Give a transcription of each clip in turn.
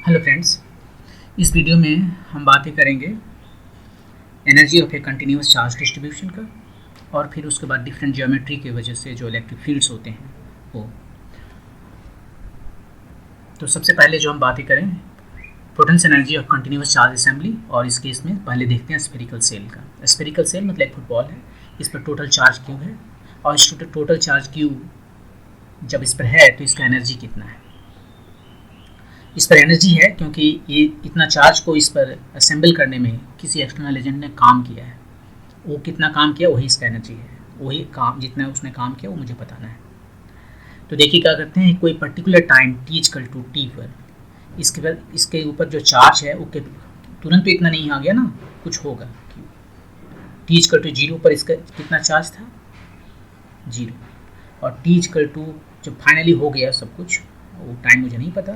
Hello friends, इस video में हम बातें करेंगे energy of A continuous charge distribution का और फिर उसके बाद डिफरेंट ज्योमेट्री की वजह से जो इलेक्ट्रिक फील्ड्स होते हैं वो। तो सबसे पहले जो हम बातें करें potential energy of continuous charge assembly, और इस केस में पहले देखते हैं स्फेरिकल सेल का। स्फेरिकल सेल मतलब एक फुटबॉल है, इस पर टोटल चार्ज क्यू है और इस टोटल चार्ज क्यू जब इस पर है तो इसका एनर्जी कितना है। इस पर एनर्जी है क्योंकि ये इतना चार्ज को इस पर असेंबल करने में किसी एक्सटर्नल एजेंट ने काम किया है। वो कितना काम किया वही इसका एनर्जी है, वही काम जितना उसने काम किया वो मुझे बताना है। तो देखिए क्या करते हैं, कोई particular time T equal to T पर इसके ऊपर जो चार्ज है वो तुरंत तो इतना नहीं आ गया ना, कुछ होगा। टी इक्वल टू जीरो पर इसका कितना चार्ज था, जीरो। और टी इक्वल टू जब फाइनली हो गया सब कुछ, वो टाइम मुझे नहीं पता,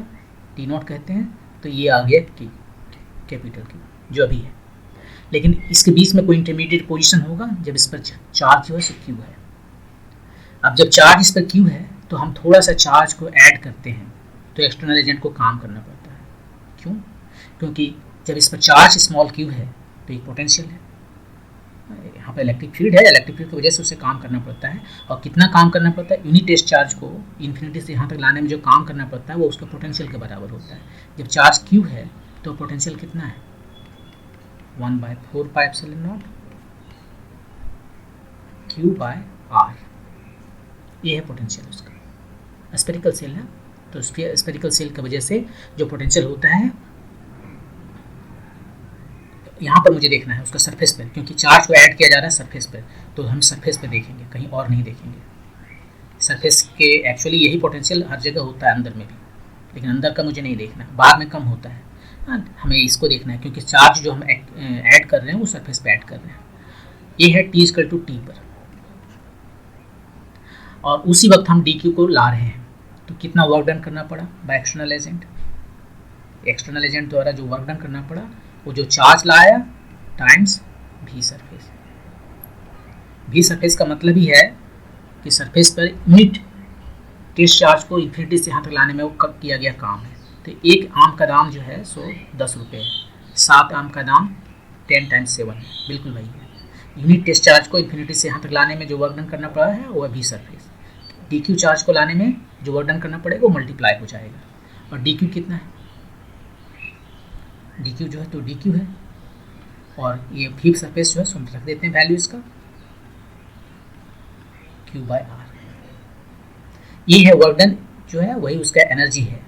टी नॉट कहते हैं, तो ये आ गया टी कैपिटल की जो अभी है। लेकिन इसके बीच में कोई इंटरमीडिएट पोजीशन होगा जब इस पर चार्ज जो है सो क्यू है। अब जब चार्ज इस पर क्यू है तो हम थोड़ा सा चार्ज को ऐड करते हैं तो एक्सटर्नल एजेंट को काम करना पड़ता है। क्यों? क्योंकि जब इस पर चार्ज स्मॉल क्यू है तो एक पोटेंशियल है, यहाँ पर इलेक्ट्रिक फील्ड है, इलेक्ट्रिक फील्ड की वजह से उसे काम करना पड़ता है। और कितना काम करना पड़ता है, यूनिट टेस्ट चार्ज को इन्फिनिटी से यहाँ तक लाने में जो काम करना पड़ता है वो उसके पोटेंशियल के बराबर होता है। जब चार्ज क्यू है तो पोटेंशियल कितना है, 1/4πε0 Q/R। ये है पोटेंशियल उसका। स्फेरिकल सेल है तो स्फेरिकल सेल की वजह से जो पोटेंशियल होता है, यहाँ पर मुझे देखना है उसका सरफेस पर, क्योंकि चार्ज को ऐड किया जा रहा है सरफेस पर, तो हम सरफेस पर देखेंगे, कहीं और नहीं देखेंगे। सरफेस के एक्चुअली यही पोटेंशियल हर जगह होता है, अंदर में भी, लेकिन अंदर का मुझे नहीं देखना, बाद में कम होता है। हमें इसको देखना है क्योंकि चार्ज जो हम ऐड कर रहे हैं वो सरफेस पे ऐड कर रहे हैं। ये है टी इक्वल टू टी पर, और उसी वक्त हम डी क्यू को ला रहे हैं तो कितना वर्क डन करना पड़ा by external agent. External agent द्वारा जो वर्क डन करना पड़ा वो जो चार्ज लाया टाइम्स भी सरफेस। भी सरफेस का मतलब ही है कि सरफेस पर यूनिट टेस्ट चार्ज को इन्फिनिटी से यहाँ तक लाने में वो कब किया गया काम है। तो एक आम का दाम जो है सो 10 रुपये है, 7 आम का दाम 10 × 7 है, बिल्कुल वही है। यूनिट टेस्ट चार्ज को इन्फिनिटी से यहाँ तक लाने में जो वर्क डन करना पड़ा है वो भी सरफेस। डी क्यू चार्ज को लाने में जो वर्क डन करना पड़ेगा वो मल्टीप्लाई हो जाएगा। और डी क्यू कितना है, डी क्यू जो है तो डी क्यू है, और ये भी सरफेस जो है सो हम रख देते हैं वैल्यू इसका Q/R। ये है वर्क डन जो है, वही उसका एनर्जी है।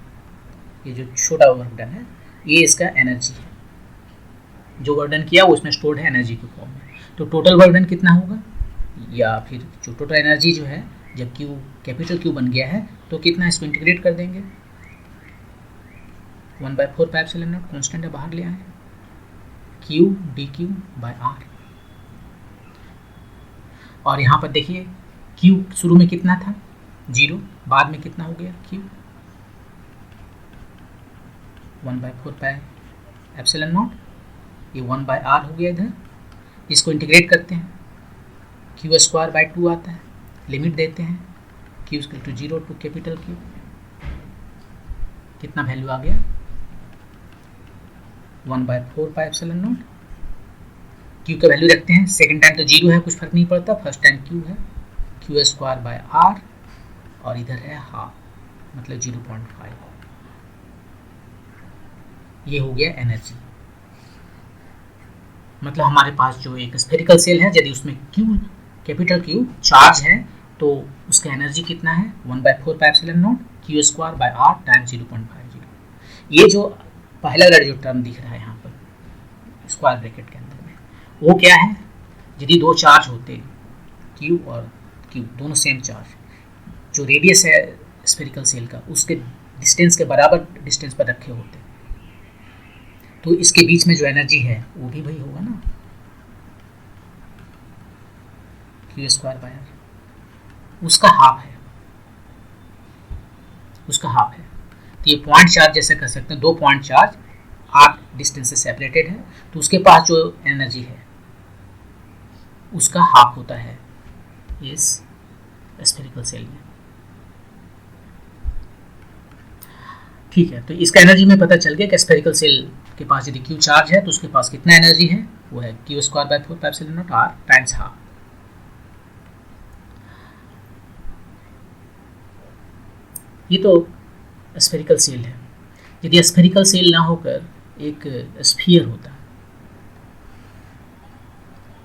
ये जो छोटा वर्क डन है ये इसका एनर्जी है, जो वर्क डन किया वो उसमें स्टोर्ड है एनर्जी के फॉर्म में। तो टोटल वर्क डन कितना होगा, या फिर जो टोटल एनर्जी जो है जब Q कैपिटल Q बन गया है तो कितना, इसको इंटीग्रेट कर देंगे, 1/4πε0 कॉन्स्टेंट है बाहर ले आए, Q dQ/R। और यहाँ पर देखिए Q शुरू में कितना था, 0, बाद में कितना हो गया Q, 1/4πε0, ये 1/R हो गया इधर। इसको इंटीग्रेट करते हैं, Q²/2 आता है, लिमिट देते हैं Q = 0 टू कैपिटल Q, कितना वैल्यू आ गया, 1/4πε0। Q का वैल्यू रखते हैं, सेकेंड टाइम तो 0 है, कुछ फर्क नहीं पड़ता, फर्स्ट टाइम Q है, Q²/R, और इधर है हाफ, मतलब 0.5। ये हो गया एनर्जी। मतलब हमारे पास जो एक स्फेरिकल सेल है, यदि उसमें Q कैपिटल Q चार्ज है तो उसका एनर्जी कितना है, 1/4πε0 Q²/R टाइम्स 0.50। ये जो पहला वाला जो टर्म दिख रहा है यहाँ पर स्क्वायर ब्रैकेट के अंदर में, वो क्या है, यदि दो चार्ज होते Q और Q दोनों सेम चार्ज, जो रेडियस है स्फेरिकल सेल का उसके डिस्टेंस के बराबर डिस्टेंस पर रखे होते, तो इसके बीच में जो एनर्जी है वो भी वही होगा ना, Q²/R, उसका हाफ है, उसका हाफ है। तो ये पॉइंट चार्ज जैसे कर सकते हैं, दो पॉइंट चार्ज R डिस्टेंस से सेपरेटेड है, तो उसके पास जो एनर्जी है उसका हाफ होता है इस स्फेरिकल सेल में। ठीक है, तो इसका एनर्जी में पता चल गया कि स्फेरिकल सेल के पास यदि क्यू चार्ज है तो उसके पास कितना एनर्जी है, वो है Q square by 4 pi epsilon naught R times half. ये तो स्फेरिकल सेल है। यदि स्फेरिकल सेल ना होकर एक स्फीयर होता,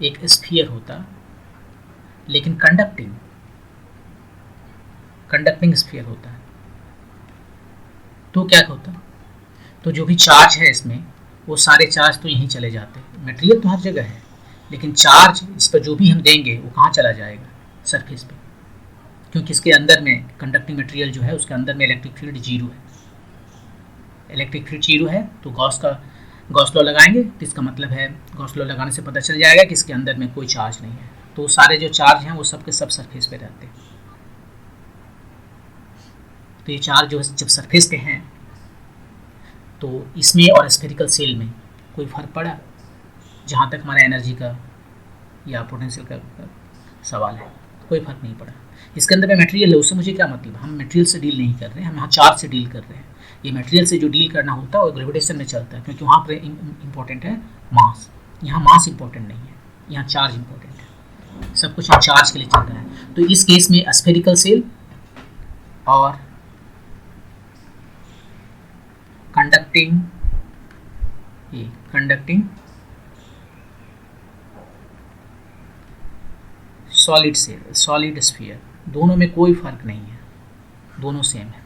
एक स्फीयर होता लेकिन कंडक्टिंग स्फीयर होता है, तो क्या होता? तो जो भी चार्ज है इसमें, वो सारे चार्ज तो यहीं चले जाते हैं। मटेरियल तो हर जगह है, लेकिन चार्ज इस पर जो भी हम देंगे वो कहाँ चला जाएगा? सरफेस पे, क्योंकि इसके अंदर में कंडक्टिंग मटेरियल जो है उसके अंदर में इलेक्ट्रिक फील्ड जीरो है। इलेक्ट्रिक फील्ड जीरो है तो गॉस लॉ लगाएंगे, तो इसका मतलब है गॉस लॉ लगाने से पता चल जाएगा कि इसके अंदर में कोई चार्ज नहीं है। तो सारे जो चार्ज हैं वो सब के सब सरफेस पे रहते हैं। तो ये चार्ज जो जब सरफेस पे हैं तो इसमें और स्फेरिकल सेल में कोई फर्क पड़ा? जहाँ तक हमारा एनर्जी का या पोटेंशियल का सवाल है, कोई फर्क नहीं पड़ा। इसके अंदर में मटेरियल है, उससे मुझे क्या मतलब? हम मटेरियल से डील नहीं कर रहे हैं, हम यहाँ चार्ज से डील कर रहे हैं। ये मटेरियल से जो डील करना होता है वो ग्रेविटेशन में चलता है, क्योंकि वहाँ पर इम्पोर्टेंट है मास। यहाँ मास इम्पोर्टेंट नहीं है, यहाँ चार्ज इम्पोर्टेंट है। सब कुछ यहाँ चार्ज के लिए चल रहा है। तो इस केस में स्फेरिकल सेल और कंडक्टिंग सॉलिड स्फीयर, दोनों में कोई फर्क नहीं है, दोनों सेम है।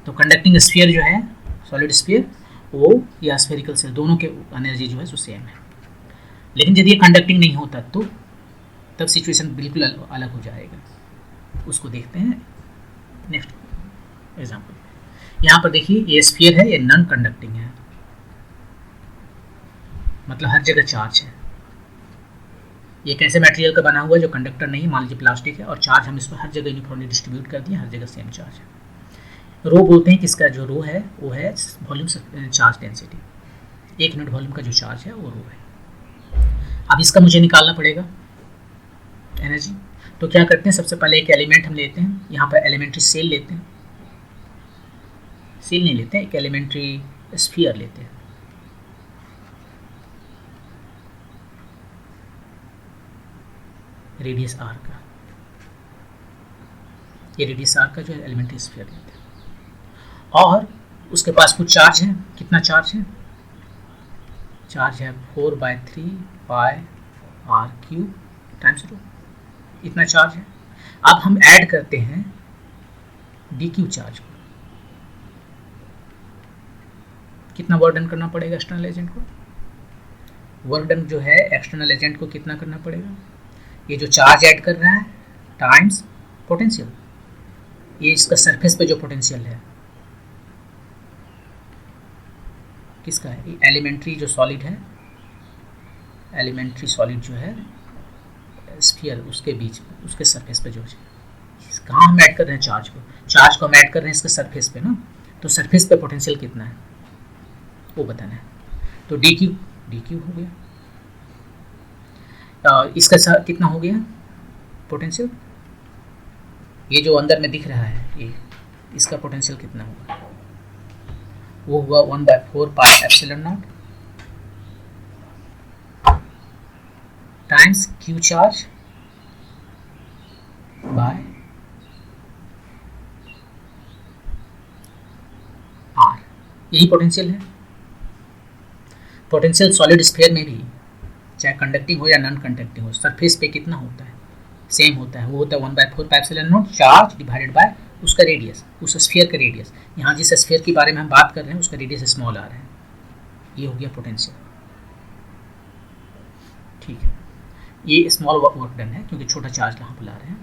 तो कंडक्टिंग स्फीयर जो है, सॉलिड स्फीयर, वो या स्फेरिकल सेल, दोनों के एनर्जी जो है वो सेम है। लेकिन यदि ये कंडक्टिंग नहीं होता तो तब सिचुएशन बिल्कुल अलग हो जाएगा। उसको देखते हैं नेक्स्ट एग्जाम्पल। यहाँ पर देखिए ये स्फीयर है, ये नॉन कंडक्टिंग है, मतलब हर जगह चार्ज है। ये कैसे मटेरियल का बना हुआ है जो कंडक्टर नहीं, मान लीजिए प्लास्टिक है, और चार्ज हम इस पर हर जगह यूनिफॉर्मली डिस्ट्रीब्यूट कर दिए, हर जगह सेम चार्ज है। रो बोलते हैं किसका? जो रो है वो है volume charge density, 1 unit volume का जो चार्ज है वो रो है। अब इसका मुझे निकालना पड़ेगा एनर्जी। तो क्या करते हैं, सबसे पहले एक एलिमेंट हम लेते हैं, यहाँ पर एलिमेंट्री सेल लेते हैं, सेल नहीं लेते हैं, एक एलिमेंट्री स्फीयर लेते हैं। रेडियस आर का, ये रेडियस आर का जो है एलिमेंट्री स्फीयर लेते हैं, और उसके पास कुछ चार्ज है। कितना चार्ज है? चार्ज है 4/3 पाई आर क्यूब टाइम्स रो, इतना चार्ज है। अब हम ऐड करते हैं डी क्यू चार्ज को। कितना वर्क डन करना पड़ेगा एक्सटर्नल एजेंट को? वर्क डन जो है एक्सटर्नल एजेंट को कितना करना पड़ेगा? ये जो चार्ज ऐड कर रहा है टाइम्स पोटेंशियल, ये इसका सरफेस पे जो पोटेंशियल है किसका है? ये एलिमेंट्री जो सॉलिड है, एलिमेंट्री सॉलिड जो है स्फीयर, उसके बीच में, उसके सरफेस पे जो है, कहाँ हम ऐड कर रहे हैं चार्ज को? चार्ज को हम ऐड कर रहे हैं इसके सरफेस पे ना, तो सरफेस पे पोटेंशियल कितना है वो बताना है। तो डी क्यू हो गया। इसका कितना हो गया पोटेंशियल? ये जो अंदर में दिख रहा है ये, इसका पोटेंशियल कितना होगा? वो हुआ 1/4 pi epsilon naught times Q charge by R, यही पोटेंशियल है। पोटेंशियल सॉलिड स्फीयर में भी, चाहे कंडक्टिंग हो या नॉन कंडक्टिंग हो, सरफेस पे कितना होता है? सेम होता है। वो होता है 1/4 pi epsilon naught charge divided by उसका रेडियस, उस स्फीयर का रेडियस। यहाँ जिस स्फीयर के बारे में हम बात कर रहे हैं उसका रेडियस स्मॉल आ रहा है, ये हो गया पोटेंशियल। ठीक है, ये स्मॉल वर्क डन है क्योंकि छोटा चार्ज यहाँ पर ला रहे हैं।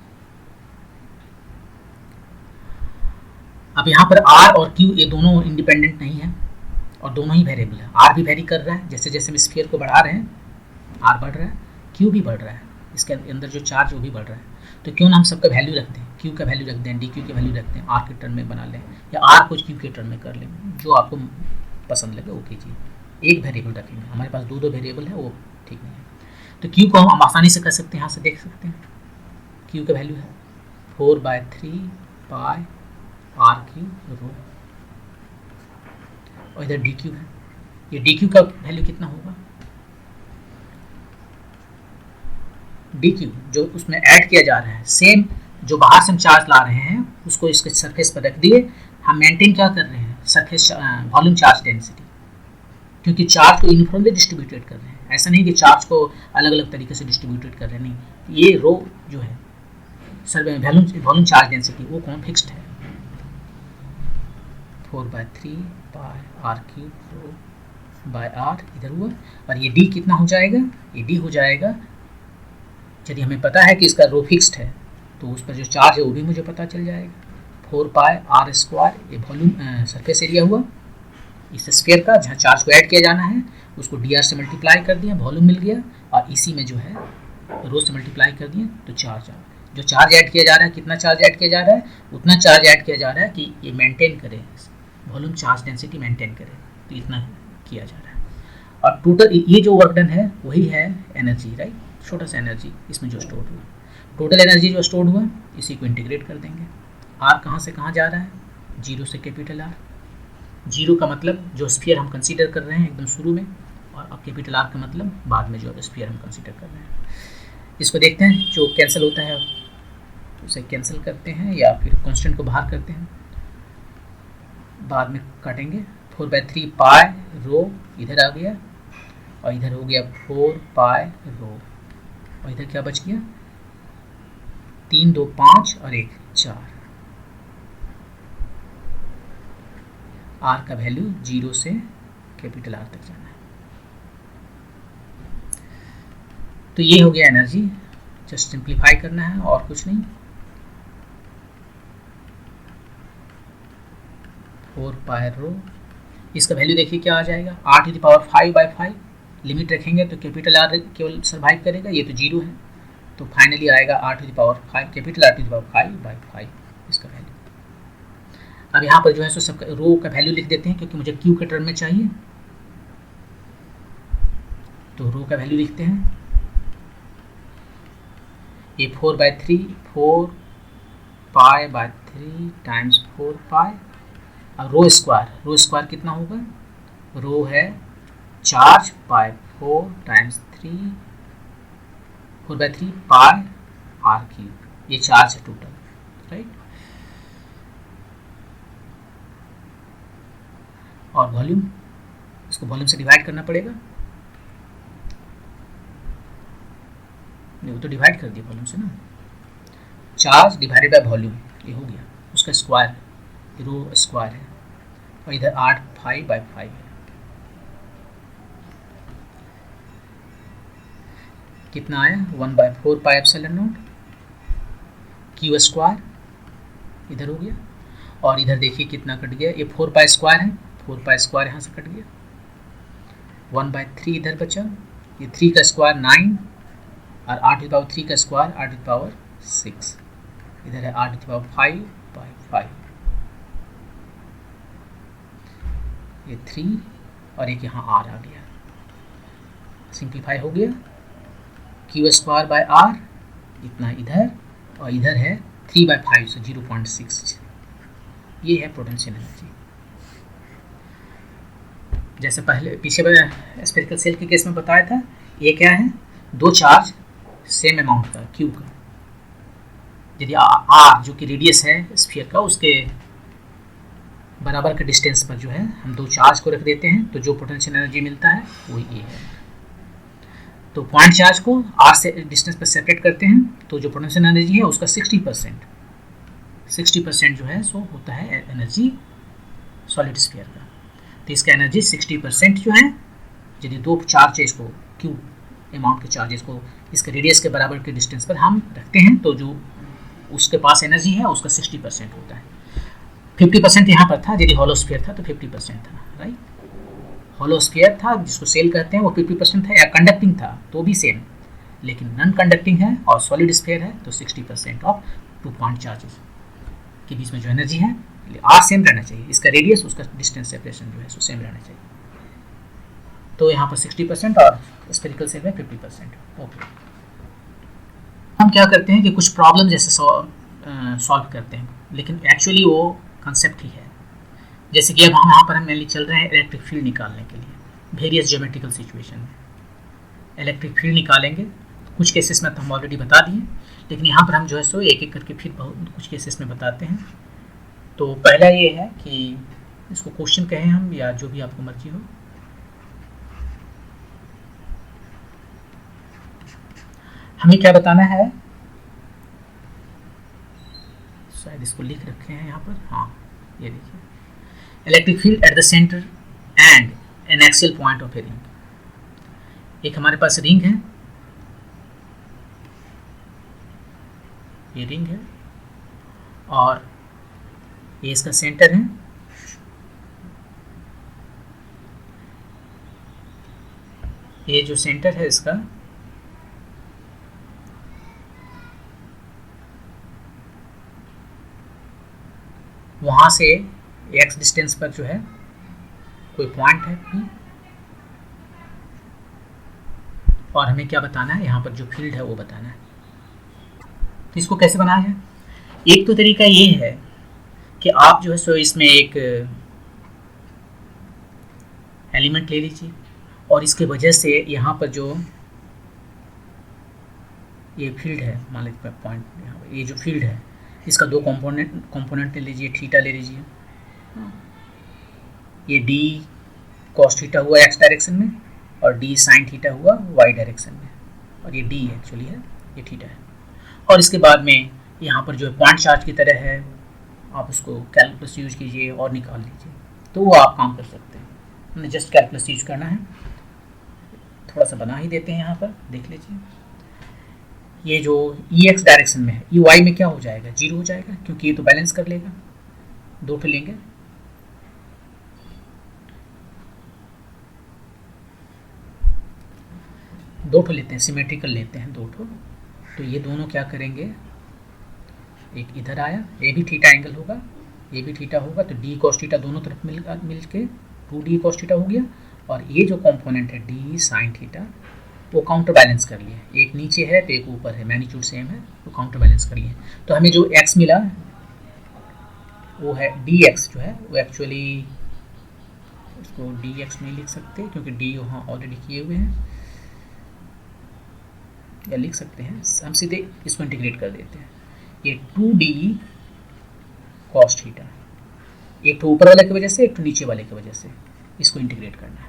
अब यहाँ पर आर और क्यू ये दोनों इंडिपेंडेंट नहीं है और दोनों ही वेरिएबल है। आर भी वेरी कर रहा है, जैसे जैसे हम स्फीयर को बढ़ा रहे हैं आर बढ़ रहा है, क्यू भी बढ़ रहा है, इसके अंदर जो चार्ज वो भी बढ़ रहा है। तो क्यों ना हम सबका वैल्यू रखते हैं, क्यू का वैल्यू रख दें, डी क्यू की वैल्यू रखते हैं, आर के टर्म में बना लें, या आर कुछ क्यू के टर्म में कर लें, जो आपको पसंद लगे वो कीजिए। एक वेरिएबल रखेंगे, हमारे पास दो वेरिएबल है वो ठीक नहीं है। तो क्यू को हम आसानी से कर सकते हैं, यहाँ से देख सकते हैं क्यू का वैल्यू है 4/3 पाई आर क्यू रो और इधर डी क्यू है। ये डी क्यू का वैल्यू कितना होगा, डी क्यू जो उसमें ऐड किया जा रहा है, सेम जो बाहर से हम चार्ज ला रहे हैं उसको इसके सरफेस पर रख दिए। हम मेंटेन क्या कर रहे हैं, सरफेस वॉल्यूम चार्ज डेंसिटी, क्योंकि चार्ज को यूनिफॉर्मली डिस्ट्रीब्यूटेड कर रहे हैं। ऐसा नहीं कि चार्ज को अलग अलग तरीके से डिस्ट्रीब्यूटेड कर रहे हैं, नहीं, ये रो जो है वॉल्यूम चार्ज डेंसिटी वो कौन फिक्स्ड है, 4/3 pi are cube rho by r इधर हुआ। और ये डी कितना हो जाएगा, ये डी हो जाएगा, यदि हमें पता है कि इसका रो फिक्स्ड है तो उस पर जो चार्ज है वो भी मुझे पता चल जाएगा, 4 पाई आर स्क्वायर, ये वॉल्यूम सरफेस एरिया हुआ इस स्फीयर का, जहाँ चार्ज को ऐड किया जाना है उसको डी आर से मल्टीप्लाई कर दिया, वॉल्यूम मिल गया, और इसी में जो है रो से मल्टीप्लाई कर दिया तो चार्ज आ, जो चार्ज ऐड किया जा रहा है, कितना चार्ज ऐड किया जा रहा है, उतना चार्ज ऐड किया जा रहा है कि ये मेंटेन करे, वॉल्यूम चार्ज डेंसिटी मेंटेन करे, तो इतना किया जा रहा है। और टोटल ये जो वर्क डन है वही है एनर्जी, राइट, छोटा सा एनर्जी इसमें जो स्टोर हुआ, टोटल एनर्जी जो स्टोर हुआ इसी को इंटीग्रेट कर देंगे। आर कहाँ से कहाँ जा रहा है, जीरो से कैपिटल आर, जीरो का मतलब जो स्फीयर हम कंसीडर कर रहे हैं एकदम शुरू में, और अब कैपिटल आर का मतलब बाद में जो स्फीयर हम कंसीडर कर रहे हैं। इसको देखते हैं, जो कैंसिल होता है उसे कैंसिल करते हैं या फिर कांस्टेंट को बाहर करते हैं, बाद में काटेंगे। 4/3 पाई रो इधर आ गया और इधर हो गया 4 पाई रो, और इधर क्या बच गया, 3 2 5 और 1 4। आर का वैल्यू जीरो से कैपिटल आर तक जाना है। तो ये हो गया एनर्जी, जस्ट सिंप्लीफाई करना है और कुछ नहीं। 4 पाई रो, इसका वैल्यू देखिए क्या आ जाएगा, r⁵/5, लिमिट रखेंगे तो कैपिटल आर केवल सर्वाइव करेगा, ये तो जीरो है, तो फाइनली आएगा r⁵, कैपिटल R⁵/5 इसका वैल्यू। अब यहाँ पर जो है सो सबका रो का वैल्यू लिख देते हैं, क्योंकि मुझे क्यू के टर्म में चाहिए, तो रो का वैल्यू लिखते हैं, ये 4/3 4 पाई/3 टाइम्स 4 पाई। अब रो स्क्वायर कितना होगा, रो है charge pi 4 times 3 4/3 pi are cube, ये चार्ज है टोटल, राइट। और वॉल्यूम, इसको वॉल्यूम से डिवाइड करना पड़ेगा, नहीं वो तो डिवाइड कर दिया वॉल्यूम से ना, चार्ज डिवाइडेड बाय वॉल्यूम, ये हो गया उसका स्क्वायर, रो स्क्वायर है, और इधर 8/5 है, कितना आया 1/4 pi epsilon naught Q square इधर हो गया, और इधर देखिए कितना कट गया, ये 4 पाई स्क्वायर है, 4 पाई स्क्वायर यहाँ से कट गया, 1/3 इधर बचा, ये 3 का स्क्वायर 9 और 8⁵ का स्क्वायर 8⁵6, इधर है 8⁵5/5, ये 3 और एक यहाँ r आ गया, सिंप्लीफाई हो गया, क्यू स्क्वायर बाय आर इतना इधर, और इधर है 3/5 से 0.6, ये है पोटेंशियल एनर्जी। जैसे पहले पीछे स्फेरिकल सेल के केस में बताया था, ये क्या है, दो चार्ज सेम अमाउंट का क्यू का, यदि आर जो कि रेडियस है स्फीयर का उसके बराबर के डिस्टेंस पर जो है हम दो चार्ज को रख देते हैं, तो जो पोटेंशियल एनर्जी मिलता है वो ये है। तो पॉइंट चार्ज को आर से डिस्टेंस पर सेपरेट करते हैं, तो जो पोटेंशियल एनर्जी है उसका 60% जो है सो होता है एनर्जी सॉलिड स्फीयर का। तो इसका एनर्जी 60% जो है, यदि दो चार्जेस को क्यू अमाउंट के चार्जेस को इसके रेडियस के बराबर के डिस्टेंस पर हम रखते हैं, तो जो उसके पास एनर्जी है उसका 60% होता है। 50% यहाँ पर था, यदि हॉलो स्फीयर था तो 50% था, राइट। हॉलो स्फीयर था जिसको सेल कहते हैं वो 50% था, या कंडक्टिंग था तो भी सेम, लेकिन नॉन कंडक्टिंग है और सॉलिड स्फीयर है तो 60% ऑफ 2 पॉइंट चार्जेस के बीच में जो एनर्जी है आर सेम रहना चाहिए, इसका रेडियस उसका डिस्टेंस सेपरेशन जो है सो सेम रहना चाहिए। तो यहाँ पर 60% और स्फेरिकल सेल में 50%। ओके, हम क्या करते हैं कि कुछ प्रॉब्लम जैसे सॉल्व करते हैं, लेकिन एक्चुअली वो कंसेप्ट ही है। जैसे कि अब हम यहाँ पर हम मेनली चल रहे हैं इलेक्ट्रिक फील्ड निकालने के लिए वेरियस ज्योमेट्रिकल सिचुएशन में इलेक्ट्रिक फील्ड निकालेंगे। कुछ केसेस में तो हम ऑलरेडी बता दिए, लेकिन यहाँ पर हम जो है सो एक एक करके फिर बहुत कुछ केसेस में बताते हैं। तो पहला ये है कि इसको क्वेश्चन कहें हम या जो भी आपको मर्जी हो। हमें क्या बताना है, शायद इसको लिख रखे हैं यहाँ पर, हाँ ये देखिए, electric field at the centre and N axial point of a ring. एक हमारे पास रिंग है, ये रिंग है और ये इसका सेंटर है। ये जो सेंटर है इसका, वहां से x डिस्टेंस पर जो है कोई पॉइंट है P, और हमें क्या बताना है, यहाँ पर जो फील्ड है वो बताना है। तो इसको कैसे बनाया जाए? एक तो तरीका ये है कि आप जो है सो इसमें एक एलिमेंट ले लीजिए और इसके वजह से यहाँ पर जो ये फील्ड है, मान लीजिए पॉइंट, यहाँ पर ये जो फील्ड है इसका दो कंपोनेंट ले लीजिए, थीटा ले लीजिए। ये डी कॉस थीटा हुआ एक्स डायरेक्शन में और डी साइन थीटा हुआ वाई डायरेक्शन में, और ये डी एक्चुअली है, ये थीटा है। और इसके बाद में यहाँ पर जो है पॉइंट चार्ज की तरह है, आप उसको कैलकुलस यूज कीजिए और निकाल लीजिए, तो वो आप काम कर सकते हैं। हमने जस्ट कैलकुलस यूज करना है, थोड़ा सा बना ही देते हैं यहाँ पर, देख लीजिए। ये जो ई एक्स डायरेक्शन में है, ई वाई में क्या हो जाएगा, जीरो हो जाएगा, क्योंकि ये तो बैलेंस कर लेगा। दो ठो लेंगे, दो ठो लेते हैं, सिमेट्रिकल लेते हैं दो ठो। तो ये दोनों क्या करेंगे, एक इधर आया, ये भी थीटा एंगल होगा, ये भी थीटा होगा, तो डी कॉस थीटा दोनों तरफ मिल के 2d कॉस थीटा हो गया। और ये जो कंपोनेंट है डी साइन थीटा, वो काउंटर बैलेंस कर लिए, एक नीचे है तो एक ऊपर है, मैग्नीट्यूड सेम है, तो काउंटर बैलेंस कर लिए। तो हमें जो x मिला वो है dx, जो है वो एक्चुअली इसको dx नहीं लिख सकते क्योंकि d वहाँ ऑलरेडी किए हुए हैं, या लिख सकते हैं, हम सीधे इसको इंटीग्रेट कर देते हैं। ये 2d cos थीटा, एक तो ऊपर वाले की वजह से, एक तो नीचे वाले की वजह से, इसको इंटीग्रेट करना है।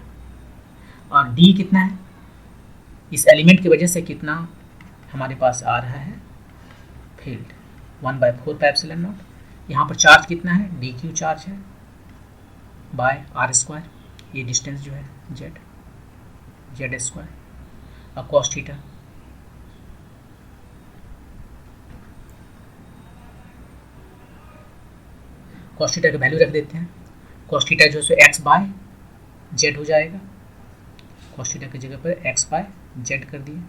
और d कितना है, इस एलिमेंट की वजह से कितना हमारे पास आ रहा है फील्ड, 1/4 पाई एप्सिलॉन नॉट। यहाँ पर चार्ज कितना है, डी क्यू चार्ज है बाय आर स्क्वायर, ये डिस्टेंस जो है जेड स्क्वायर, और कॉस थीटा कॉस थीटा का वैल्यू रख देते हैं। कॉस थीटा जो है सो एक्स बाय जेड हो जाएगा, कॉस थीटा की जगह पर एक्स बाय जेड कर दिए,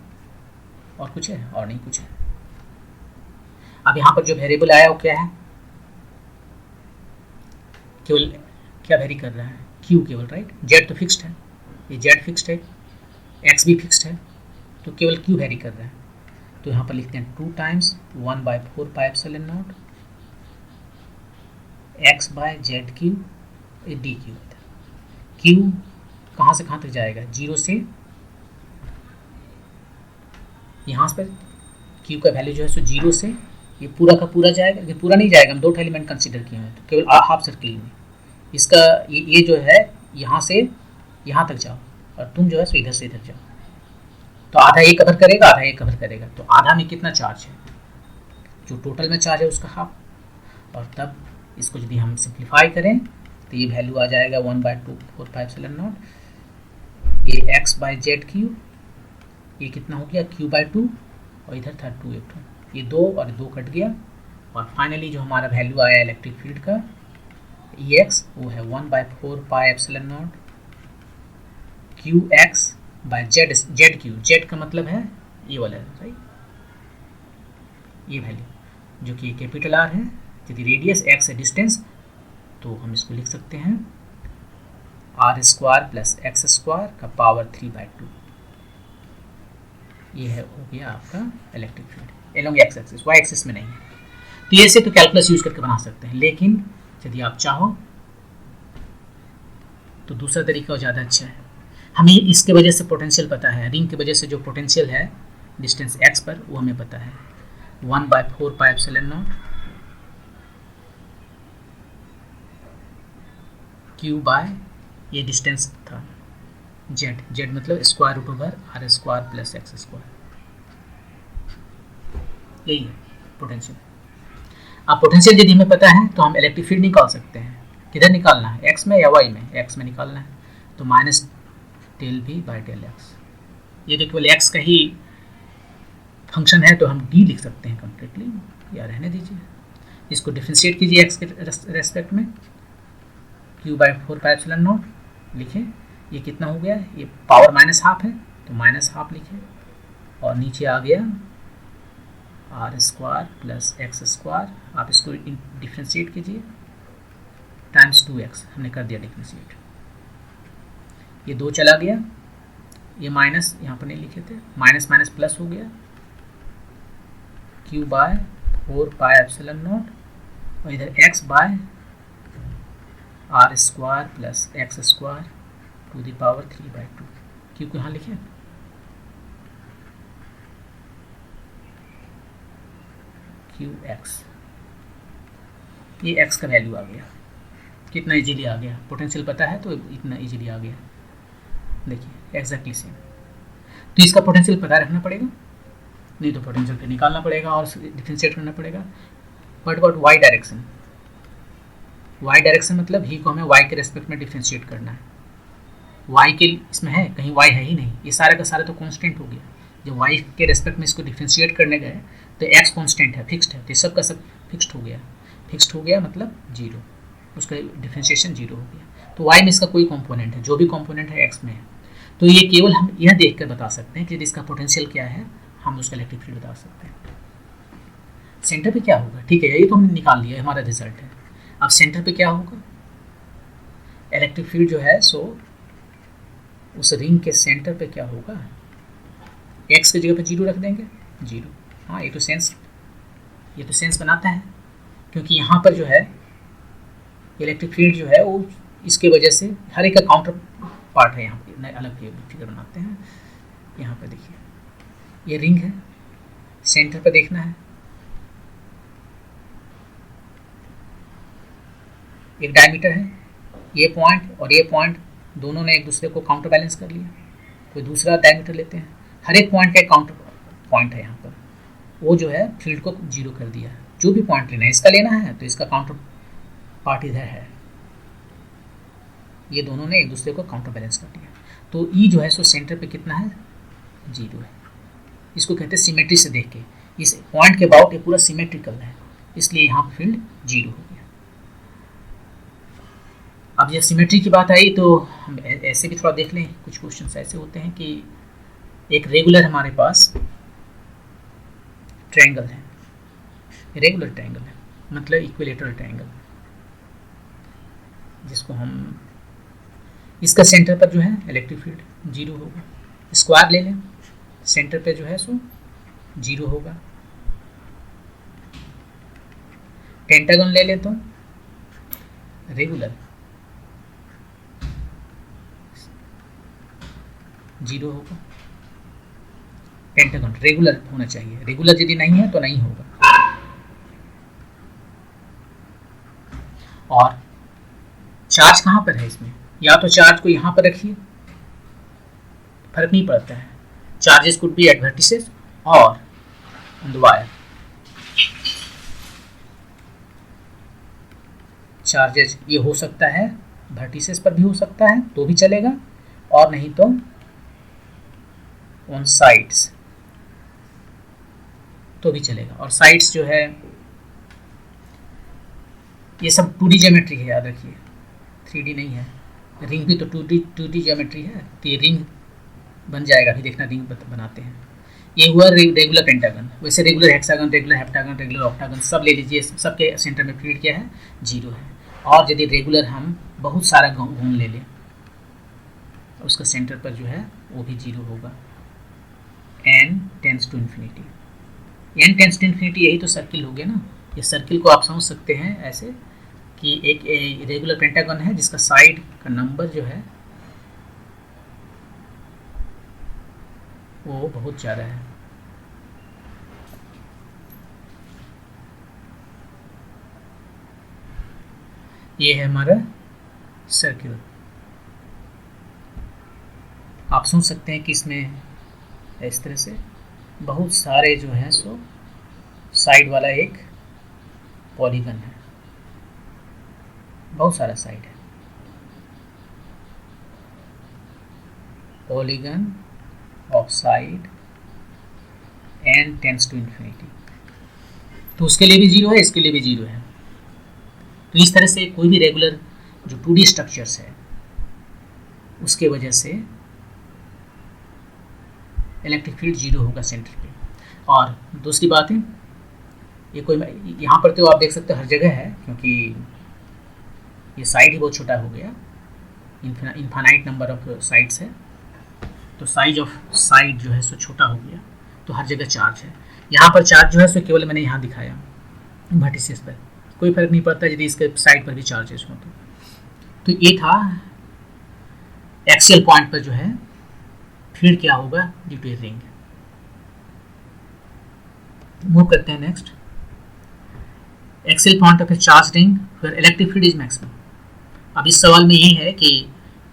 और कुछ है, और नहीं कुछ है। अब यहाँ पर जो वेरिएबल आया वो क्या है, केवल क्या वेरी कर रहा है, क्यू केवल, राइट। जेड तो फिक्स्ड है, ये जेड फिक्स्ड है, एक्स भी फिक्स्ड है, तो केवल क्यू वेरी कर रहा है। तो यहाँ पर लिखते हैं 2 times 1/4 pi epsilon naught X by Z Q, D Q. Q कहाँ से कहाँ तक जाएगा, 0 से यहाँ पर क्यू का वैल्यू जो है सो 0 से ये पूरा का पूरा जाएगा, ये पूरा नहीं जाएगा, हम दो एलिमेंट कंसीडर किए हैं, तो केवल हाफ सर्किल में इसका ये जो है यहाँ से यहाँ तक जाओ, और तुम जो है सो इधर से इधर जाओ, तो आधा ये कवर करेगा, आधा ये कवर करेगा, तो आधा में कितना चार्ज है, जो टोटल में चार्ज है उसका हाफ। और तब इसको यदि हम सिंप्लीफाई करें तो ये वैल्यू आ जाएगा 1/4 पाई एप्सिलॉन नॉट, ये एक्स बाय जेड क्यू, ये कितना हो गया q/2, और इधर था 2f2, ये 2 और 2 कट गया, और फाइनली जो हमारा वैल्यू आया इलेक्ट्रिक फील्ड का Ex, वो है 1/4 pi epsilon naught qx by Z Q, Z का मतलब है ये वाला, राइट, ये वैल्यू जो कि कैपिटल R है। यदि रेडियस x है डिस्टेंस, तो हम इसको लिख सकते हैं r² प्लस x² का पावर 3/2। ये है हो गया आपका electric field along X axis, Y axis में नहीं है। तो ये से तो कैलकुलस यूज करके बना सकते हैं, लेकिन यदि आप चाहो तो दूसरा तरीका ज़्यादा अच्छा है। हमें इसके वजह से पोटेंशियल पता है, रिंग की वजह से जो पोटेंशियल है डिस्टेंस x पर वो हमें पता है, 1/4πε0 q बाय ये डिस्टेंस था z मतलब √r² प्लस x², यही है पोटेंशियल। अब पोटेंशियल यदि हमें पता है तो हम इलेक्ट्रिक फील्ड निकाल सकते हैं। किधर निकालना है, x में या y में? x में निकालना है, तो -ΔV/ΔX। ये तो केवल x का ही फंक्शन है तो हम d लिख सकते हैं कंप्लीटली, या रहने दीजिए, इसको डिफ्रेंशिएट कीजिए x के रेस्पेक्ट में, q/4πε0 लिखें। ये कितना हो गया, ये पावर -½ है तो -½ लिखें, और नीचे आ गया r² प्लस x², आप इसको डिफ्रेंशिएट कीजिए, टाइम्स 2x हमने कर दिया डिफ्रेंशिएट। ये 2 चला गया, ये माइनस यहाँ पर नहीं लिखे थे, माइनस माइनस प्लस हो गया, q/4πε0 और इधर x/r² plus x² to the power 3/2। Q को यहाँ लिखे, qx, ये x का वैल्यू आ गया। कितना इजीली आ गया, पोटेंशियल पता है तो इतना इजीली आ गया। देखिए एग्जैक्टली सेम। तो इसका पोटेंशियल पता रखना पड़ेगा, नहीं तो पोटेंशियल को निकालना पड़ेगा और डिफरेंशिएट करना पड़ेगा। But about Y direction, Y direction मतलब ही को हमें वाई के रेस्पेक्ट में डिफरेंशिएट करना है। वाई के इसमें है कहीं, वाई है ही नहीं, ये सारा का सारा तो कांस्टेंट हो गया। जब वाई के रेस्पेक्ट में इसको डिफरेंशिएट करने गए तो एक्स कांस्टेंट है, फिक्स्ड है, तो सब का सब फिक्स्ड हो गया। फिक्स्ड हो गया मतलब जीरो, उसका डिफरेंशिएशन जीरो हो गया। तो वाई में इसका कोई कंपोनेंट है, जो भी कंपोनेंट है एक्स में है। तो ये केवल हम यह देख कर बता सकते हैं कि इसका पोटेंशियल क्या है, हम उसका इलेक्ट्रिक फील्ड बता सकते हैं। सेंटर पे क्या होगा, ठीक है, यही तो हमने निकाल लिया, हमारा रिजल्ट है। अब सेंटर पे क्या होगा, इलेक्ट्रिक फील्ड जो है सो उस रिंग के सेंटर पे क्या होगा, एक्स की जगह पे जीरो रख देंगे, जीरो। हाँ, ये तो सेंस बनाता है, क्योंकि यहाँ पर जो है इलेक्ट्रिक फील्ड जो है वो इसके वजह से हर एक का काउंटर पार्ट है। यहाँ पे नए अलग फिगर बनाते हैं। यहाँ पर देखिए ये रिंग है, सेंटर पे देखना है, एक डायमीटर है, ये पॉइंट और ये पॉइंट दोनों ने एक दूसरे को काउंटर बैलेंस कर लिया। कोई दूसरा डायमीटर लेते हैं, हर एक पॉइंट का एक काउंटर पॉइंट है यहाँ पर, वो जो है फील्ड को जीरो कर दिया। जो भी पॉइंट लेना है, इसका लेना है तो इसका काउंटर पार्ट इधर है, ये दोनों ने एक दूसरे को काउंटर बैलेंस कर दिया। तो ई जो है सो सेंटर पे कितना है, जीरो है। इसको कहते हैं सिमेट्री से देख के, इस पॉइंट के अबाउट ये पूरा सिमेट्रिकल है, इसलिए यहाँ पर फील्ड जीरो हो गया। अब जब सिमेट्री की बात आई तो हम ऐसे भी थोड़ा देख लें। कुछ क्वेश्चन ऐसे होते हैं कि एक रेगुलर हमारे पास ट्रायंगल है, रेगुलर ट्रायंगल है मतलब इक्विलेटरल ट्रायंगल, जिसको हम, इसका सेंटर पर जो है इलेक्ट्रिक फील्ड जीरो होगा। स्क्वायर ले लें, सेंटर पे जो है सो जीरो होगा। पेंटागन ले लें तो रेगुलर जीरो होगा। पेंटागन रेगुलर होना चाहिए, रेगुलर यदि नहीं है तो नहीं होगा। और चार्ज कहाँ पर है इसमें, या तो चार्ज को यहाँ पर रखिए, फर्क नहीं पड़ता है, charges could be at vertices और ऑन द वायर। चार्जेस ये हो सकता है वर्टिसेस पर भी हो सकता है तो भी चलेगा, और नहीं तो ऑन साइड्स तो भी चलेगा। और साइड्स जो है ये सब 2D ज्योमेट्री है, याद रखिए, 3D नहीं है। रिंग भी तो 2D ज्योमेट्री है, तो ये रिंग बन जाएगा। अभी देखना रिंग बनाते हैं। ये हुआ रेगुलर पेंटागन। वैसे regular hexagon, regular heptagon, regular octagon सब ले लीजिए, सबके सेंटर में फील्ड क्या है, जीरो है। और यदि रेगुलर हम बहुत सारा घूम ले लें, उसका सेंटर पर जो है वो भी जीरो होगा। n tends to infinity, n tends to infinity, यही तो सर्किल हो गया ना। ये सर्किल को आप समझ सकते हैं ऐसे कि एक इरेगुलर पेंटागन है जिसका साइड का नंबर जो है वो बहुत ज़्यादा है। ये है हमारा सर्किल। आप सोच सकते हैं कि इसमें इस तरह से बहुत सारे जो है सो साइड वाला एक पॉलीगन है, बहुत सारा साइड है, polygon of side N tends to infinity. तो उसके लिए भी जीरो है, इसके लिए भी जीरो है। तो इस तरह से कोई भी रेगुलर जो 2D स्ट्रक्चर्स है उसके वजह से इलेक्ट्रिक फील्ड जीरो होगा सेंटर पे। और दूसरी बात है, ये कोई यहाँ पर तो आप देख सकते हो हर जगह है, क्योंकि ये साइड ही बहुत छोटा हो गया, इन्फानाइट नंबर ऑफ साइड्स है, तो साइज ऑफ साइड जो है सो छोटा हो गया, तो हर जगह चार्ज है। यहाँ पर चार्ज जो है सो केवल मैंने यहाँ दिखाया वर्टिसेस पर, कोई फर्क नहीं पड़ता यदि इसके साइड पर भी चार्जेस हो तो ये था एक्सियल पॉइंट पर जो है फील्ड क्या होगा due to a ring. Move करते हैं next. Axial point of a charge ring where electric field is maximum. अब इस सवाल में ये है कि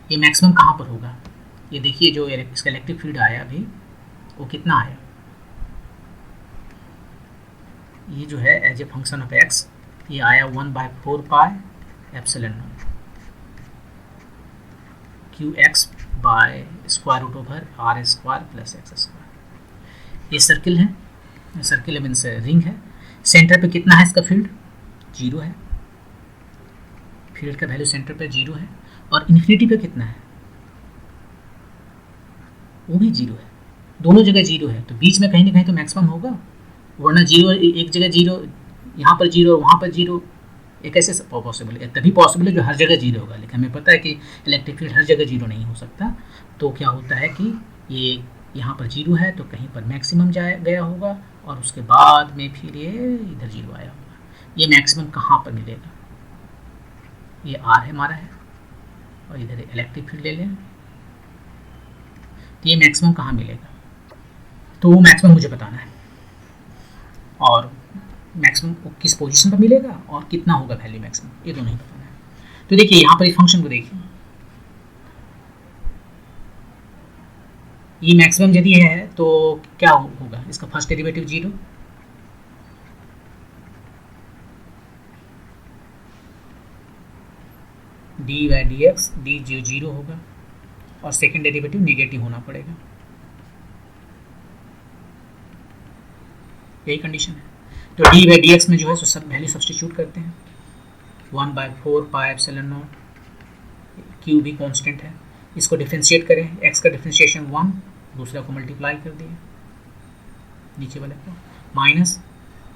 ये मैक्सिमम कहाँ पर होगा। ये देखिए जो इसका इलेक्ट्रिक फील्ड आया अभी वो कितना आया, ये जो है as a function of x ये आया 1/4 pi epsilon naught q x by square root over r square plus x square. ये सर्किल है, सर्किल मीन्स रिंग है। सेंटर पे कितना है इसका फील्ड, जीरो है, फील्ड का वैल्यू सेंटर पे जीरो है। और इन्फिनिटी पे कितना है, वो भी जीरो है, दोनों जगह जीरो है, तो बीच में कहीं ना कहीं तो मैक्सिमम होगा, वरना जीरो एक जगह जीरो, यहाँ पर जीरो वहाँ पर जीरो, ये कैसे पॉसिबल है। तभी पॉसिबल है जो हर जगह जीरो होगा, लेकिन हमें पता है कि इलेक्ट्रिक फील्ड हर जगह जीरो नहीं हो सकता। तो क्या होता है कि ये यहाँ पर जीरो है तो कहीं पर मैक्सिमम गया होगा और उसके बाद में फिर ये इधर जीरो आया होगा। ये मैक्सिमम कहाँ पर मिलेगा, ये आर है हमारा है, और इधर इलेक्ट्रिक फील्ड ले लें, तो ये मैक्सिमम कहाँ मिलेगा, तो वो मैक्सिमम मुझे बताना है, और मैक्सिमम किस पोजीशन पर मिलेगा और कितना होगा वैल्यू मैक्सिमम, ये दोनों ही बताना है। तो देखिए यहाँ पर इस फंक्शन को देखिए, ये मैक्सिमम यदि है तो क्या होगा, इसका first derivative zero, D by D x D zero होगा, और सेकेंड डेरिवेटिव निगेटिव होना पड़ेगा, यही कंडीशन है। तो डी बाई डी एक्स में जो है सब वैल्यू सब्सटीट्यूट करते हैं, 1/4 पाई एप्सिलॉन नॉट, क्यू भी कांस्टेंट है, इसको डिफरेंशिएट करें, एक्स का डिफरेंशिएशन 1, दूसरा को मल्टीप्लाई कर दिए नीचे वाले को, माइनस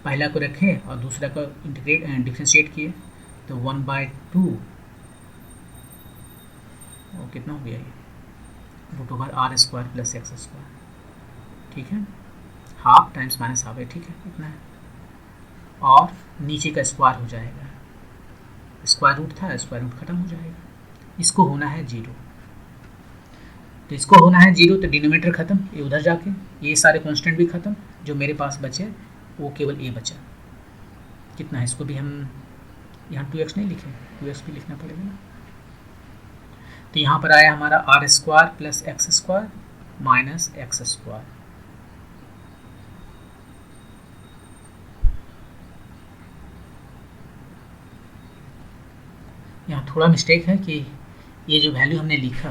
पहला को रखें और दूसरा को इंटीग्रेट डिफरेंशिएट किए, तो 1/2 और कितना हो गया ये root over r square plus x square, ठीक है, हाफ टाइम्स माइनस हाफ है, ठीक है इतना है, और नीचे का स्क्वायर हो जाएगा, स्क्वायर रूट था स्क्वायर रूट खत्म हो जाएगा, इसको होना है जीरो, तो इसको होना है जीरो, तो डिनोमिनेटर खत्म, ये उधर जाके ये सारे कांस्टेंट भी खत्म, जो मेरे पास बचे वो केवल ए बचा, कितना है, इसको भी हम यहाँ 2x नहीं लिखे, 2x भी लिखना पड़ेगा ना, तो यहाँ पर आया हमारा r square plus x square minus x square, यहाँ थोड़ा मिस्टेक है कि ये जो वैल्यू हमने लिखा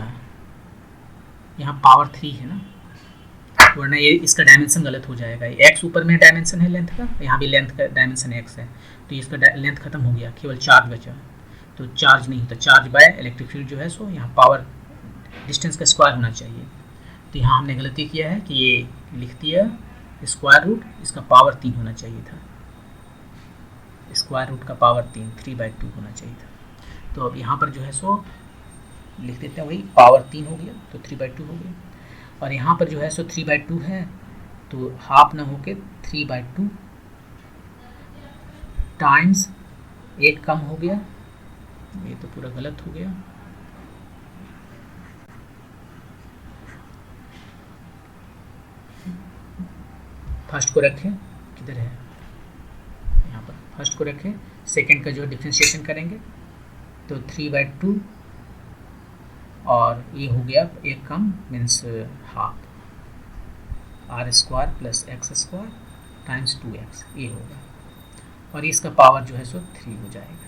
यहाँ पावर 3 है ना, वरना ये इसका डायमेंशन गलत हो जाएगा, ये एक्स ऊपर में डायमेंशन है लेंथ का, यहाँ भी लेंथ का डायमेंशन एक्स है, तो इसका लेंथ खत्म हो गया, केवल चार्ज बचा, तो चार्ज नहीं होता, चार्ज बाय इलेक्ट्रिक फील्ड जो है सो यहाँ पावर डिस्टेंस का स्क्वायर होना चाहिए, तो यहाँ हमने गलती किया है कि ये लिख दिया स्क्वायर रूट, इसका पावर 3 होना चाहिए था, स्क्वायर रूट का पावर 3/2 होना चाहिए था, तो अब यहाँ पर जो है सो लिख देते हैं वही पावर 3 हो गया, तो 3/2 हो गया, और यहाँ पर जो है सो 3/2 है, तो हाफ ना होके 3/2 टाइम्स 8 कम हो गया ये तो पूरा गलत हो गया। फर्स्ट को रखें, किधर है, यहाँ पर फर्स्ट को रखें, सेकंड का जो डिफ्रेंशिएशन करेंगे तो 3/2 और ये हो गया एक कम means half, r² plus x² times 2x ये होगा, और इसका पावर जो है सो 3 हो जाएगा।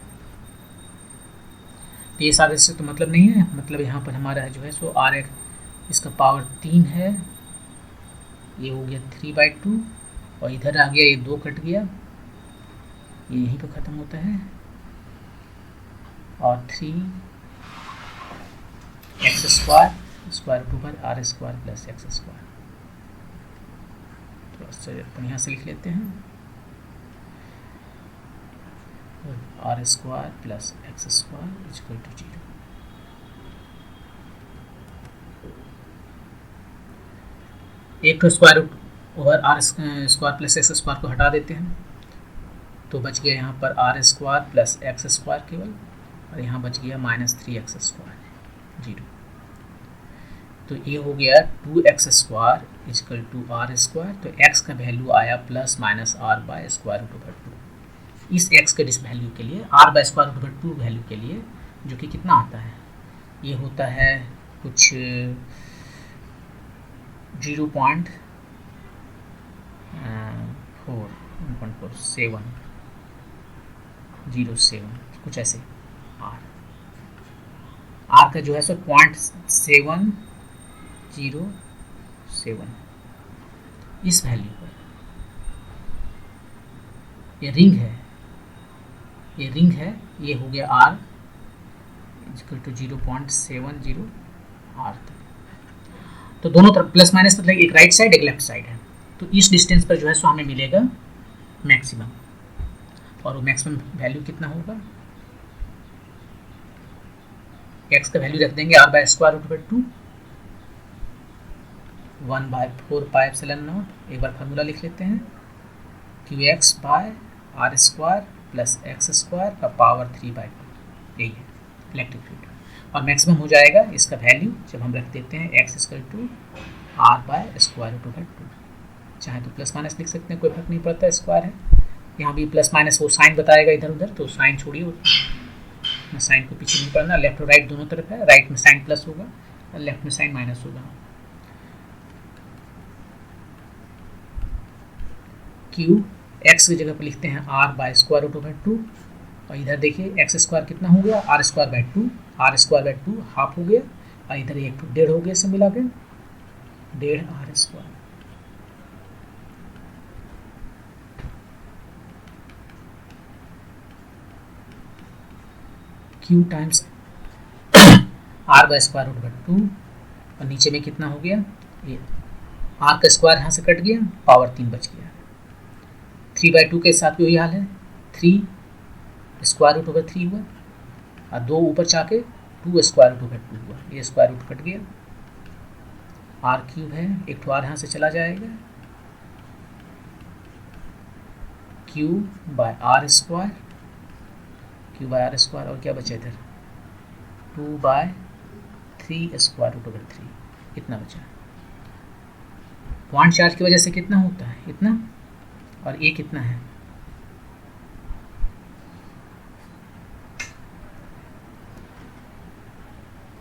तो ये सारे से तो मतलब नहीं है, मतलब यहाँ पर हमारा जो है सो r इसका पावर 3 है, ये हो गया 3/2 और इधर आ गया ये 2 कट गया, ये यहीं पर ख़त्म होता है, और 3x² square root over r² plus x²। तो अपन यहाँ से लिख लेते हैं r² plus x² equal to 0। एक तो square root over r² plus x² को हटा देते हैं, तो बच गया यहाँ पर r² प्लस x² केवल, और यहाँ बच गया -3x² 0। तो ये हो गया 2x² इक्वल टू r², तो x का वैल्यू आया प्लस माइनस r/√2। इस x के वैल्यू के लिए r/√2 वैल्यू के लिए जो कि कितना आता है, ये होता है कुछ 0.4707 कुछ ऐसे, r का जो है सो 0.707 इस वैल्यू पर ये रिंग है, ये हो गया r इक्वल टू 0.70 r तक। तो दोनों तरफ प्लस माइनस मतलब एक राइट साइड एक लेफ्ट साइड है, तो इस डिस्टेंस पर जो है सो हमें मिलेगा मैक्सिमम, और वो मैक्सिमम वैल्यू कितना होगा, x का वैल्यू रख देंगे r/√2 1/4πε0। एक बार फार्मूला लिख लेते हैं, qx/r² प्लस x² का पावर 3/2, यही है इलेक्ट्रिक फील्ड, और मैक्सिमम हो जाएगा इसका वैल्यू जब हम रख देते हैं x इक्वल टू r/√2। चाहे तो प्लस माइनस लिख सकते हैं, कोई फर्क नहीं पड़ता, स्क्वायर है, यहाँ भी प्लस माइनस वो साइन बताएगा इधर उधर, तो साइन छोड़िए, साइन को पीछे नहीं पड़ना, लेफ्ट और राइट दोनों तरफ है, राइट में साइन प्लस होगा और लेफ्ट में साइन माइनस होगा। q x की जगह पर लिखते हैं r/√2, और इधर देखिए x² कितना हो गया, r²/2 हाफ हो गया, और इधर एक 1.5 हो गया, सब मिला के 1.5 r²। q टाइम्स r/√2, और नीचे में कितना हो गया, ये r का स्क्वायर यहाँ से कट गया, पावर 3 बच गया। 3/2 के साथ भी वही हाल है, 3 √3 हुआ, और 2 ऊपर जाके 2 √2 हुआ, ये स्क्वायर रूट कट गया, r³ है, एक तो r यहाँ से चला जाएगा, q/r², और क्या बचा इधर 2/3 इतना बचा। पॉइंट चार्ज की वजह से कितना होता है, इतना, और ये कितना है,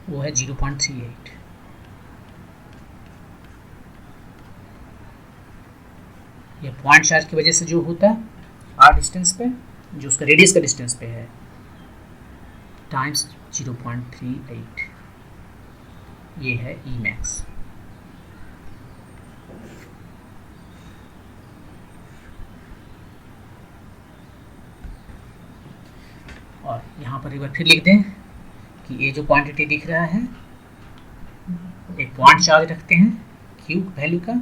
वो है 0.38। ये पॉइंट चार्ज की वजह से जो होता है r डिस्टेंस पे, जो उसका रेडियस का डिस्टेंस पे है, टाइम्स 0.38, ये है E max। और यहाँ पर एक बार फिर लिख दें कि ये जो क्वांटिटी दिख रहा है, एक पॉइंट चार्ज रखते हैं Q वैल्यू का,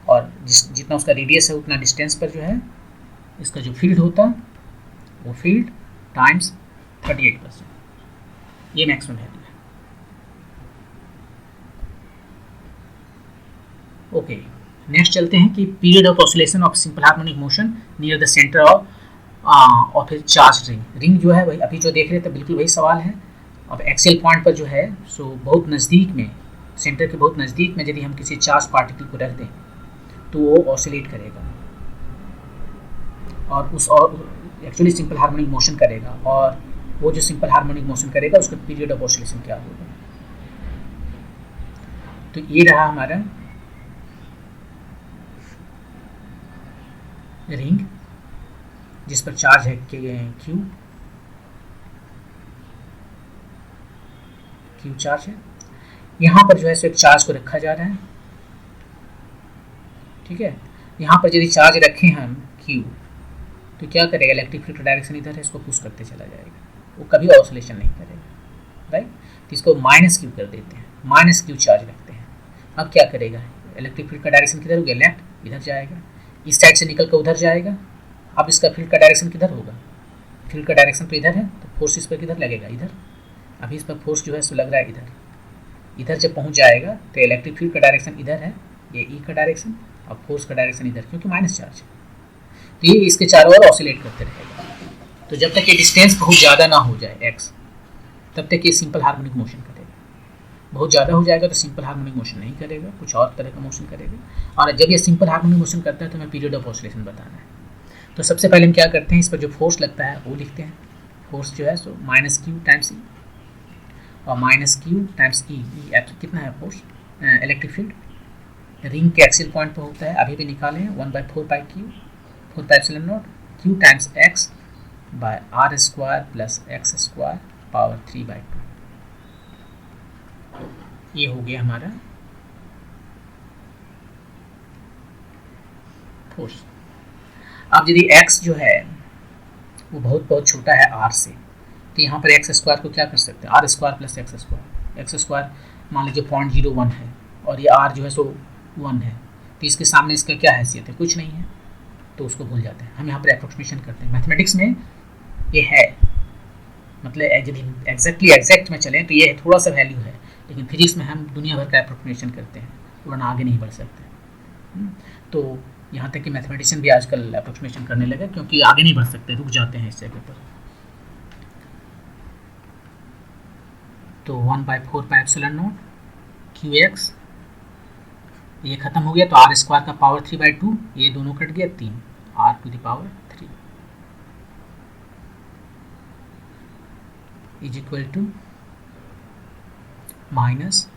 और जितना उसका रेडियस है उतना डिस्टेंस पर जो है इसका जो फील्ड होता है वो फील्ड टाइम्स 38%, ये मैक्सिमम वैल्यू है। ओके, नेक्स्ट चलते हैं कि period of oscillation of simple harmonic motion near the centre of और फिर चार्ज रिंग जो है वही अभी जो देख रहे थे बिल्कुल वही सवाल है। अब एक्सियल पॉइंट पर जो है सो बहुत नज़दीक में, सेंटर के बहुत नज़दीक में यदि हम किसी चार्ज पार्टिकल को रख दें तो वो ऑसिलेट करेगा और एक्चुअली सिंपल हार्मोनिक मोशन करेगा, और वो जो सिंपल हार्मोनिक मोशन करेगा उसका पीरियड ऑफ ऑसिलेशन क्या होगा। तो ये रहा हमारा रिंग जिस पर चार्ज है क्यू चार्ज है। यहाँ पर जो है सो एक चार्ज को रखा जा रहा है, ठीक है। यहाँ पर यदि चार्ज रखें हम क्यू तो क्या करेगा, इलेक्ट्रिक फील्ड का डायरेक्शन इधर है, इसको पुश करते चला जाएगा, वो कभी ऑसिलेशन नहीं करेगा, राइट। तो इसको माइनस क्यू कर देते हैं, माइनस क्यू चार्ज रखते हैं। अब क्या करेगा, इलेक्ट्रिक फील्ड का डायरेक्शन किधर हो गया, लेफ्ट, इधर जाएगा, इस साइड से निकल कर उधर जाएगा। अब इसका फील्ड का डायरेक्शन किधर होगा, फील्ड का डायरेक्शन तो इधर है, तो फोर्स इस पर किधर लगेगा, इधर। अभी इस पर फोर्स जो है सो लग रहा है इधर। इधर जब पहुंच जाएगा तो इलेक्ट्रिक फील्ड का डायरेक्शन इधर है, ये ई का डायरेक्शन, और फोर्स का डायरेक्शन इधर, क्योंकि माइनस चार्ज है। तो ये इसके चारों ओर ऑसिलेट करते रहेगा। तो जब तक ये डिस्टेंस बहुत ज़्यादा ना हो जाए एक्स, तब तक ये सिंपल हार्मोनिक मोशन करेगा। बहुत ज़्यादा हो जाएगा तो सिंपल हार्मोनिक मोशन नहीं करेगा, कुछ और तरह का मोशन करेगा। और जब ये सिंपल हार्मोनिक मोशन करता है तो हमें पीरियड ऑफ ऑसिलेशन बताना है। तो सबसे पहले हम क्या करते हैं, इस पर जो फोर्स लगता है वो लिखते हैं। फोर्स जो है सो माइनस क्यू टाइम्स ई, और माइनस क्यू टाइम्स ई कितना है फोर्स, इलेक्ट्रिक फील्ड रिंग के एक्सियल पॉइंट पर होता है, अभी भी निकाले हैं 1/4 pi q, 4 pi epsilon naught q times x by r square plus x square power 3/2। ये हो गया हमारा फोर्स। अब यदि x जो है वो बहुत छोटा है r से, तो यहाँ पर एक्स स्क्वायर को क्या कर सकते हैं, r square plus x square. X square मान लीजिए 0.01 है और ये r जो है सो 1 है, तो इसके सामने इसका क्या हैसियत है, कुछ नहीं है, तो उसको भूल जाते हैं। हम यहाँ पर अप्रोक्सीमेशन करते हैं। मैथमेटिक्स में ये है, मतलब यदि एग्जैक्ट में चलें तो ये थोड़ा सा वैल्यू है, लेकिन फिजिक्स में हम दुनिया भर का अप्रोक्सीमेशन करते हैं, वरना आगे नहीं बढ़ सकते। तो यहाँ तक कि मैथमेटिशियन भी आजकल अप्रोक्सीमेशन करने लगे, क्योंकि आगे नहीं बढ़ सकते, रुक जाते हैं इस जगह पर। तो 1/4 pi epsilon naught q x, ये खत्म हो गया, तो आर स्क्वायर का पावर 3/2, ये दोनों कट गया 3, r to the power 3 is equal to minus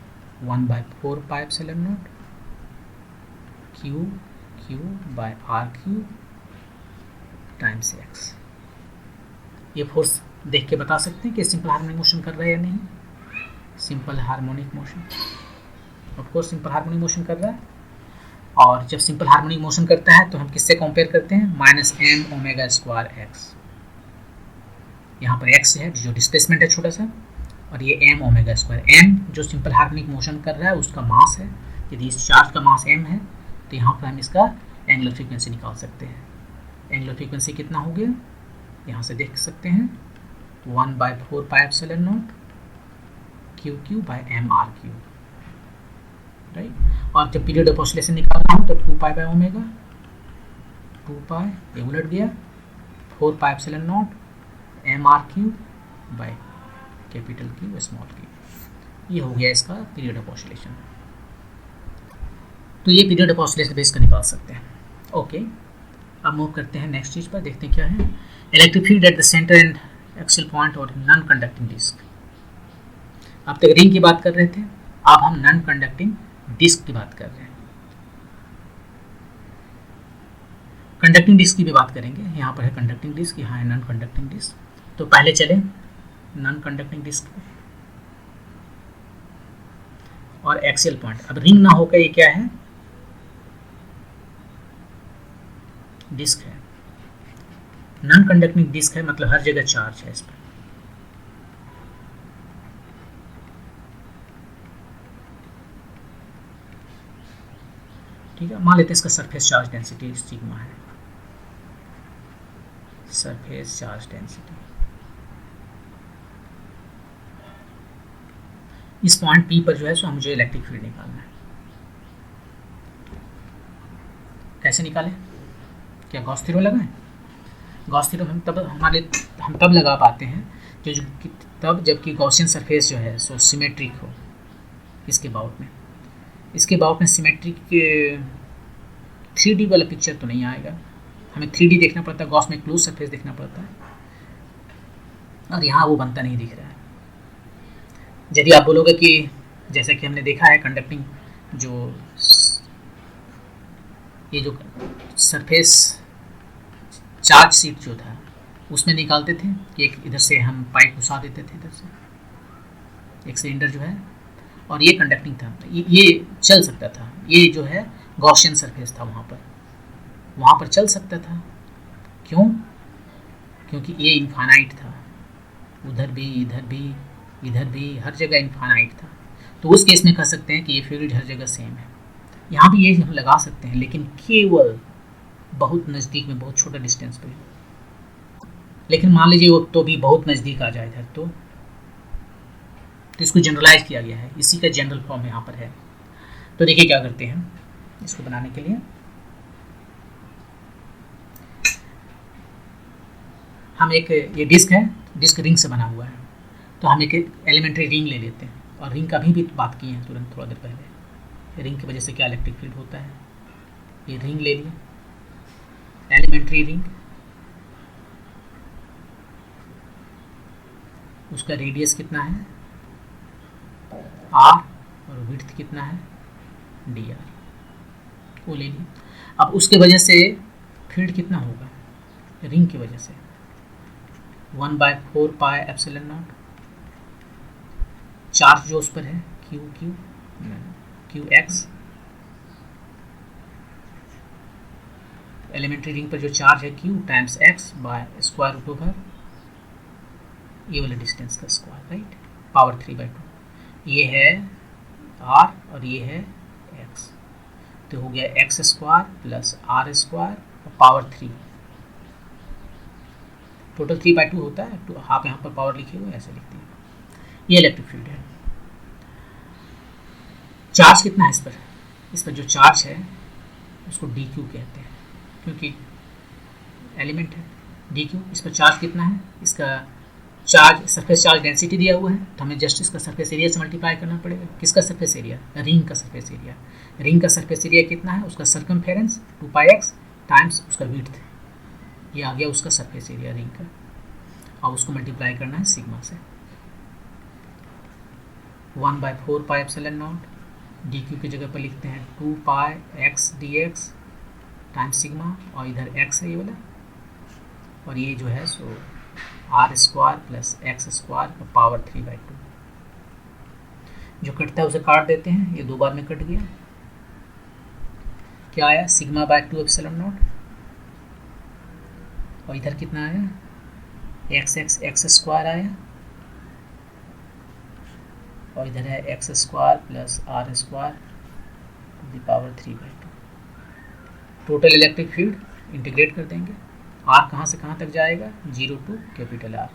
1/4 pi epsilon naught q by r q times x. ये फोर्स देख के बता सकते हैं कि सिंपल हार्मोनिक मोशन कर रहा है या नहीं। Simple harmonic motion, of course simple harmonic motion कर रहा है। और जब सिंपल हार्मोनिक मोशन करता है तो हम किससे कंपेयर करते हैं, -m ओमेगा स्क्वायर एक्स। यहाँ पर x है जो डिस्प्लेसमेंट है छोटा सा, और ये m ओमेगा स्क्वायर। m जो सिंपल हार्मोनिक मोशन कर रहा है उसका मास है, यदि इस चार्ज का मास m है तो यहाँ पर हम इसका एंगुलर फ्रीक्वेंसी निकाल सकते हैं। एंगुलर फ्रीक्वेंसी कितना हो गया, यहाँ से देख सकते हैं 1/4 pi epsilon naught q by m r q, right. और जब पीरियड ऑफ ऑसिलेशन निकालना हो तो 2 पाई बाय ओमेगा, 2 पाई ये उलट गया, 4 pi epsilon naught m r q by capital q small q. ये हो गया इसका पीरियड ऑफ ऑसिलेशन। तो ये पीरियड ऑफ ऑसिलेशन बेस का निकाल सकते हैं। ओके, अब मूव करते हैं नेक्स्ट चीज़ पर, देखते हैं क्या है। Electric field at the centre and axial point और नॉन कंडक्टिंग डिस्क। अब तक रिंग की बात कर रहे थे, अब हम नॉन कंडक्टिंग डिस्क की बात कर रहे हैं। कंडक्टिंग डिस्क की भी बात करेंगे। यहाँ पर है कंडक्टिंग डिस्क, यहाँ है नॉन कंडक्टिंग डिस्क। तो पहले चले नॉन कंडक्टिंग डिस्क और एक्सियल पॉइंट। अब रिंग ना होकर ये क्या है, डिस्क है। नॉन कंडक्टिंग डिस्क है, मतलब हर जगह चार्ज है इस पर। ठीक है, मान लेते हैं इसका सरफेस चार्ज डेंसिटी सिग्मा है, सरफेस चार्ज डेंसिटी। इस पॉइंट P पर जो है सो मुझे इलेक्ट्रिक फील्ड निकालना है। कैसे निकालें, क्या गॉस थ्योरम लगाएं? गॉस थ्योरम हम तब लगा पाते हैं तब जबकि गॉसियन सरफेस जो है सो सिमेट्रिक हो। इसके बाउट में सिमेट्रिक 3D वाला पिक्चर तो नहीं आएगा, हमें 3D देखना पड़ता है, गॉस में क्लोज सरफेस देखना पड़ता है, और यहाँ वो बनता नहीं दिख रहा है। यदि आप बोलोगे कि जैसा कि हमने देखा है कंडक्टिंग ये जो सरफेस चार्ज शीट जो था उसमें निकालते थे कि एक इधर से हम पाइप घुसा देते थे, इधर से एक सिलेंडर जो है, और ये कंडक्टिंग था, ये चल सकता था, ये जो है गॉसियन सरफेस था, वहाँ पर चल सकता था। क्यों? क्योंकि ये इनफाइनाइट था, उधर भी इधर भी हर जगह इनफाइनाइट था। तो उस केस में कह सकते हैं कि ये फील्ड हर जगह सेम है। यहाँ भी ये हम लगा सकते हैं, लेकिन केवल बहुत नज़दीक में, बहुत छोटा डिस्टेंस पे। लेकिन मान लीजिए वो तो भी बहुत नज़दीक आ जाए इधर, तो इसको जनरलाइज किया गया है, इसी का जनरल फॉर्म यहाँ पर है। तो देखिए क्या करते हैं इसको बनाने के लिए। हम ये डिस्क है, डिस्क रिंग से बना हुआ है, तो हम एक एलिमेंट्री रिंग ले लेते हैं, और रिंग का भी बात की है तुरंत थोड़ा देर पहले, रिंग की वजह से क्या इलेक्ट्रिक फील्ड होता है। ये रिंग ले लिए, एलिमेंट्री रिंग, उसका रेडियस कितना है r और विड्थ कितना है dr, वो ले लिए। अब उसके वजह से फील्ड कितना होगा रिंग की वजह से 1/4 पाई एप्सिलॉन नॉट, चार्ज जो उस पर है क्यू एक्स, एलिमेंट्री रिंग पर जो चार्ज है q times x by square root over ये वाला डिस्टेंस का स्क्वायर, राइट, पावर 3/2। ये है r और ये है x, तो हो गया x square plus r square और पावर 3, टोटल 3/2 होता है। तो आप यहाँ पर पावर लिखे हुए ऐसे लिखते हैं। ये इलेक्ट्रिक फील्ड है। चार्ज कितना है इस पर जो चार्ज है उसको dq कहते हैं, क्योंकि एलिमेंट है dq। इस पर चार्ज कितना है, इसका चार्ज सरफेस चार्ज डेंसिटी दिया हुआ है, तो हमें जस्ट इसका सरफेस एरिया से मल्टीप्लाई करना पड़ेगा। किसका सरफेस एरिया, रिंग का सरफेस एरिया। रिंग का सरफेस एरिया कितना है, उसका सर्कमफेरेंस 2πx टाइम्स उसका विड्थ, ये आ गया उसका सरफेस एरिया रिंग का, और उसको मल्टीप्लाई करना है सिग्मा से। 1/4 पाई एप्सिलॉन नॉट, dq की जगह पर लिखते हैं 2πx dx टाइम्स सिग्मा, और इधर x है ये वाला, और ये जो है सो r square plus x square और पावर 3/2। जो कटता है उसे काट देते हैं, ये 2 बार में कट गया, क्या आया सिग्मा बाय 2 एप्सिलॉन नॉट, और इधर कितना आया x स्क्वायर आया, और इधर है x square plus r square to the power 3/2। Total electric field integrate कर देंगे, r कहाँ से कहाँ तक जाएगा, 0 टू कैपिटल R।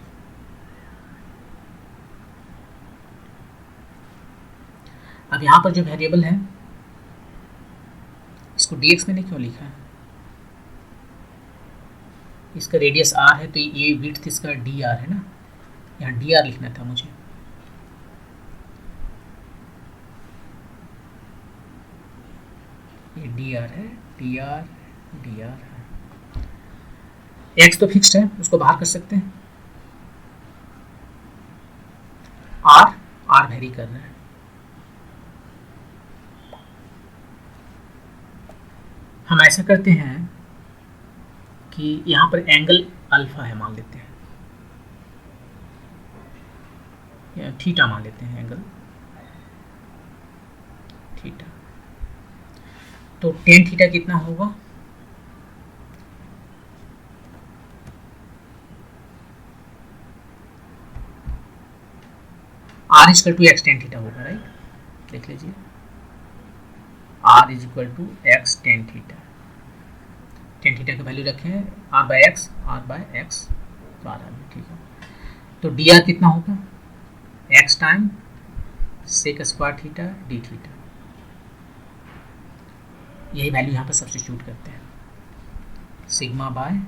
अब यहाँ पर जो वेरिएबल है इसको dx मैंने क्यों लिखा है, इसका रेडियस r है, तो ये विड्थ इसका dr है ना, यहाँ dr लिखना था मुझे। ये dr है, dr है। x तो फिक्स्ड है, उसको बाहर कर सकते हैं, r वेरी कर रहा है। हम ऐसा करते हैं कि यहाँ पर एंगल अल्फा है मान लेते हैं, या थीटा मान लेते हैं, एंगल थीटा। तो tan थीटा कितना होगा, r equal to x tan theta होगा, राइट, देख लीजिए r equal to x tan theta. tan theta की वैल्यू रखें r/x बार आ गया, ठीक है। तो dr कितना होगा, x time sec square theta d theta, यही वैल्यू यहाँ पर सब्स्टिट्यूट करते हैं, सिग्मा बाय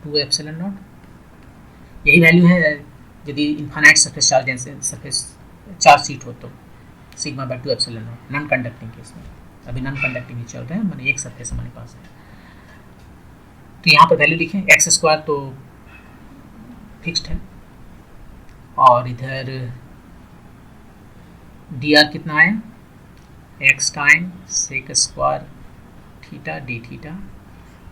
2 एप्सिलॉन नॉट। यही वैल्यू है यदि infinite surface charge density surface charge sheet हो तो sigma by 2 epsilon naught. Non conducting case में, अभी नॉन कंडक्टिंग ही चल रहे हैं, मैंने एक सरफेस हमारे पास है। तो यहाँ पर वैल्यू लिखें, एक्स स्क्वायर तो फिक्स्ड है और इधर डी आर कितना आया, x time sec square theta d theta,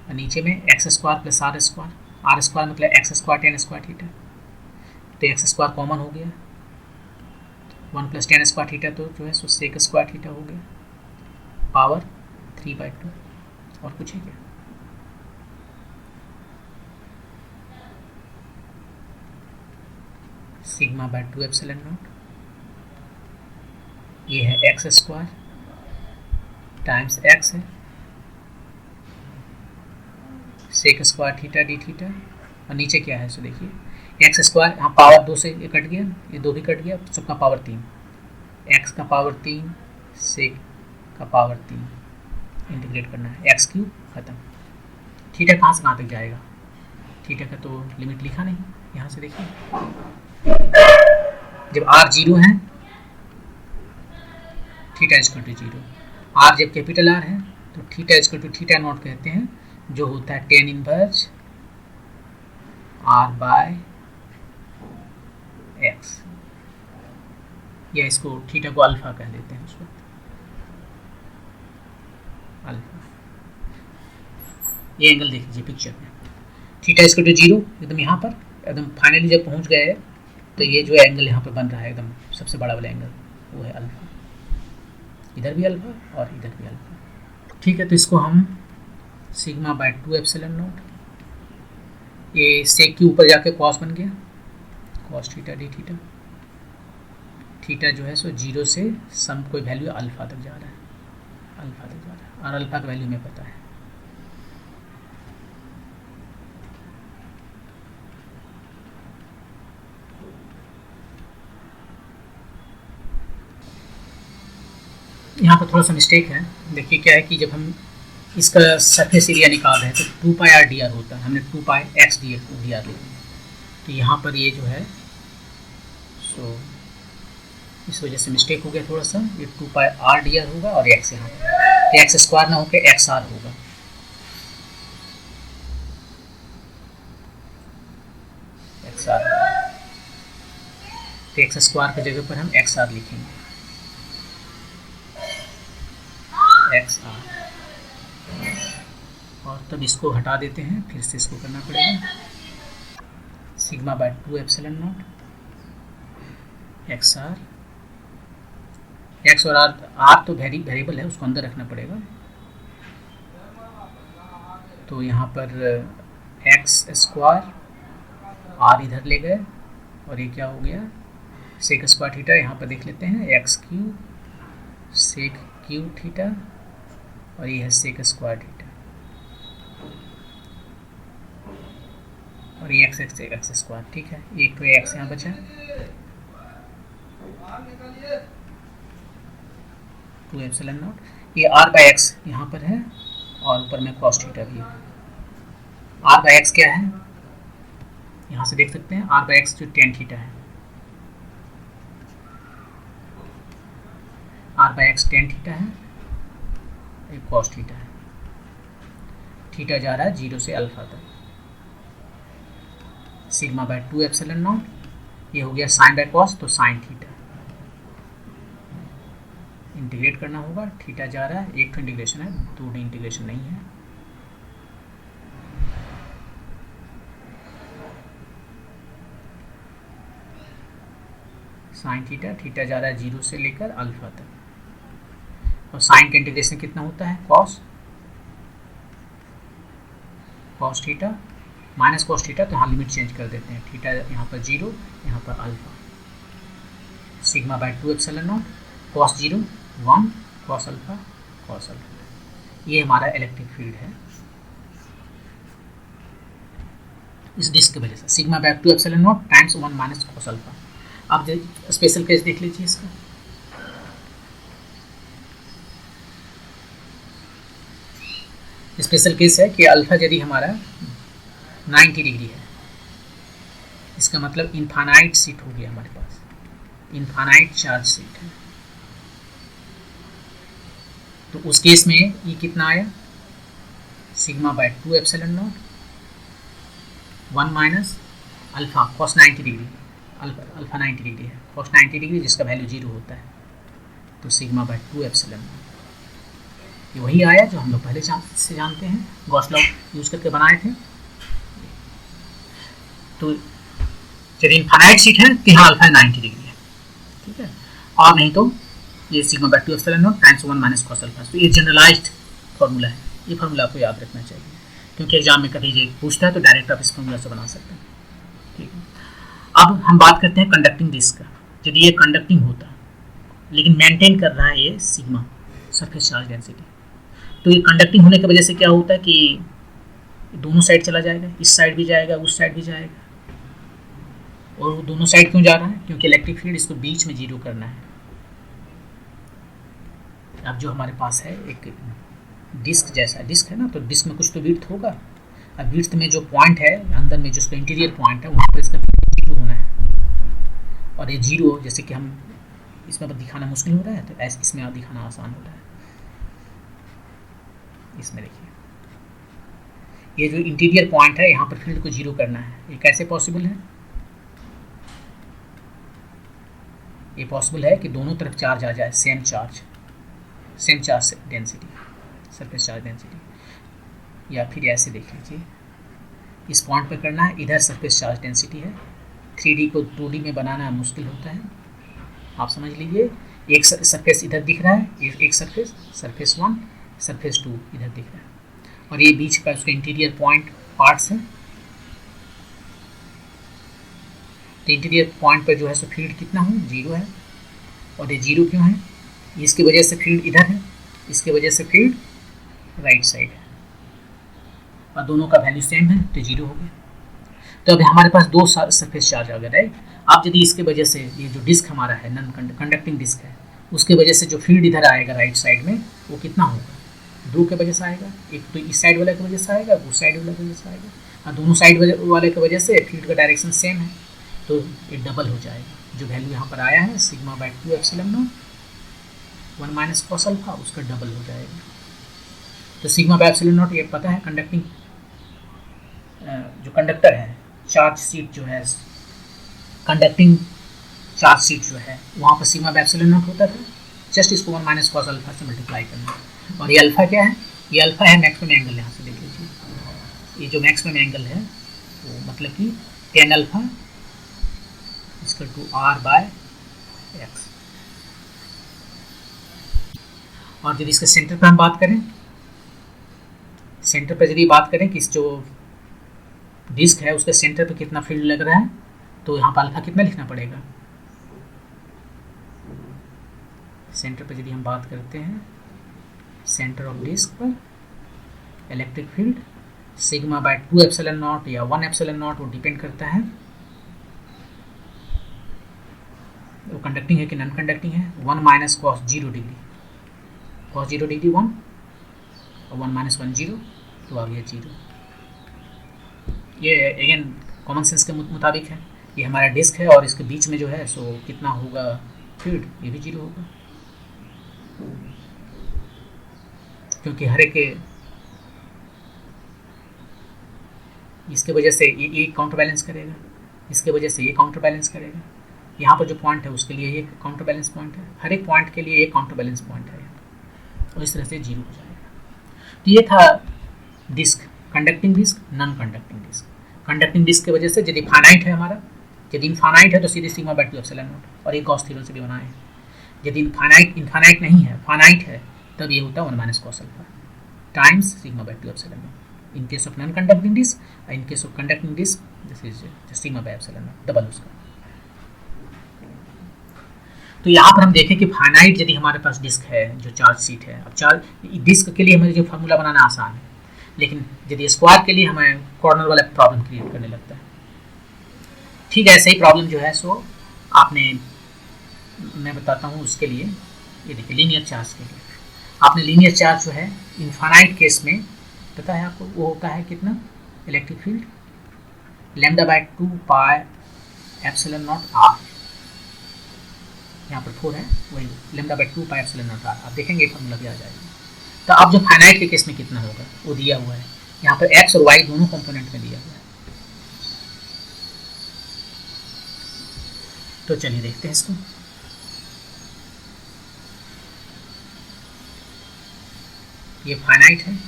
और नीचे में x square plus r square मतलब x square tan square theta, तो एक्स स्क्वायर कॉमन हो गया, 1 प्लस टेन स्क्वायर थीटा तो जो है सो सेक स्क्वायर थीटा हो गया, पावर 3/2। और कुछ है क्या? सिग्मा बाय 2 एप्सिलॉन नॉट, ये है एक्स स्क्वायर टाइम्स एक्स है sec square theta d theta, और नीचे क्या है सो देखिए एक्स स्क्वायर, यहाँ पावर 2 से ये कट गया, ये 2 भी कट गया, सबका पावर 3, एक्स का पावर 3 सेक का पावर 3, इंटीग्रेट करना है, एक्स क्यूब खत्म। थीटा कहाँ से कहाँ तक जाएगा, थीटा का तो लिमिट लिखा नहीं, यहाँ से देखिए जब आर 0 है थीटा इक्वल टू 0, आर जब कैपिटल आर है तो theta equal to theta naught कहते हैं, जो होता है tan inverse r by x, या इसको थीटा को अल्फा कह देते हैं उस वक्त, अल्फा। ये एंगल देख लीजिए पिक्चर में, थीटा इक्वल टू 0 एकदम यहाँ पर, एकदम फाइनली जब पहुँच गए तो ये जो एंगल यहाँ पर बन रहा है एकदम सबसे बड़ा वाला एंगल, वो है अल्फा, इधर भी अल्फा और इधर भी अल्फा। ठीक है, तो इसको हम सिग्मा बाय 2 एप्सिलॉन नॉट, ये सेक के ऊपर जाके कॉस बन गया, cos theta d theta, theta जो है सो 0 से सम कोई वैल्यू अल्फा तक जा रहा है, अल्फा तक जा रहा है, और अल्फा का वैल्यू हमें पता है। यहाँ पर थोड़ा सा मिस्टेक है, देखिए क्या है कि जब हम इसका सरफेस एरिया निकाल रहे हैं तो 2 पाई आर डी आर होता है, हमने 2 पाई एक्स डी आर लिया, तो यहाँ पर ये जो है सो इस वजह से मिस्टेक हो गया थोड़ा सा, ये 2 पाई आर डी आर होगा और एक्स यहाँ पर, तो एक्स स्क्वायर ना होकर एक्स आर होगा, एक्स आर, तो एक्स स्क्वायर की जगह पर हम एक्स आर लिखेंगे, एक्स आर, और तब इसको हटा देते हैं, फिर से इसको करना पड़ेगा, sigma by 2 epsilon naught x r, x और आर तो वेरिएबल है, उसको अंदर रखना पड़ेगा, तो यहाँ पर एक्स स्क्वायर आर इधर ले गए और ये क्या हो गया सेक स्क्वायर थीटा, यहाँ पर देख लेते हैं x cube sec cube theta, और ये है सेक स्क्वायर थीटा, और ये एक्स स्क्वायर, ठीक है, एक तो एक्स यहाँ बचा, 2 एप्सिलॉन नॉट, ये आर बाय एक्स यहाँ पर है और ऊपर में कॉस थीटा भी है। आर बाय एक्स क्या है, यहाँ से देख सकते हैं, आर बाय एक्स जो टेन थीटा है, r by x tan theta है, एक कॉस थीटा है, थीटा जा रहा है 0 से अल्फा तक, सिग्मा बाय 2 एप्सिलॉन नॉट, ये हो गया साइन बाय कॉस तो साइन थीटा, इंटीग्रेट करना होगा, थीटा जा रहा है, एक तो इंटीग्रेशन है, 2 इंटीग्रेशन नहीं है, साइन थीटा, थीटा जा रहा है 0 से लेकर अल्फा तक, और साइन का इंटीग्रेशन कितना होता है cos, cos theta minus cos theta, तो यहाँ लिमिट चेंज कर देते हैं, थीटा यहाँ पर 0 यहाँ पर alpha, sigma by 2 epsilon not cos 0 1 cos alpha, ये हमारा इलेक्ट्रिक फील्ड है इस डिस्क की वजह से, sigma by 2 epsilon naught times 1 minus cos alpha. अब स्पेशल केस देख लीजिए इसका, स्पेशल केस है कि अल्फा यदि हमारा 90 डिग्री है, इसका मतलब इनफाइनाइट सीट हो गया हमारे पास, इनफाइनाइट चार्ज सीट है। तो उस केस में ये कितना आया, sigma by 2 epsilon naught 1 minus alpha cos 90 degree, alpha 90 degree है, कॉस 90 डिग्री जिसका वैल्यू 0 होता है, तो सिग्मा बाय 2 एप्सिलॉन नॉट। ये वही आया जो हम लोग पहले से जानते हैं, गॉस लॉ यूज करके बनाए थे। तो यदि इनफाइनाइट सीट है तो यहाँ अल्फा 90 डिग्री है, ठीक है, और नहीं तो ये sigma by 2 epsilon naught times 1 minus cos alpha. तो ये जनरलाइज्ड फार्मूला है, ये फार्मूला आपको याद रखना चाहिए, क्योंकि एग्जाम में कभी ये पूछता है तो डायरेक्ट आप इस फार्मूला से बना सकते हैं, ठीक है। अब हम बात करते हैं कंडक्टिंग डिस्क का। यदि ये कंडक्टिंग होता लेकिन मेंटेन कर रहा है ये सिग्मा सरफेस चार्ज डेंसिटी, तो ये कंडक्टिंग होने की वजह से क्या होता है कि दोनों साइड चला जाएगा, इस साइड भी जाएगा, उस साइड भी जाएगा। और वो दोनों साइड क्यों जा रहा है, क्योंकि इलेक्ट्रिक फील्ड इसको बीच में जीरो करना है। अब जो हमारे पास है एक डिस्क जैसा डिस्क है ना, तो डिस्क में कुछ तो विड्थ होगा। अब विड्थ में जो पॉइंट है अंदर में, जो उसका इंटीरियर पॉइंट है, वहाँ पर इसका जीरो होना है। और ये जीरो जैसे कि हम इसमें दिखाना मुश्किल हो रहा है, तो ऐसे इसमें आप दिखाना आसान हो रहा है। इसमें देखिए ये जो इंटीरियर पॉइंट है, यहाँ पर फील्ड को जीरो करना है। ये कैसे पॉसिबल है, ये पॉसिबल है कि दोनों तरफ चार्ज आ जाए, same charge density, surface charge density. या फिर ऐसे देख लीजिए, इस पॉइंट पर करना है, इधर सरफेस चार्ज डेंसिटी है। 3D को 2D में बनाना मुश्किल होता है, आप समझ लीजिए। एक सरफेस इधर दिख रहा है, एक सरफेस 1, सरफेस 2 इधर दिख रहा है, और ये बीच का उसका इंटीरियर पॉइंट पार्ट्स है। तो इंटीरियर पॉइंट पर जो है सो फील्ड कितना हो, 0 है। और ये 0 क्यों है, इसकी वजह से फील्ड इधर है, इसकी वजह से फील्ड राइट साइड है, और दोनों का वैल्यू सेम है, तो 0 हो गया। तो अब हमारे पास दो सरफेस चार्ज आ गए, राइट। अब यदि इसके वजह से ये जो डिस्क हमारा है, नॉन कंडक्टिंग डिस्क है, उसके वजह से जो फील्ड इधर आएगा राइट साइड में, वो कितना होगा, 2 के वजह से आएगा। एक तो इस साइड वाले की वजह से आएगा, उस साइड वाले की वजह से आएगा, और दोनों साइड वाले की वजह से फील्ड का डायरेक्शन सेम है, तो ये डबल हो जाएगा। जो वैल्यू यहाँ पर आया है sigma by 2 epsilon naught 1 minus cos alpha, उसका डबल हो जाएगा। तो सिग्मा बाय एप्सिलॉन नॉट ये पता है, कंडक्टिंग जो कंडक्टर है, चार्ज सीट जो है, कंडक्टिंग चार्ज सीट जो है, वहाँ पर सिग्मा बाय एप्सिलॉन नॉट होता था। जस्ट इसको 1 माइनस कॉस अल्फा से मल्टीप्लाई करना। और ये अल्फा क्या है, ये अल्फा है मैक्सिमम एंगल। यहाँ से देख लीजिए, ये जो मैक्सिमम एंगल है वो मतलब कि tan alpha equal to r by x। और यदि इसके सेंटर पर हम बात करें, सेंटर पर यदि बात करें कि इस जो डिस्क है उसके सेंटर पे कितना फील्ड लग रहा है, तो यहाँ पर अल्फा कितना लिखना पड़ेगा। सेंटर पर यदि हम बात करते हैं, सेंटर ऑफ डिस्क पर electric field sigma by 2 epsilon not या 1 एप्सिलॉन नॉट, वो डिपेंड करता है वो कंडक्टिंग है कि नॉन कंडक्टिंग है। 1 minus cos 0 degree, cos 0 degree 1, और 1 माइनस 1 0, तो आ गया 0। ये अगेन कॉमन सेंस के मुताबिक है। ये हमारा डिस्क है और इसके बीच में जो है सो कितना होगा फील्ड, ये भी 0 होगा, क्योंकि हर एक इसके वजह से ये काउंटर बैलेंस करेगा, इसके वजह से ये काउंटर बैलेंस करेगा। यहाँ पर जो पॉइंट है उसके लिए ये काउंटर बैलेंस पॉइंट है, हर एक पॉइंट के लिए एक काउंटर बैलेंस पॉइंट है, और इस तरह से 0 हो जाएगा। तो ये था disc, conducting disc, non conducting disc. Conducting disc की वजह से यदि फाइनाइट है हमारा, यदि इनफाइनाइट है तो सीधे सिग्मा बाय 2 एप्सिलॉन नॉट, और ये गॉस थ्योरम से भी बनाए। यदि इनफाइनाइट नहीं है, फाइनाइट है, तब ये होता है 1 minus cos alpha times sigma by 2 epsilon naught. In case of non conducting disc, in case of conducting disc this is sigma by epsilon naught, double उसका। तो यहाँ पर हम देखें कि फाइनाइट यदि हमारे पास डिस्क है जो चार्ज सीट है, अब चार्ज डिस्क के लिए हमें जो फार्मूला बनाना आसान है, लेकिन यदि स्क्वायर के लिए हमें कॉर्नर वाला प्रॉब्लम क्रिएट करने लगता है। ठीक है, ऐसे ही प्रॉब्लम जो है सो आपने, मैं बताता हूँ उसके लिए। ये देखिए लीनियर चार्ज के लिए आपने लीनियर चार्ज जो है इनफाइनाइट केस में पता है आपको, वो होता है कितना electric field lambda by 2 pi epsilon naught r, यहाँ पर 4 है, वही lambda by 2 pi epsilon naught r. आप देखेंगे फॉर्मूला भी आ जाएगा। तो अब जो फाइनाइट के केस में कितना होगा वो दिया हुआ है, यहाँ पर एक्स और वाई दोनों कंपोनेंट में दिया हुआ है। तो चलिए देखते हैं इसको। ये फाइनाइट है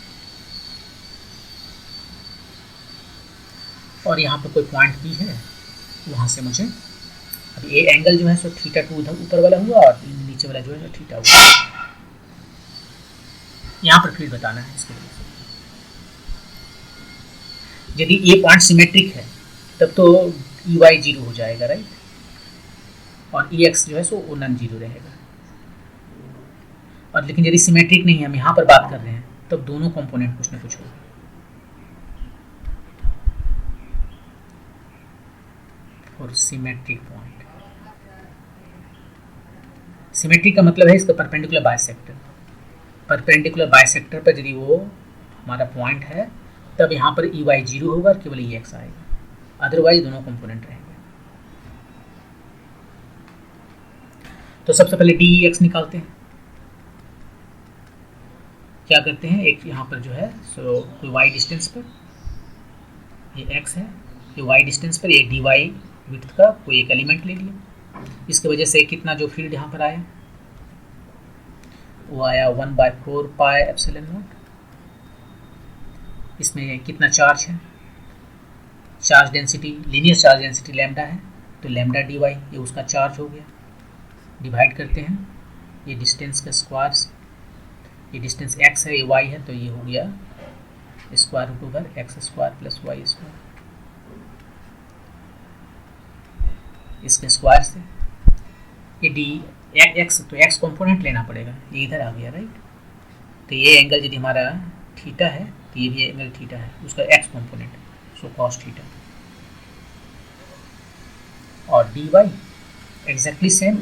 और यहाँ पर कोई पॉइंट भी है, वहाँ से मुझे अब ये एंगल जो है सो थीटा 2 उधर ऊपर वाला हुआ और नीचे वाला जो है सो थीटा हुआ। यहाँ पर फील्ड बताना है इसके वजह से। यदि ये पॉइंट सिमेट्रिक है तब तो ई वाई जीरो हो जाएगा, राइट, और ई एक्स जो है सो वो नॉन जीरो रहेगा। और लेकिन यदि सिमेट्रिक नहीं है, हम यहाँ पर बात कर रहे हैं, तब दोनों कंपोनेंट कुछ ना कुछ होगा। और सिमेट्रिक पॉइंट, सिमेट्रिक का मतलब है इसका परपेंडिकुलर बाइसेक्टर। परपेंडिकुलर बाइसेक्टर पर यदि वो हमारा पॉइंट है तब यहाँ पर ई वाई जीरो होगा और केवल ई एक्स आएगा, अदरवाइज दोनों कंपोनेंट रहेंगे। तो सबसे पहले डी ई एक्स निकालते हैं। क्या करते हैं, एक यहाँ पर जो है सो कोई वाई डिस्टेंस पर, ये एक्स है, ये वाई डिस्टेंस पर ये डी वाई विड्थ का कोई एक एलिमेंट ले लिया। इसकी वजह से कितना जो फील्ड यहाँ पर आया वो आया 1/4 पाई एप्सिलॉन नॉट। इसमें कितना चार्ज है, charge density, linear charge density lambda है, तो लैम्डा डी वाई ये उसका चार्ज हो गया। डिवाइड करते हैं ये डिस्टेंस का स्क्वायर, ये डिस्टेंस x है, ये y है, तो ये हो गया square root over x square plus y square, इसके स्क्वायर से ये डी एक्स, तो x कंपोनेंट लेना पड़ेगा, ये इधर आ गया, राइट। तो ये एंगल यदि हमारा थीटा है तो ये भी एंगल थीटा है, उसका x component, so cos theta. और डी वाई एग्जैक्टली सेम,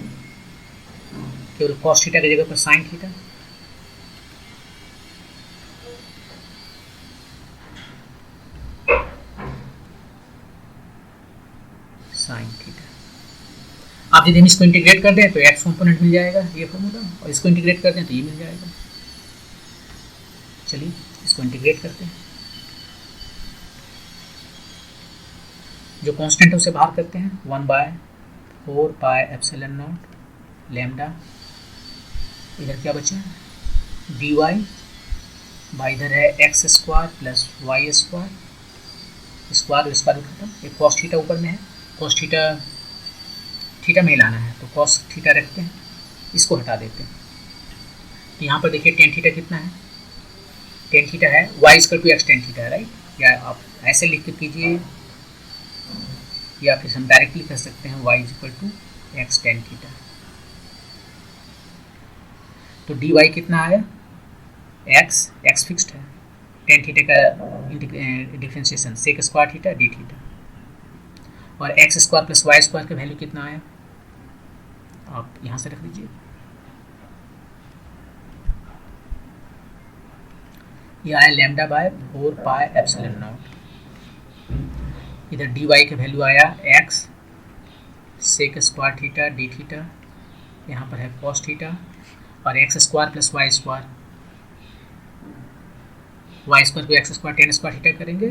केवल कॉस थीटा की जगह पर साइन थीटा। Sine theta. आप यदि हम इसको इंटीग्रेट कर दें तो एक्स कंपोनेंट मिल जाएगा ये फॉर्मूला, और इसको इंटीग्रेट कर दें तो ये मिल जाएगा। चलिए इसको इंटीग्रेट करते हैं, जो कांस्टेंट है उसे बाहर करते हैं, 1/4 पाई एप्सिलॉन नॉट लैम्डा, इधर क्या बचा डी वाई बाई, इधर है x square plus y square, square square खत्म। एक कॉस थीटा ऊपर में है, कॉस थीटा थीटा में लाना है तो कॉस थीटा रखते हैं, इसको हटा देते हैं। तो यहाँ पर देखिए टेन थीटा कितना है, टेन थीटा है, y equal to x tan theta है, राइट। या आप ऐसे लिख के कीजिए या फिर हम डायरेक्टली कर सकते हैं y equal to x tan theta. तो डी वाई कितना आया, एक्स फिक्स्ड है, टेन थीटा का differentiation sec square theta d theta, और x square plus y square का वैल्यू कितना आया, आप यहाँ से रख दीजिए। ये आया lambda by 4 pi epsilon naught. इधर डी वाई का वैल्यू आया x sec square theta d theta, यहाँ पर है कॉस थीटा, और x square plus y square, y square को x square tan square theta करेंगे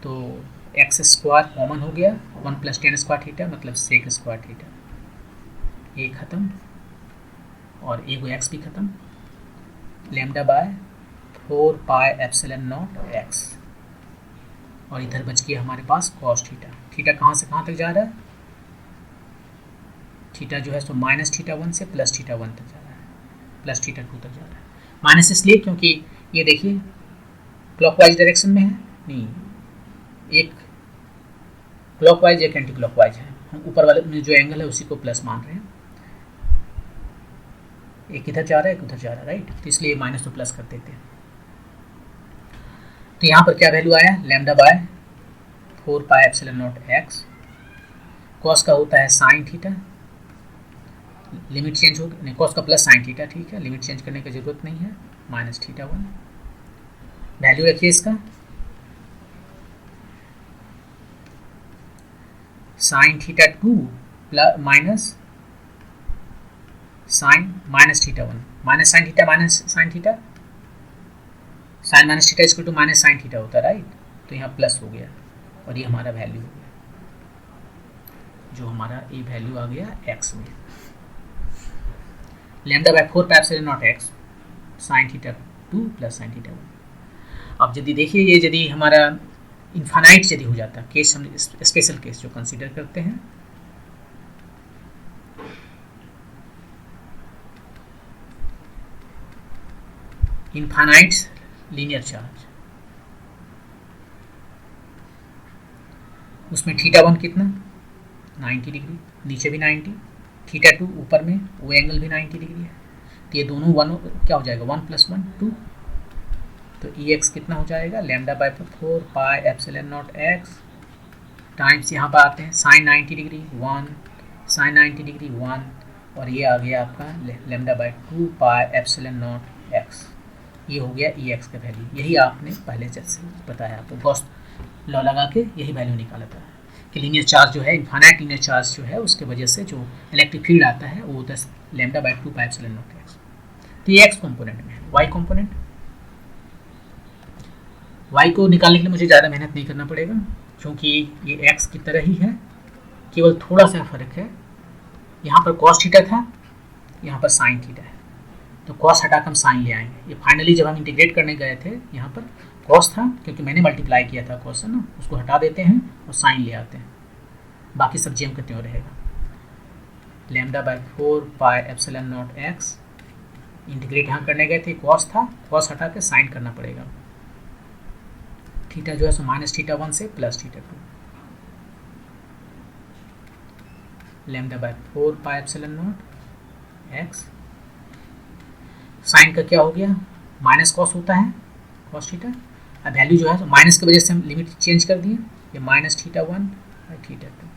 तो एक्स स्क्वायर कॉमन हो गया, 1 प्लस टेन स्क्वायर थीटा मतलब सेक स्क्वायर थीटा, ये खत्म और एक एक्स भी खत्म, lambda by 4 pi epsilon naught x, और इधर बच गया हमारे पास कॉस थीटा। थीटा कहाँ से कहाँ तक जा रहा है, थीटा जो है सो माइनस थीटा 1 से प्लस थीटा 1 तक जा रहा है, प्लस थीटा 2 तक जा रहा है। माइनस इसलिए क्योंकि ये देखिए क्लॉकवाइज डायरेक्शन में है, नहीं एक क्लॉकवाइज एक एंटी क्लॉकवाइज है, हम ऊपर वाले में जो एंगल है उसी को प्लस मान रहे हैं, एक इधर जा रहा है एक उधर जा रहा है, राइट। तो इसलिए माइनस तो प्लस कर देते हैं। तो यहाँ पर क्या वैल्यू आया, lambda by 4 pi epsilon naught x, cos का होता है साइन थीटा, लिमिट चेंज हो नहीं, कॉस का प्लस साइन थीटा, ठीक है, लिमिट चेंज करने की जरूरत नहीं है, माइनस थीटा 1, वैल्यू रखिए इसका sine theta 2 plus minus sine minus theta 1 minus sine theta sine minus theta equal to minus sine theta होता है, राइट। तो यहाँ प्लस हो गया और ये हमारा वैल्यू हो गया, जो हमारा ये वैल्यू आ गया एक्स में। Lambda by 4 pi epsilon naught x sign theta 2 plus sine theta 1। अब यदि देखिए ये यदि हमारा इन्फानाइट यदि हो जाता केस, हम स्पेशल केस जो कंसीडर करते हैं, इन्फानाइट लीनियर चार्ज, उसमें थीटा 1 कितना 90 डिग्री, नीचे भी 90, थीटा 2 ऊपर में वो एंगल भी 90 डिग्री है। तो ये दोनों वन क्या हो जाएगा 1 + 1 2। तो ई एक्स कितना हो जाएगा lambda by 4 pi epsilon naught x times यहाँ पर आते हैं साइन 90 डिग्री 1 साइन 90 डिग्री 1 और ये आ गया आपका lambda by 2 pi epsilon naught x. ये हो गया ई एक्स का वैल्यू। यही आपने पहले जैसे बताया आपको गॉस लॉ लगा के यही वैल्यू निकाला था कि लीनियर चार्ज जो है इन्फानाइट लीनियर चार्ज जो है उसके वजह से जो इलेक्ट्रिक फील्ड आता है वो होता है lambda by 2 pi epsilon naught x. तो ये एक्स कंपोनेंट में है। वाई कंपोनेंट, वाई को निकालने के लिए मुझे ज़्यादा मेहनत नहीं करना पड़ेगा क्योंकि ये एक्स की तरह ही है, केवल थोड़ा सा फ़र्क है। यहाँ पर कॉस थीटा था, यहाँ पर साइन थीटा है, तो कॉस हटाकर हम साइन ले आएंगे। ये फाइनली जब हम इंटीग्रेट करने गए थे यहाँ पर कॉस था क्योंकि मैंने मल्टीप्लाई किया था कॉस है ना, उसको हटा देते हैं और साइन ले आते हैं, बाकी सब जेम का त्यों रहेगा। Lambda by 4 pi epsilon naught x integrate यहाँ करने गए थे, कॉस था, कॉस हटा के साइन करना पड़ेगा। थीटा जो है सो माइनस थीटा 1 से plus theta 2, lambda by 4 pi epsilon naught x. Sine का क्या हो गया माइनस कॉस होता है कॉस थीटा। अब वैल्यू जो है माइनस की वजह से हम लिमिट चेंज कर दिए, ये minus theta 1 by theta 2।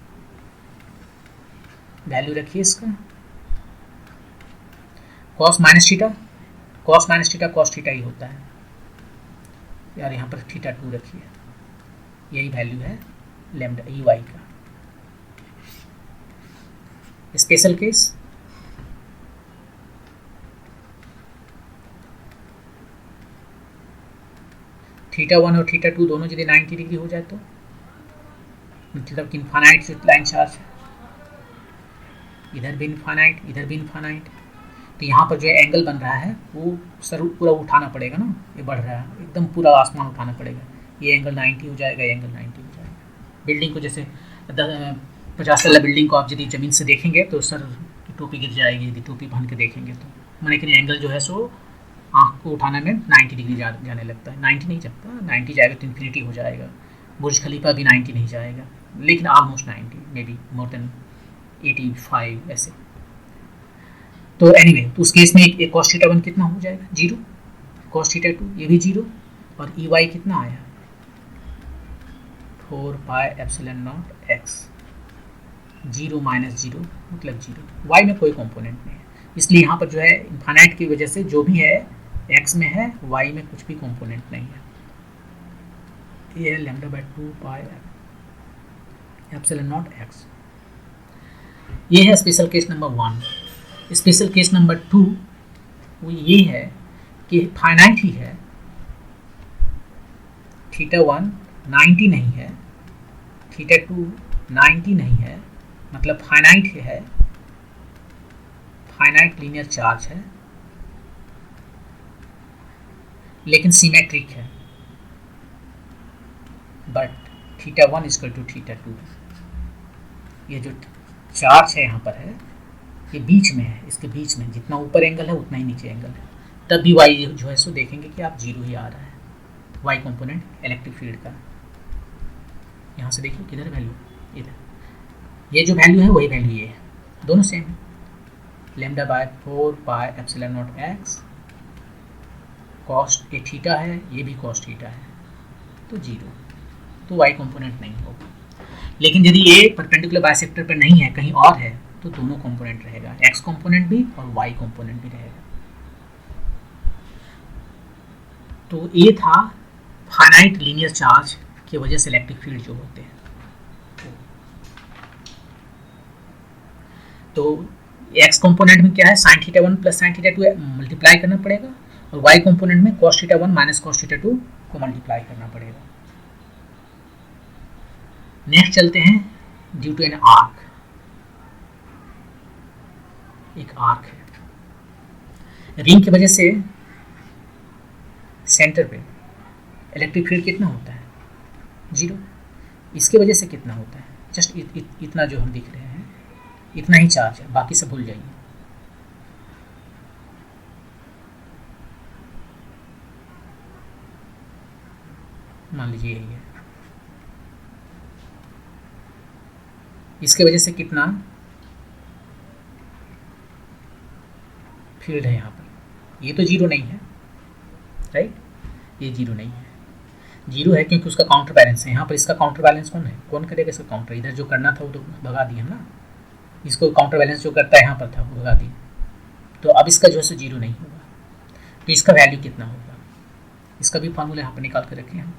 Value रखिए इसका cos minus theta cos theta ही होता है यार, यहाँ पर थीटा 2 रखिए, यही वैल्यू है लैम्डा ई वाई का। स्पेशल केस थीटा 1 और थीटा 2 दोनों यदि 90 डिग्री हो जाए तो मतलब कि इन्फानाइट जो लाइन चार्ज है, इधर भी इन्फानाइट इधर भी इन्फानाइट, तो यहाँ पर जो एंगल बन रहा है वो सर पूरा उठाना पड़ेगा ना, ये बढ़ रहा है एकदम पूरा आसमान उठाना पड़ेगा, ये एंगल 90 हो जाएगा, ये एंगल 90 हो जाएगा। बिल्डिंग को जैसे 50 तल्ला बिल्डिंग को आप यदि ज़मीन से देखेंगे तो सर की टोपी गिर जाएगी, यदि टोपी पहन के देखेंगे तो मैंने लेकिन एंगल जो है सो आँख को उठाने में 90 डिग्री जाने लगता है। 90 नहीं जाता, 90 जाएगा तो इन्फिनिटी हो जाएगा। बुर्ज खलीफा भी 90 नहीं जाएगा, लेकिन almost 90, may be more than 85 ऐसे। तो एनीवे तो उस केस में एक कॉस थीटा 1 कितना हो जाएगा 0, कॉस थीटा 2 ये भी 0 और ई वाई कितना आया 4 pi epsilon naught x. 0 minus 0 मतलब 0, वाई में कोई कंपोनेंट नहीं है, इसलिए यहाँ पर जो है इन्फानाइट की वजह से जो भी है एक्स में है, वाई में कुछ भी कंपोनेंट नहीं है। ये है lambda by 2 pi epsilon naught x. ये है special case number 1। Special case number 2 वो ये है कि फाइनाइट ही है, थीटा 1 90 नहीं है, थीटा 2 90 नहीं है, मतलब फाइनाइट है, फाइनाइट लीनियर चार्ज है लेकिन सिमेट्रिक है, but theta 1 equal to theta 2। ये जो चार्ज है यहाँ पर है ये बीच में है, इसके बीच में जितना ऊपर एंगल है उतना ही नीचे एंगल है, तब भी वाई जो है सो देखेंगे कि आप 0 ही आ रहा है, वाई कंपोनेंट इलेक्ट्रिक फील्ड का। यहाँ से देखिए किधर वैल्यू, इधर ये जो वैल्यू है वही वैल्यू ये है, दोनों सेम है। Lambda by 4 pi epsilon naught x, cos A theta है, ये भी कॉस थीटा है, तो 0, तो वाई कंपोनेंट नहीं होगा। लेकिन यदि ये परपेंडिकुलर बाइसेक्टर पर नहीं है, कहीं और है, तो दोनों कंपोनेंट रहेगा, एक्स कंपोनेंट भी और वाई कंपोनेंट भी रहेगा। तो ये था फाइनाइट लीनियर चार्ज की वजह से इलेक्ट्रिक फील्ड जो होते हैं। तो एक्स कंपोनेंट में क्या है, sine theta 1 plus sign theta 2 multiply करना पड़ेगा, और वाई कंपोनेंट में cos theta 1 minus cos theta 2 को मल्टीप्लाई करना पड़ेगा। नेक्स्ट चलते हैं, ड्यू टू एन आर्क, एक आर्क है, रिंग की वजह से सेंटर पे इलेक्ट्रिक फील्ड कितना होता है, 0। इसके वजह से कितना होता है, जस्ट इतना जो हम दिख रहे हैं इतना ही चार्ज है, बाकी सब भूल जाइए। मान लीजिए यही है, इसके वजह से कितना फील्ड है यहाँ पर, ये तो 0 नहीं है, राइट, ये 0 नहीं है, 0 है क्योंकि उसका काउंटर बैलेंस है यहाँ पर। इसका काउंटर बैलेंस कौन है, कौन करेगा इसका काउंटर, इधर जो करना था वो तो भगा दिए हम ना, इसको काउंटर बैलेंस जो करता है यहाँ पर था वो भगा दिए, तो अब इसका जो है सो 0 नहीं होगा, तो इसका वैल्यू कितना होगा, इसका भी फार्मूला यहाँ पर निकाल कर रखे हम।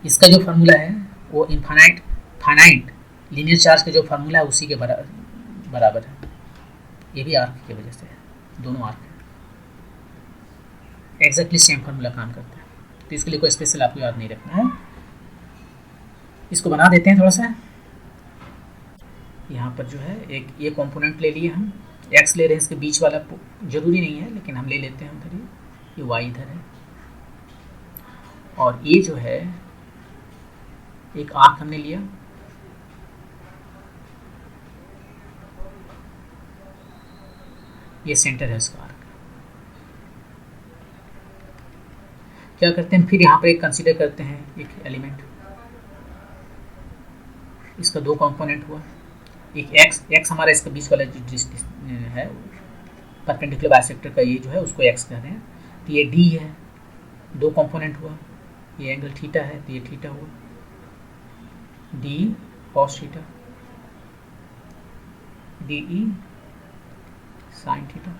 इसका जो फार्मूला है वो फाइनाइट लीनियर चार्ज का जो फार्मूला है उसी के बराबर है, ये भी आर्क की वजह से है, दोनों आर्क एग्जैक्टली सेम फार्मूला काम करता है, तो इसके लिए कोई स्पेशल आपको याद नहीं रखना है। इसको बना देते हैं थोड़ा सा, यहाँ पर जो है एक ये कंपोनेंट ले लिए हम, एक्स ले रहे हैं, इसके बीच वाला जरूरी नहीं है लेकिन हम ले लेते हैं उधर, ये वाई इधर है, और ये जो है एक आर्क हमने लिया, ये सेंटर है उसका आर्क। क्या करते हैं फिर यहाँ पर एक कंसीडर करते हैं एक एलिमेंट, इसका 2 कंपोनेंट हुआ, एक एक्स हमारा इसका बीच वाला है परपेंडिकुलर बाइसेक्टर का, ये जो है उसको एक्स कह रहे हैं, तो ये डी है, 2 कंपोनेंट हुआ, ये एंगल थीटा है तो ये थीटा हुआ, D cos theta, D E sine theta.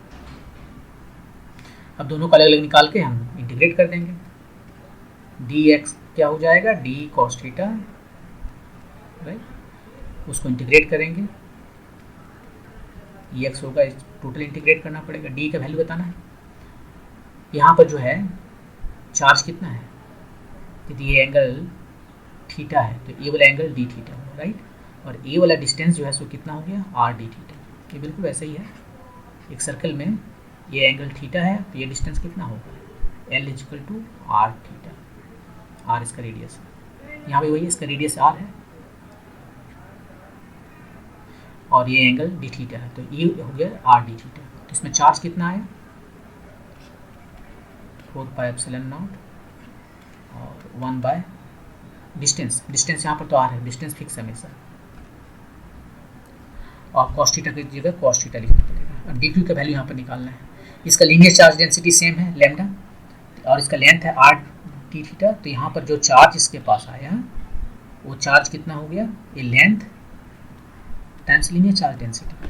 अब दोनों को अलग अलग निकाल के हम इंटीग्रेट कर देंगे, डी एक्स क्या हो जाएगा, डी कॉस थीटा, राइट, उसको इंटीग्रेट करेंगे, ई एक्स होगा, टोटल इंटीग्रेट करना पड़ेगा, डी का वैल्यू बताना है। यहाँ पर जो है चार्ज कितना है, यदि ये एंगल थीटा है तो ये वाला एंगल डी थीटा होगा, राइट, और ये वाला डिस्टेंस जो है सो कितना हो गया, आर डी थीटा, ये बिल्कुल वैसे ही है, एक सर्कल में ये एंगल थीटा है तो ये डिस्टेंस कितना होगा, l equal to r theta, r इसका रेडियस है, यहाँ पे वही इसका रेडियस आर है और ये एंगल डी थीटा है, तो ये हो गया आर डी थीटा। तो इसमें चार्ज कितना आया, 4πε0 और 1 बाय डिस्टेंस यहाँ पर तो आर है, डिस्टेंस फिक्स है हमेशा, और कॉस थीटा की जगह कॉस थीटा लिखना पड़ेगा। अब डी क्यू का वैल्यू यहाँ पर निकालना है, इसका लीनियर चार्ज डेंसिटी सेम है लैम्डा, और इसका लेंथ है आर डी थीटा, तो यहाँ पर जो चार्ज इसके पास आया वो चार्ज कितना हो गया, ये length times linear charge density,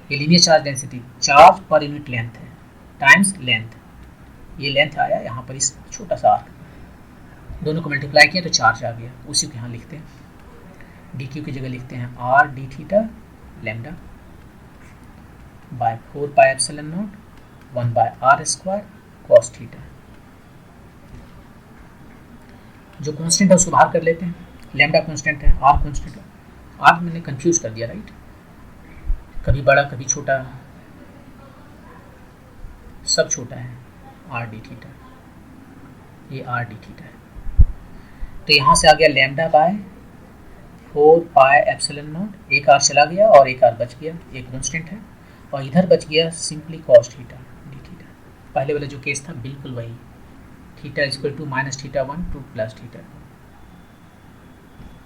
ये लीनियर चार्ज डेंसिटी चार्ज पर यूनिट लेंथ है टाइम्स लेंथ, ये लेंथ आया यहाँ पर इस छोटा सा आर्क, दोनों को मल्टीप्लाई किया तो चार्ज आ गया, उसी को यहाँ लिखते हैं, डी क्यू की जगह लिखते हैं r d theta lambda by 4πε0 1 by r square cos theta. जो कांस्टेंट है उसको बाहर कर लेते हैं, लैम्डा कांस्टेंट है, आर कांस्टेंट है, आर मैंने कंफ्यूज कर दिया, राइट, कभी बड़ा कभी छोटा, सब छोटा है, आर डी थीटा, ये आर डी थीटा है, तो यहाँ से आ गया लैम्डा बाय 4πε0, एक आर चला गया और एक आर बच गया, एक कांस्टेंट है, और इधर बच गया simply cos theta d theta, पहले वाला जो केस था बिल्कुल वही, theta equal to minus theta 1 to plus theta 2,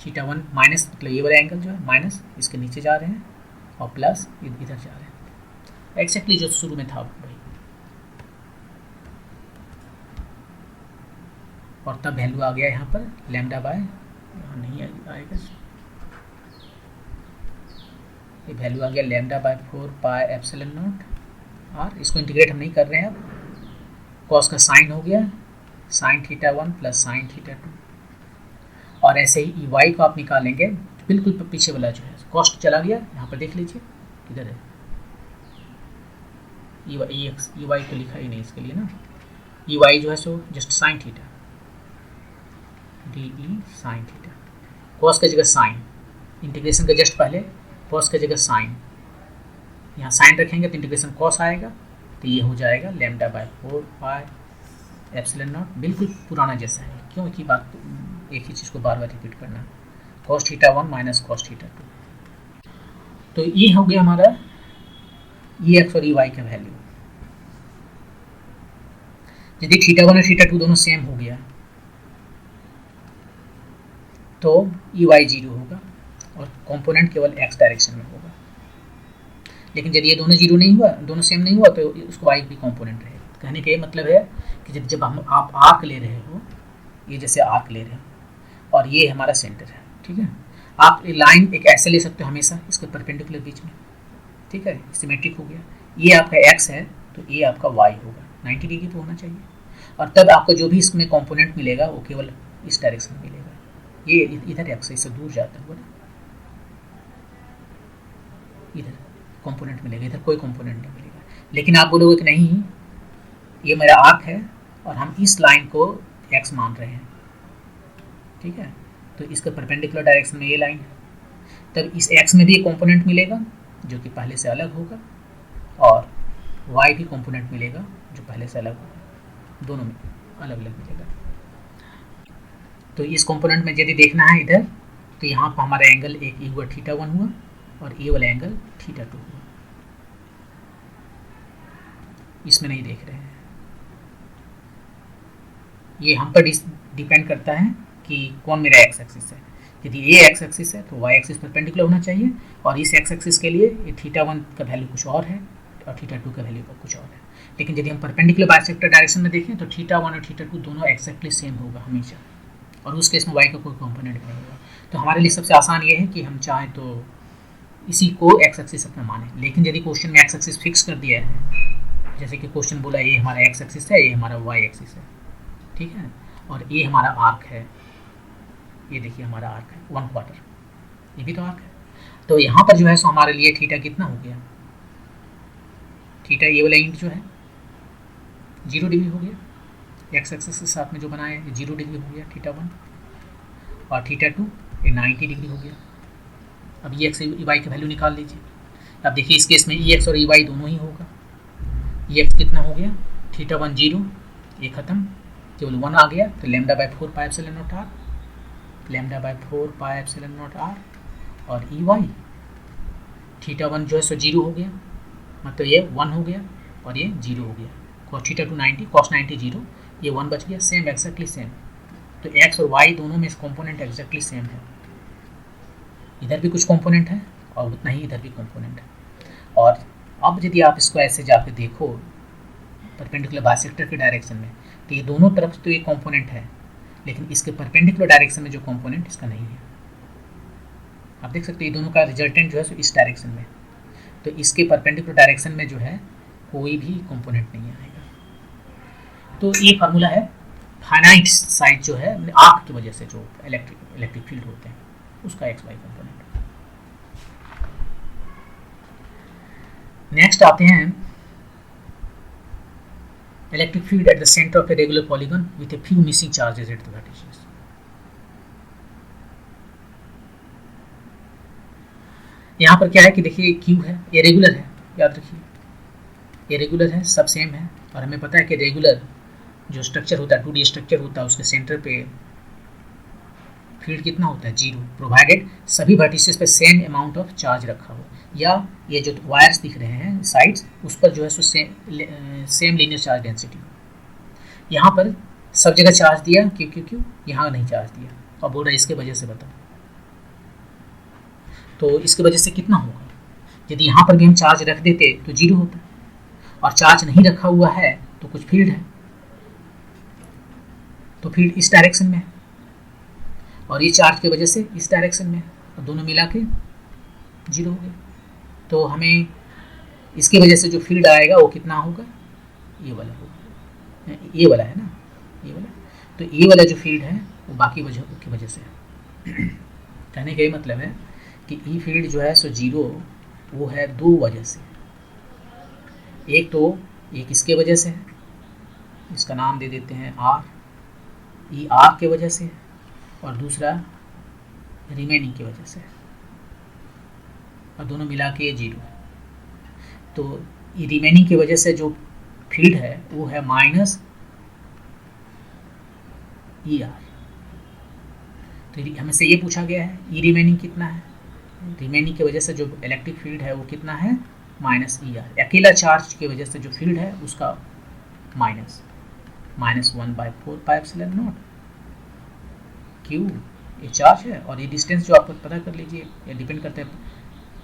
theta 1 minus मतलब ये वाला एंगल जो है माइनस इसके नीचे जा रहे हैं और प्लस इधर जा रहे हैं, एक्जैक्टली जो शुरू में था वही, और तब वैल्यू आ गया यहाँ पर लैम्डा बाय, यहाँ नहीं आएगा, ये वैल्यू आ गया लैम्डा बाय 4πε0 आर, इसको इंटीग्रेट हम नहीं कर रहे हैं अब, कॉस का साइन हो गया sine theta 1 plus sign theta 2, और ऐसे ही ई वाई को आप निकालेंगे तो बिल्कुल पीछे वाला जो है कॉस्ट चला गया, यहाँ पर देख लीजिए किधर है, ई वाई तो लिखा ही नहीं इसके लिए ना, ई वाई जो है so just sine theta, D E sine theta, cos की जगह साइन, इंटीग्रेशन के जस्ट पहले कॉस की जगह साइन, यहाँ साइन रखेंगे तो इंटीग्रेशन कॉस आएगा, तो ये हो जाएगा lambda by 4 pi epsilon not, बिल्कुल पुराना जैसा है, क्यों की बात एक ही चीज़ को बार बार रिपीट करना है, cos theta 1 minus cos theta 2। तो ये हो गया हमारा ई एक्स और ई वाई का वैल्यू। यदि थीटा 1 और थीटा 2 दोनों सेम हो गया तो ई वाई 0 होगा और कंपोनेंट केवल एक्स डायरेक्शन में होगा। लेकिन यदि ये दोनों जीरो नहीं हुआ, दोनों सेम नहीं हुआ, तो उसको वाई भी कंपोनेंट रहेगा। कहने का ये मतलब है कि जब हम आप आर्क ले रहे हो, ये जैसे आर्क ले रहे हो और ये हमारा सेंटर है, ठीक है, आप लाइन एक ऐसे ले सकते हो हमेशा इसके परपेंडिकुलर बीच में, ठीक है, सिमेट्रिक हो गया, ये आपका एक्स है तो ये आपका वाई होगा, 90 डिग्री तो होना चाहिए, और तब आपको जो भी इसमें कंपोनेंट मिलेगा वो केवल इस डायरेक्शन में मिलेगा, ये इधर एक्स इससे दूर जाता हुआ इधर कंपोनेंट मिलेगा, इधर कोई कंपोनेंट नहीं मिलेगा। लेकिन आप बोलोगे कि नहीं ये मेरा आर्क है और हम इस लाइन को एक्स मान रहे हैं, ठीक है, तो इसके परपेंडिकुलर डायरेक्शन में ये लाइन है, तब इस एक्स में भी एक कंपोनेंट मिलेगा जो कि पहले से अलग होगा, और वाई भी कंपोनेंट मिलेगा जो पहले से अलग होगा, दोनों में अलग अलग मिलेगा। तो इस कंपोनेंट में यदि देखना है इधर, तो यहाँ पर हमारा एंगल एक ये हुआ थीटा 1 हुआ और ये वाला एंगल थीटा 2 हुआ, इसमें नहीं देख रहे हैं, ये हम पर डिपेंड करता है कि कौन मेरा एक्स एक्सिस है। यदि ये एक्स एक्सिस है तो वाई एक्सिस परपेंडिकुलर होना चाहिए, और इस एक्स एक्सिस के लिए ये थीटा 1 का वैल्यू कुछ और है और थीटा 2 का वैल्यू कुछ और है। लेकिन यदि हम परपेंडिकुलर बाइसेक्टर डायरेक्शन में देखें तो थीटा 1 और थीटा 2 दोनों एक्जैक्टली सेम होगा हमेशा, और उस केस में वाई का कोई कंपोनेंट नहीं होगा। तो हमारे लिए सबसे आसान ये है कि हम चाहें तो इसी को एक्स एक्सिस अपना माने। लेकिन यदि क्वेश्चन में एक्स एक्सिस फिक्स कर दिया है, जैसे कि क्वेश्चन बोला ये हमारा एक्स एक्सिस है, ये हमारा वाई एक्सिस है, ठीक है, और ये हमारा आर्क है, ये देखिए हमारा आर्क है 1/4, ये भी तो आर्क है, तो यहाँ पर जो है सो हमारे लिए थीटा कितना हो गया, थीटा ये वाला इंट जो है 0 डिग्री हो गया, एक्स एक्सिस के साथ में जो बनाया है 0 डिग्री हो गया थीटा 1, और थीटा 2 ये 90 डिग्री हो गया। अब ई एक्स ई वाई का वैल्यू निकाल लीजिए। अब देखिए इस केस में ई एक्स और ई वाई दोनों ही होगा। ई एक्स कितना हो गया, थीटा 1 0, ये खत्म, केवल 1 आ गया, तो lambda by 4 pi epsilon naught r, lambda by 4 pi epsilon naught r, और ई वाई थीटा 1 जो है सो 0 हो गया, मतलब ये 1 हो गया और ये 0 हो गया, कॉस थीटा 2 90, कॉस 90 0, ये 1 बच गया, सेम एक्जैक्टली सेम। तो एक्स और वाई दोनों में कंपोनेंट एक्जैक्टली सेम है, इधर भी कुछ कंपोनेंट है और उतना ही इधर भी कंपोनेंट है। और अब यदि आप इसको ऐसे जाकर देखो परपेंडिकुलर बाइसेक्टर के डायरेक्शन में, तो ये दोनों तरफ तो ये कंपोनेंट है, लेकिन इसके परपेंडिकुलर डायरेक्शन में जो कंपोनेंट इसका नहीं है। आप देख सकते हैं ये दोनों का रिजल्टेंट जो है सो इस डायरेक्शन में, तो इसके परपेंडिकुलर डायरेक्शन में जो है कोई भी कंपोनेंट नहीं आएगा। तो ये फार्मूला है फाइनाइट साइज जो है आर्क की वजह से जो इलेक्ट्रिक फील्ड होते हैं उसका एक्स वाई कंपोनेंट। नेक्स्ट आते हैं electric field at the centre of a regular polygon with a few missing charges at the vertices. यहाँ पर क्या है कि देखिए क्यू है, ये रेगुलर है, याद रखिए ये रेगुलर है, सब सेम है, और हमें पता है कि रेगुलर जो स्ट्रक्चर होता है 2D स्ट्रक्चर होता है उसके सेंटर पे फील्ड कितना होता है 0, प्रोवाइडेड सभी वर्टिसेस पे सेम अमाउंट ऑफ चार्ज रखा हो, या ये जो वायर्स दिख रहे हैं साइड्स उस पर जो है so same linear charge density हो। यहाँ पर सब जगह चार्ज दिया, क्यों यहाँ नहीं चार्ज दिया, और बोल रहा है इसके वजह से बताओ, तो इसके वजह से कितना होगा, यदि यहाँ पर भी हम चार्ज रख देते तो 0 होता, और चार्ज नहीं रखा हुआ है तो कुछ फील्ड है, तो फील्ड इस डायरेक्शन में है, और ये चार्ज की वजह से इस डायरेक्शन में, और दोनों मिला के 0 हो गए। तो हमें इसकी वजह से जो फील्ड आएगा वो कितना होगा, ये वाला होगा, ये वाला है ना, ये वाला, तो ये वाला जो फील्ड है वो बाकी वजह की वजह से है। कहने का ये मतलब है कि ई फील्ड जो है सो जीरो वो है दो वजह से। एक तो ये किसके वजह से है, इसका नाम दे देते हैं आर, ई आर के वजह से है, और दूसरा रिमेनिंग की वजह से है, और दोनों मिला के ये जीरो है। तो ये रिमेनिंग की वजह से जो फील्ड है वो है माइनस ई आर। तो हमें से ये पूछा गया है ई रिमेनिंग कितना है, रिमेनिंग की वजह से जो इलेक्ट्रिक फील्ड है वो कितना है माइनस ई आर। अकेला चार्ज की वजह से जो फील्ड है उसका माइनस 1/4πε0 क्यू ये चार्ज है, और ये डिस्टेंस जो आपको पता कर लीजिए, ये डिपेंड करता है,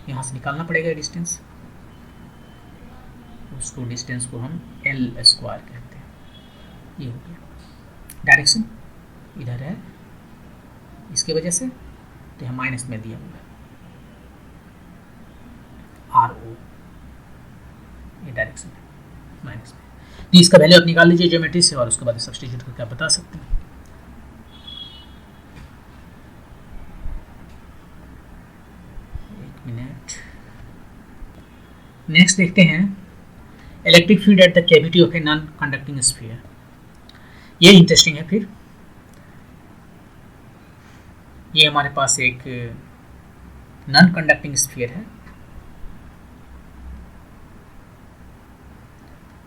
यहाँ से निकालना पड़ेगा डिस्टेंस, उसको डिस्टेंस को हम L² कहते हैं। ये हो गया। डायरेक्शन इधर है इसके वजह से, तो यहाँ माइनस में दिया हुआ है RO, ये डायरेक्शन है माइनस में। तो इसका वैल्यू आप निकाल लीजिए ज्योमेट्री से, और उसके बाद सब्स्टिट्यूट करके आप बता सकते हैं। एक मिनट। नेक्स्ट देखते हैं electric field at the cavity of a non conducting sphere. ये इंटरेस्टिंग है। फिर ये हमारे पास एक नॉन कंडक्टिंग स्फीयर है,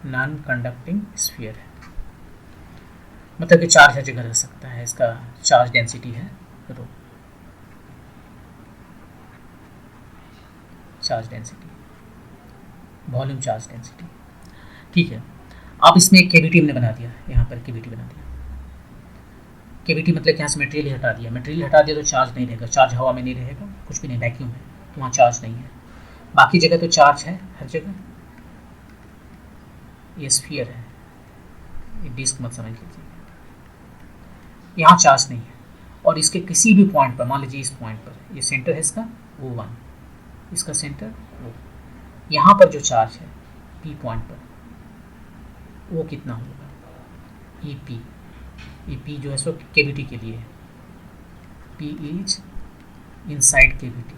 नॉन कंडक्टिंग स्फीयर है, मतलब कि चार्ज हर जगह रह सकता है। इसका चार्ज डेंसिटी है rho, charge density, volume charge density, ठीक है। अब इसमें एक कैविटी हमने बना दिया, यहाँ पर कैविटी बना दिया। कैविटी मतलब यहाँ से मटेरियल हटा दिया, मटेरियल हटा दिया तो चार्ज नहीं रहेगा, चार्ज हवा में नहीं रहेगा, कुछ भी नहीं, वैक्यूम है, तो वहाँ चार्ज नहीं है। बाकी जगह तो चार्ज है हर जगह। ये स्फीयर है, ये डिस्क मत समझ लीजिए, यहाँ चार्ज नहीं है। और इसके किसी भी पॉइंट पर, मान लीजिए इस पॉइंट पर, ये सेंटर है इसका O1, इसका सेंटर O, यहाँ पर जो चार्ज है P पॉइंट पर, वो कितना होगा EP। ये P जो है सो कैविटी के लिए है, P is inside cavity.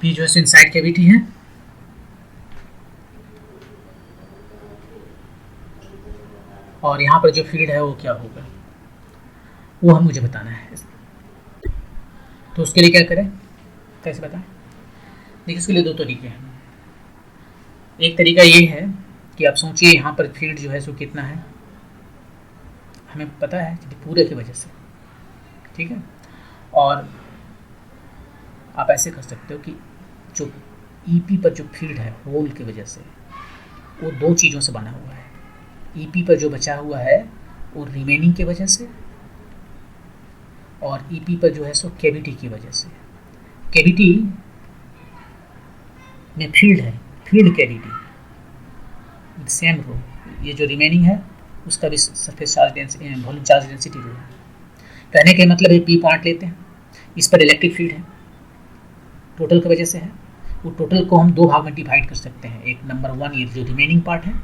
P जो है सो इनसाइड कैविटी है, और यहाँ पर जो फील्ड है वो क्या होगा वो हम मुझे बताना है। तो उसके लिए क्या करें, कैसे बताएं? देखिए इसके लिए दो तरीके हैं। एक तरीका ये है कि आप सोचिए यहाँ पर फील्ड जो है सो कितना है, हमें पता है कि पूरे की वजह से, ठीक है। और आप ऐसे कर सकते हो कि जो EP पर जो फील्ड है होल की वजह से, वो दो चीज़ों से बना हुआ है। EP पर जो बचा हुआ है वो रिमेनिंग की वजह से, और EP पर जो है सो कैविटी की वजह से। कैविटी में फील्ड है, फील्ड कैविटी सेम रो, ये जो रिमेनिंग है उसका भी surface charge density, volume charge density rho है। कहने का मतलब है P पॉइंट लेते हैं, इस पर इलेक्ट्रिक फील्ड है, टोटल की वजह से है। वो टोटल को हम दो भाग में डिवाइड कर सकते हैं, एक नंबर 1 ये जो रिमेनिंग पार्ट है,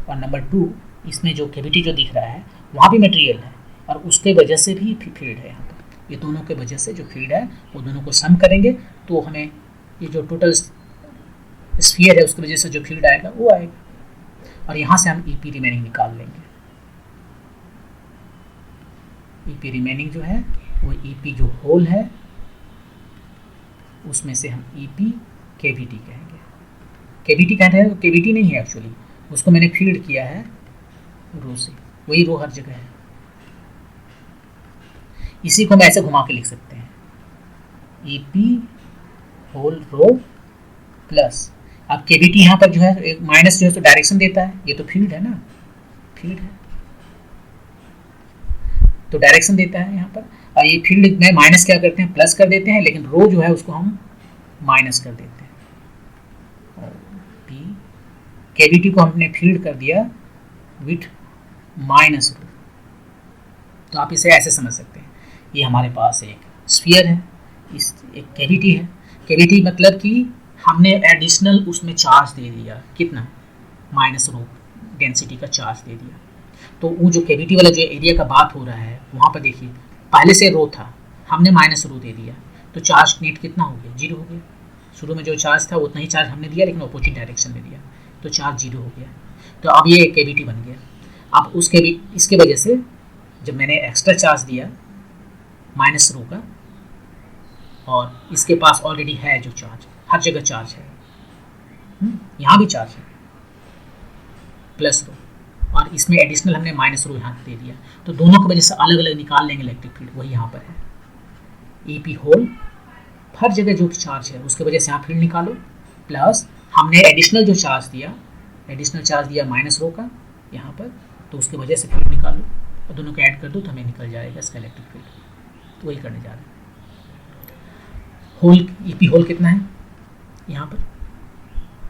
और नंबर 2 इसमें जो कैविटी जो दिख रहा है वहाँ भी मटेरियल है, और उसके वजह से भी फील्ड है यहाँ पर। ये दोनों के वजह से जो फील्ड है वो दोनों को सम करेंगे तो हमें ये जो टोटल स्फीयर है उसकी वजह से जो फील्ड आएगा वो आएगा। और यहाँ से हम EP रिमेनिंग निकाल लेंगे। EP रिमेनिंग जो है वो EP जो होल है उसमें से हम EP कैविटी कहेंगे। कैविटी कहते हैं, कैविटी नहीं है एक्चुअली, उसको मैंने फील्ड किया है रो से, वही रो हर जगह है। इसी को हम ऐसे घुमा के लिख सकते हैं, EP होल रो प्लस, अब कैविटी यहाँ पर जो है एक माइनस जो है तो डायरेक्शन देता है, ये तो फील्ड है ना, फील्ड है तो डायरेक्शन देता है यहाँ पर। और ये फील्ड में माइनस क्या करते हैं, प्लस कर देते हैं, लेकिन रो जो है उसको हम माइनस कर देते हैं। और P कैविटी को हमने फील्ड कर दिया विथ माइनस रो। तो आप इसे ऐसे समझ सकते हैं, ये हमारे पास एक स्फीयर है, इस एक कैविटी है। कैविटी मतलब कि हमने एडिशनल उसमें चार्ज दे दिया, कितना, माइनस रो डेंसिटी का चार्ज दे दिया। तो वो जो कैविटी वाला जो एरिया का बात हो रहा है वहाँ पर देखिए पहले से रो था, हमने माइनस रो दे दिया, तो चार्ज नेट कितना हो गया, जीरो हो गया। शुरू में जो चार्ज था उतना ही चार्ज हमने दिया लेकिन अपोजिट डायरेक्शन में दिया, तो चार्ज जीरो हो गया। तो अब ये कैविटी बन गया। अब उसके भी इसके वजह से जब मैंने एक्स्ट्रा चार्ज दिया माइनस रो का, और इसके पास ऑलरेडी है जो चार्ज, हर जगह चार्ज है, यहाँ भी चार्ज है प्लस रो, और इसमें एडिशनल हमने माइनस रो यहाँ दे दिया, तो दोनों की वजह से अलग अलग निकाल लेंगे इलेक्ट्रिक फील्ड, वही यहाँ पर है। ई पी होल हर जगह जो चार्ज है उसकी वजह से यहाँ फील्ड निकालो, प्लस हमने एडिशनल जो चार्ज दिया, एडिशनल चार्ज दिया माइनस रो का यहाँ पर, तो उसकी वजह से फील्ड निकालो, और दोनों को ऐड कर दो तो हमें निकल जाएगा इसका इलेक्ट्रिक फील्ड। तो वही करने जा रहे हैं। होल ई पी होल कितना है यहाँ पर,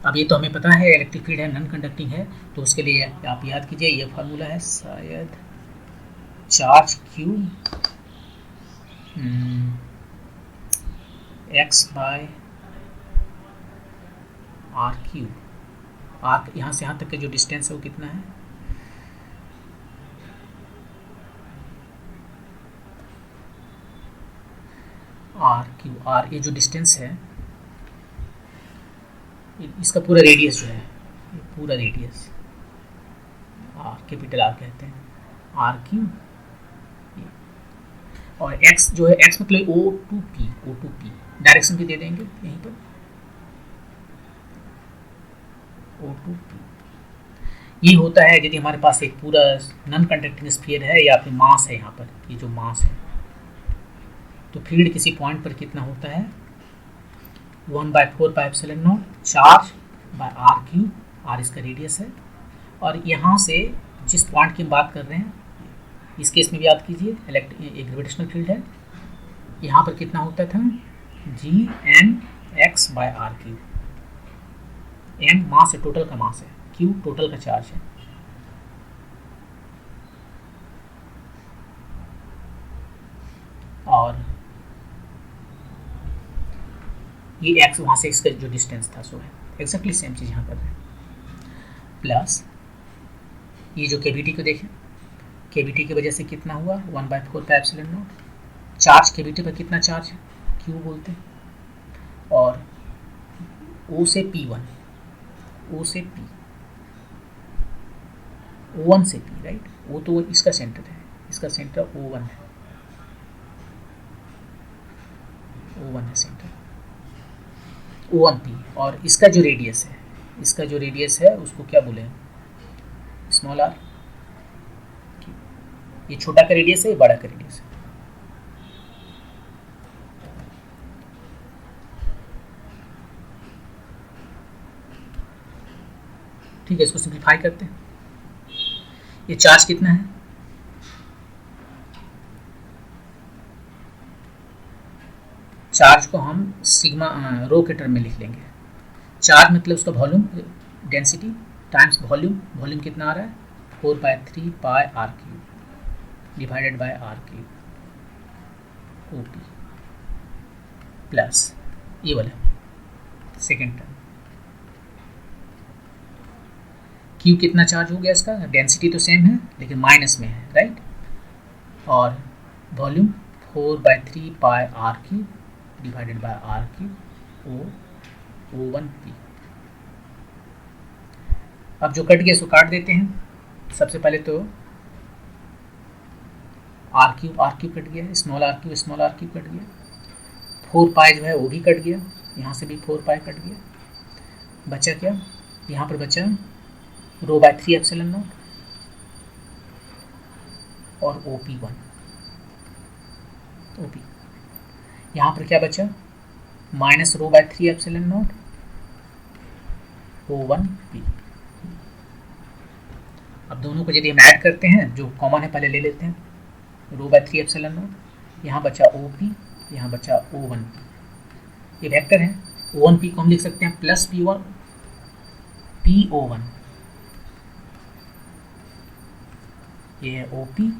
अब ये तो हमें पता है इलेक्ट्रिक फील्ड है, नॉन कंडक्टिंग है, तो उसके लिए आप याद कीजिए ये फार्मूला है शायद, charge q x by r q. R यहाँ से यहाँ तक का जो डिस्टेंस है वो कितना है, आर क्यू, आर ये जो डिस्टेंस है इसका पूरा रेडियस जो है, पूरा रेडियस आर, कैपिटल आर कहते हैं, आर क्यू, और एक्स जो है, एक्स मतलब O to P, O to P direction भी दे देंगे यहीं पर, ओ टू पी। ये होता है यदि हमारे पास एक पूरा नॉन कंडक्टिंग स्फीयर है या फिर मास है यहाँ पर, ये जो मास है, तो फील्ड किसी पॉइंट पर कितना होता है, 1/4πε0 charge by r q, r इसका रेडियस है, और यहाँ से जिस पॉइंट की हम बात कर रहे हैं इस केस में भी याद कीजिए एक ग्रेविटेशनल फील्ड है, यहाँ पर कितना होता था, G N x by r q. M mass है, टोटल का मास है, क्यू टोटल का चार्ज है, और ये एक्स वहाँ से इसका जो डिस्टेंस था सो है, एक्जैक्टली सेम चीज़ यहाँ पर है, प्लस ये जो केविटी को देखें, केविटी की वजह से कितना हुआ, 1/4πε0, चार्ज केविटी पर कितना चार्ज है, क्यू बोलते हैं, और ओ से P1, ओ से P, O1 से P, राइट, वो तो इसका सेंटर है, इसका सेंटर O1 है, O1 है सेंटर, O1P, और इसका जो रेडियस है, इसका जो रेडियस है उसको क्या बोले, स्मॉल आर। ये छोटा का रेडियस है, ये बड़ा का रेडियस है। ठीक है, इसको सिंप्लीफाई करते हैं। ये चार्ज कितना है, चार्ज को हम सिग्मा रो के टर्म में लिख लेंगे। चार्ज मतलब उसका volume, density times volume, volume कितना आ रहा है, 4/3πr³ divided by r³ OP, plus ये वाला सेकेंड टर्म, क्यू कितना चार्ज हो गया इसका, डेंसिटी तो सेम है लेकिन माइनस में है, राइट, और volume 4/3πr³ divided by r³ O1P। अब जो कट गया सो काट देते हैं। सबसे पहले तो r³ कट गया, स्मॉल r³ कट गया, 4π जो है वो भी कट गया, यहाँ से भी 4π कट गया, बचा क्या, यहाँ पर बचा ρ/3ε0 और OP1, OP, यहाँ पर क्या बचा, माइनस ρ/3ε0 O1P। अब दोनों को यदि हम ऐड करते हैं, जो कॉमन है पहले ले लेते हैं, ρ/3ε0, यहाँ बचा OP, यहाँ बचा O1P, ये वेक्टर है, O1P को हम लिख सकते हैं प्लस PO1, ये है OP,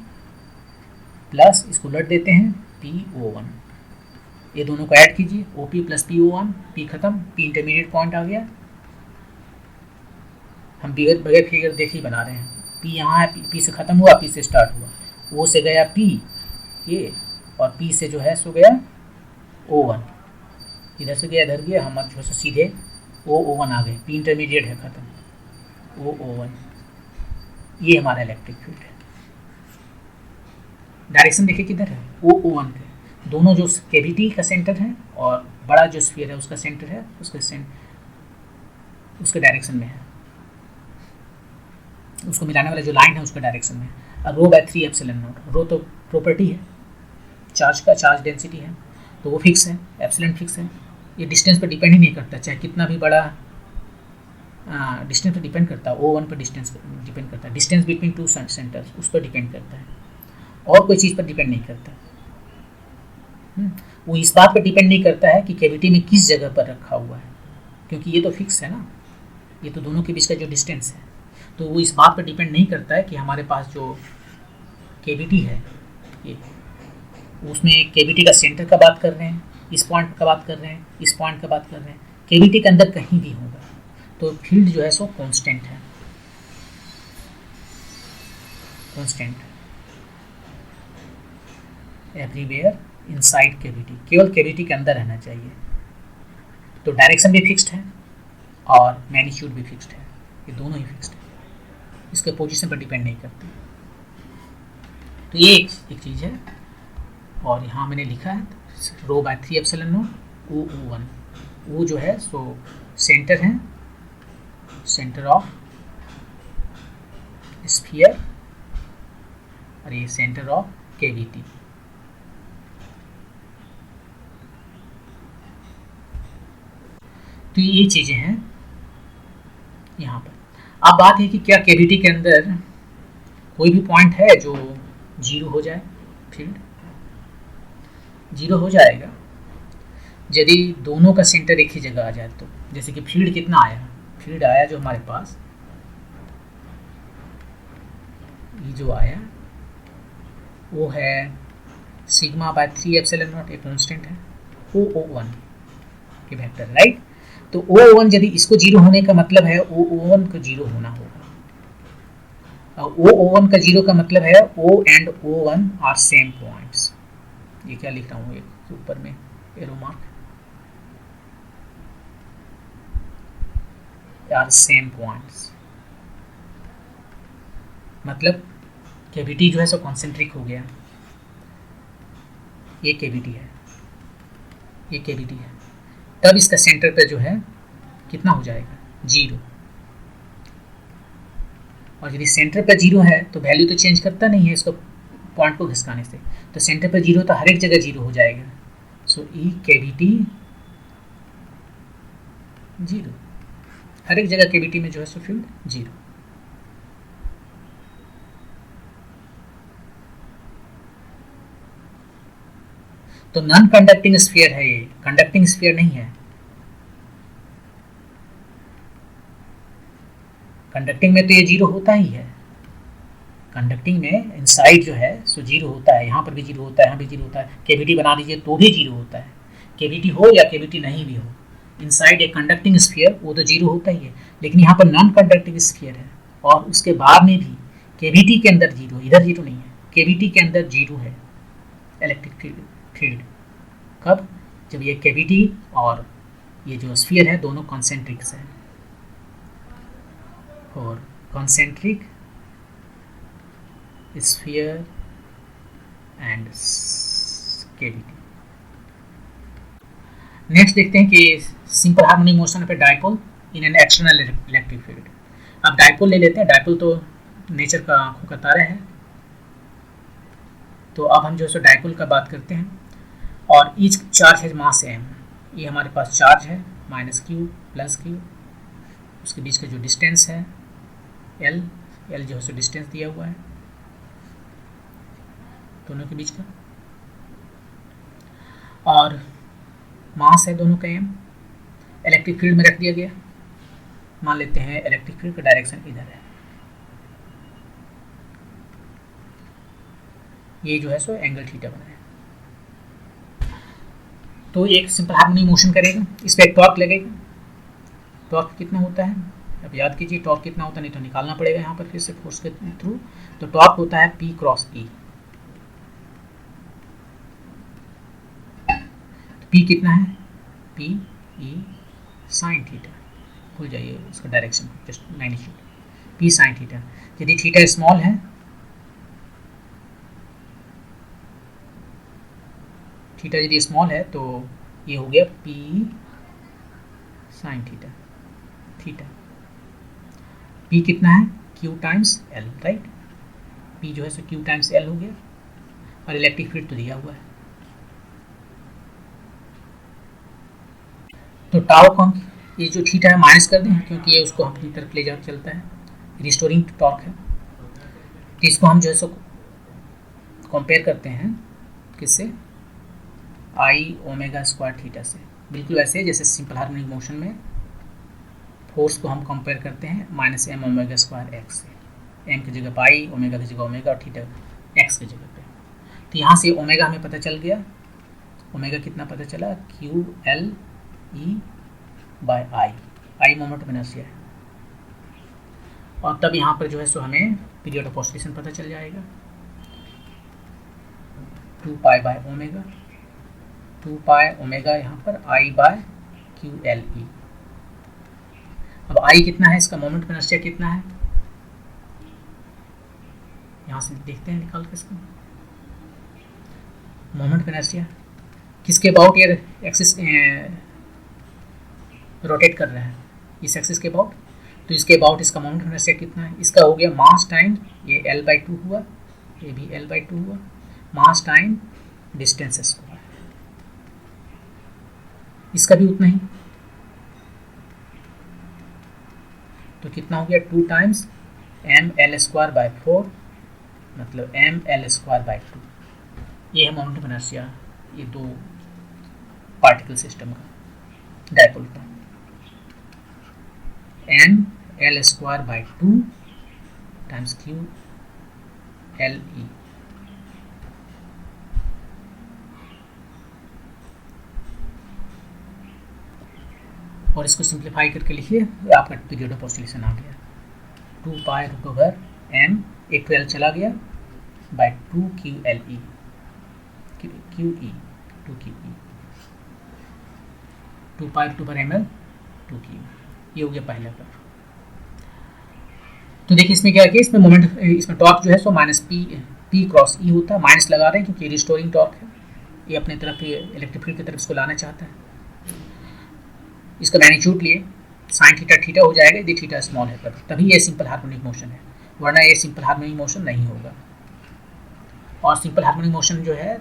प्लस इसको लट देते हैं PO1, ये दोनों को ऐड कीजिए, OP प्लस PO1, P खत्म, P इंटरमीडिएट पॉइंट आ गया। हम बगैर फिगर देख ही बना रहे हैं। P यहाँ है, P से ख़त्म हुआ, P से स्टार्ट हुआ, O से गया P ये, और P से जो है सो गया O1, इधर से गया इधर गया, हम जो है सीधे O1 आ गए, P इंटरमीडिएट है ख़त्म, O1, ये हमारा इलेक्ट्रिक फील्ड है। डायरेक्शन देखिए किधर है, O1 पे, दोनों जो कैविटी का सेंटर है और बड़ा जो स्फीयर है उसका सेंटर है, उसके डायरेक्शन में है, उसको मिलाने वाला जो लाइन है उसका डायरेक्शन में है। रो बाय 3 एप्सिलॉन नॉट, रो तो प्रॉपर्टी है चार्ज का, चार्ज डेंसिटी है, तो वो फिक्स है, एप्सिलॉन फिक्स है, ये डिस्टेंस पर डिपेंड ही नहीं करता, चाहे कितना भी बड़ा डिस्टेंस पर डिपेंड करता है, O1 पर डिस्टेंस डिपेंड करता है, डिस्टेंस बिटवीन टू सेंटर्स उस पर डिपेंड करता है, और कोई चीज़ पर डिपेंड नहीं करता। वो इस बात पर डिपेंड नहीं करता है कि कैविटी में किस जगह पर रखा हुआ है, क्योंकि ये तो फिक्स है ना, ये तो दोनों के बीच का जो डिस्टेंस है, तो वो इस बात पर डिपेंड नहीं करता है कि हमारे पास जो कैविटी है ये, उसमें कैविटी का सेंटर का बात कर रहे हैं, इस पॉइंट का बात कर रहे हैं, इस पॉइंट का बात कर रहे हैं, कैविटी के अंदर कहीं भी होगा, तो फील्ड जो है सो कांस्टेंट है, कांस्टेंट एवरीवेयर इनसाइड कैविटी, केवल कैविटी के अंदर रहना चाहिए। तो डायरेक्शन भी फिक्स्ड है और मैग्नीट्यूड भी फिक्स्ड है, ये दोनों ही फिक्स्ड है, इसके पोजीशन पर डिपेंड नहीं करते। तो ये एक चीज़ है। और यहाँ मैंने लिखा है रो बाय 3 एप्सिलॉन नॉट O1, वो जो है सो सेंटर है, सेंटर ऑफ स्फीयर, और ये सेंटर ऑफ कैविटी। तो ये चीज़ें हैं यहाँ पर। अब बात है कि क्या कैविटी के अंदर कोई भी पॉइंट है जो जीरो हो जाए, फील्ड जीरो हो जाएगा यदि दोनों का सेंटर एक ही जगह आ जाए। तो जैसे कि फील्ड कितना आया, फील्ड आया जो हमारे पास ये जो आया वो है सिग्मा बाय 3 एप्सिलॉन नॉट, एक कांस्टेंट है, O1 के वेक्टर, राइट। तो O1 यदि इसको जीरो होने का मतलब है O1 को जीरो होना होगा, और O1 का जीरो का मतलब है O and O1 are same points. ये क्या लिख रहा हूँ, एक ऊपर में arrow mark, are same points, मतलब कैविटी जो है सो कॉन्सेंट्रिक हो गया, ये कैविटी है, ये कैविटी है, तब इसका सेंटर पे जो है कितना हो जाएगा, जीरो। और यदि सेंटर पे जीरो है तो वैल्यू तो चेंज करता नहीं है इसको पॉइंट को घिसकाने से, तो सेंटर पे जीरो तो हर एक जगह जीरो हो जाएगा। सो ई कैविटी जीरो, हर एक जगह कैविटी में जो है सो फील्ड जीरो। तो नॉन कंडक्टिंग स्फीयर है ये, कंडक्टिंग स्फीयर नहीं है। कंडक्टिंग में तो ये जीरो होता ही है, कंडक्टिंग में इनसाइड जो है सो जीरो होता है, यहाँ पर भी जीरो होता है, यहाँ भी जीरो होता है, कैविटी बना दीजिए तो भी जीरो होता है, कैविटी हो या कैविटी नहीं भी हो, इनसाइड एक कंडक्टिंग स्फीयर वो तो जीरो होता ही है। लेकिन यहाँ पर नॉन कंडक्टिंग स्फीयर है और उसके बाद में भी कैविटी के अंदर जीरो, इधर जीरो नहीं है, कैविटी के अंदर जीरो है इलेक्ट्रिक फील्ड। कब, जब ये कैविटी और ये जो स्फीयर है दोनों कॉन्सेंट्रिक्स है, और concentric sphere and cavity. Next देखते हैं कि simple harmonic motion of a dipole in an external electric field. अब डाइपोल ले लेते हैं, डाइपोल तो नेचर का आंखों का तारा है। तो अब हम जो है सो डाइपोल का बात करते हैं, और ईच चार्ज है मास m, ये हमारे पास चार्ज है -q + q, उसके बीच का जो डिस्टेंस है l जो है सो डिस्टेंस दिया हुआ है दोनों के बीच का, और मास है दोनों का m, इलेक्ट्रिक फील्ड में रख दिया गया। मान लेते हैं इलेक्ट्रिक फील्ड का डायरेक्शन इधर है, ये जो है सो एंगल थीटा बना है। तो एक सिंपल हार्मोनिक मोशन करेगा, इस पर एक टॉर्क लगेगा। टॉर्क कितना होता है, अब याद कीजिए टॉर्क कितना होता है, नहीं तो निकालना पड़ेगा यहाँ पर फिर से फोर्स के थ्रू। तो टॉर्क होता है P क्रॉस E। P कितना है, P E साइन थीटा, भूल जाइए इसका direction, just magnitude P sine theta. यदि थीटा स्मॉल है, थीटा यदि स्मॉल है तो ये हो गया P sine theta. Theta P कितना है, Q times L, right. P जो है सो Q टाइम्स L हो गया, और इलेक्ट्रिक फील्ड तो दिया हुआ है। तो टाउ को हम ये जो थीटा है माइनस कर दें, क्योंकि ये उसको अपनी तरफ ले जा चलता है, रिस्टोरिंग टॉर्क है। तो इसको हम जो है सो कंपेयर करते हैं किससे, आई ओमेगा स्क्वायर थीटा से। बिल्कुल वैसे जैसे सिंपल हार्मोनिक मोशन में फोर्स को हम कंपेयर करते हैं minus m omega square x से। एम की जगह पाई, ओमेगा की जगह ओमेगा, और थीटा एक्स की जगह पे। तो यहाँ से ओमेगा हमें पता चल गया, ओमेगा कितना पता चला, Q l E bye I. I moment of inertia है, और तब यहाँ पर जो है सो हमें पीरियड ऑफ ऑसिलेशन पता चल जाएगा, 2 pi by omega, 2 pi omega यहाँ पर आई बाय क्यू एल ई। अब आई कितना है, इसका मोमेंट ऑफ इनर्शिया कितना है, यहाँ से देखते हैं निकाल के इसका मोमेंट ऑफ इनर्शिया। किसके अबाउट ये एक्सिस रोटेट कर रहा है, इस एक्सिस के अबाउट। तो इसके अबाउट इसका मोमेंट ऑफ इनर्शिया कितना है, इसका हो गया मास टाइम ये L/2 हुआ, ये भी L/2 हुआ, मास टाइम डिस्टेंस स्क्वायर, इसका भी उतना ही। तो कितना हो गया, 2 टाइम्स mL²/4, मतलब mL²/2। ये है मोमेंट ऑफ इनर्शिया, ये दो पार्टिकल सिस्टम का डायपोल का। mL²/2 टाइम्स क्यू एल ई। और इसको सिंप्लीफाई करके लिखिए, आपका पीरियड ऑफ ऑसिलेशन आ गया 2 पाई रूट ओवर m, एक 12 चला गया, by 2 q l e, q e 2 q e, 2 pi root over ml 2 q. ये हो गया पहला पर। तो देखिए इसमें क्या है कि इसमें मोमेंट, इसमें टॉर्क जो है सो माइनस पी क्रॉस ई होता है। माइनस लगा रहे हैं क्योंकि रिस्टोरिंग टॉर्क है, ये अपने तरफ इलेक्ट्रिक फील्ड की तरफ इसको लाना चाहता है। इसका मैग्नीट्यूड लिए साइन थीटा थीटा हो जाएगा यदि थीटा स्मॉल है, तभी ये सिंपल हार्मोनिक मोशन है, वरना ये सिंपल हार्मोनिक मोशन नहीं होगा। और सिंपल हार्मोनिक मोशन जो है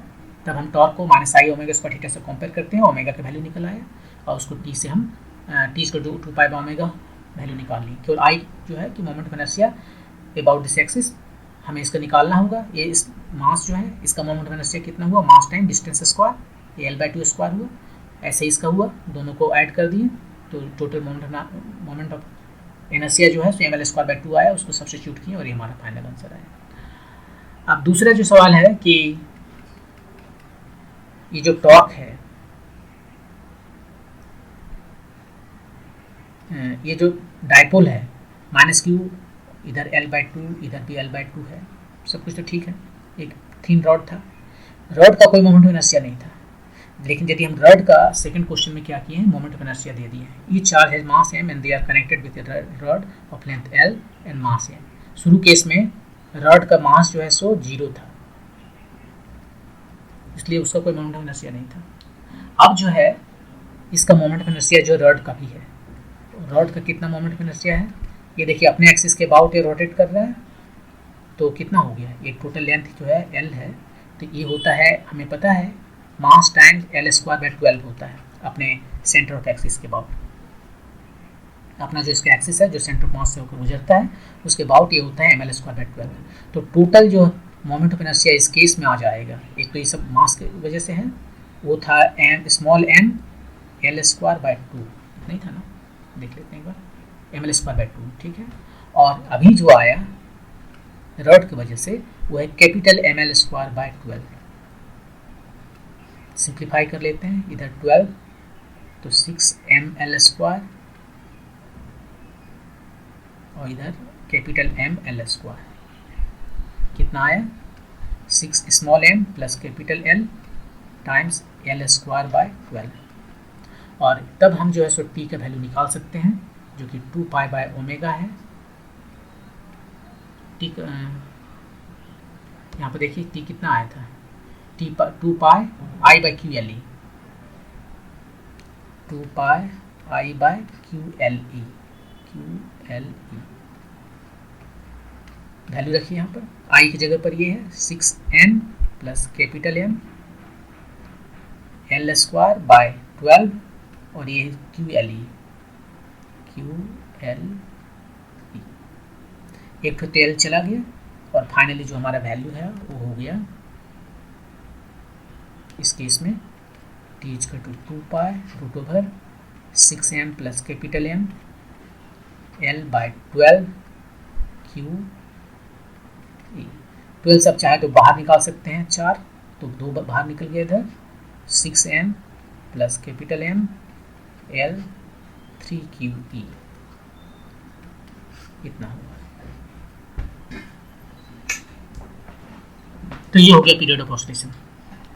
तब हम टॉर्क को माइनस आई ओमेगा स्क्वायर थीटा से कंपेयर करते हैं, ओमेगा का वैल्यू निकल आया, और उसको टी से हम टी को 2 पाई बाय ओमेगा वैल्यू निकाल ली। केवल आई जो है कि moment of inertia about this axis हमें इसका निकालना होगा। ये इस मास जो है इसका मोमेंट ऑफ इनर्शिया कितना हुआ, मास टाइम डिस्टेंस स्क्वायर, ये L/2 स्क्वायर हुआ, ऐसे इसका हुआ, दोनों को ऐड कर दिए तो टोटल मोमेंट ऑफ इनर्शिया जो है सो mL²/2 आया, उसको सब्स्टिट्यूट किए और ये हमारा फाइनल आंसर आया। अब दूसरा जो सवाल है कि ये जो टॉर्क है, ये जो डायपोल है माइनस क्यू, इधर L/2 इधर भी L/2 है, सब कुछ तो ठीक है। एक थिन रॉड था, रॉड का कोई मोमेंट ऑफ इनर्शिया नहीं था, लेकिन यदि हम रॉड का सेकंड क्वेश्चन में क्या किए हैं, मोमेंट ऑफ इनर्शिया दे दिए हैं। Each charge has mass m and they are connected with a rod of length L and mass m। शुरू केस में रॉड का मास जो है सो 0 था, इसलिए उसका कोई मोमेंट ऑफ इनर्शिया नहीं था। अब जो है इसका मोमेंट ऑफ इनर्शिया जो रॉड का भी है, रॉड का कितना मोमेंट ऑफ इनर्शिया है, ये देखिए अपने एक्सिस के अबाउट ये रोटेट कर रहा है, तो कितना हो गया, ये टोटल लेंथ जो है L है, तो ये होता है हमें पता है मास टाइम्स L²/12 होता है अपने सेंटर ऑफ एक्सिस के अबाउट। अपना जो इसका एक्सिस है जो सेंटर ऑफ मास से होकर गुजरता है उसके अबाउट ये होता है mL²/12। तो टोटल जो मोमेंट ऑफ इनर्शिया इस केस में आ जाएगा, एक तो ये सब मास की वजह से है, वो था स्मॉल m L²/2 नहीं था ना, देख लेते हैं एक बार, mL²/2 ठीक है। और अभी जो आया रॉड की वजह से वो है कैपिटल mL²/12, सिंप्लीफाई कर लेते हैं, इधर 12 तो 6ml² और इधर कैपिटल M_L², कितना आया 6m plus capital L times L²/12। और तब हम जो है सो t का वैल्यू निकाल सकते हैं जो कि 2π/ω है। t यहाँ पर देखिए t कितना आया था, 2πi/QLE, 2πi/QLE वैल्यू रखिए यहाँ पर, i की जगह पर ये है 6n plus capital M L²/12 और ये QLE, एक तो तेल चला गया और फाइनली जो हमारा वैल्यू है वो हो गया इस केस में t=2π√6m plus capital M L/12 QE। 12 सब चाहे तो बाहर निकाल सकते हैं, 4 तो 2 बाहर निकल गया इधर, 6m plus capital M L3QE, इतना होगा। तो ये हो गया पीरियड ऑफ ऑसिलेशन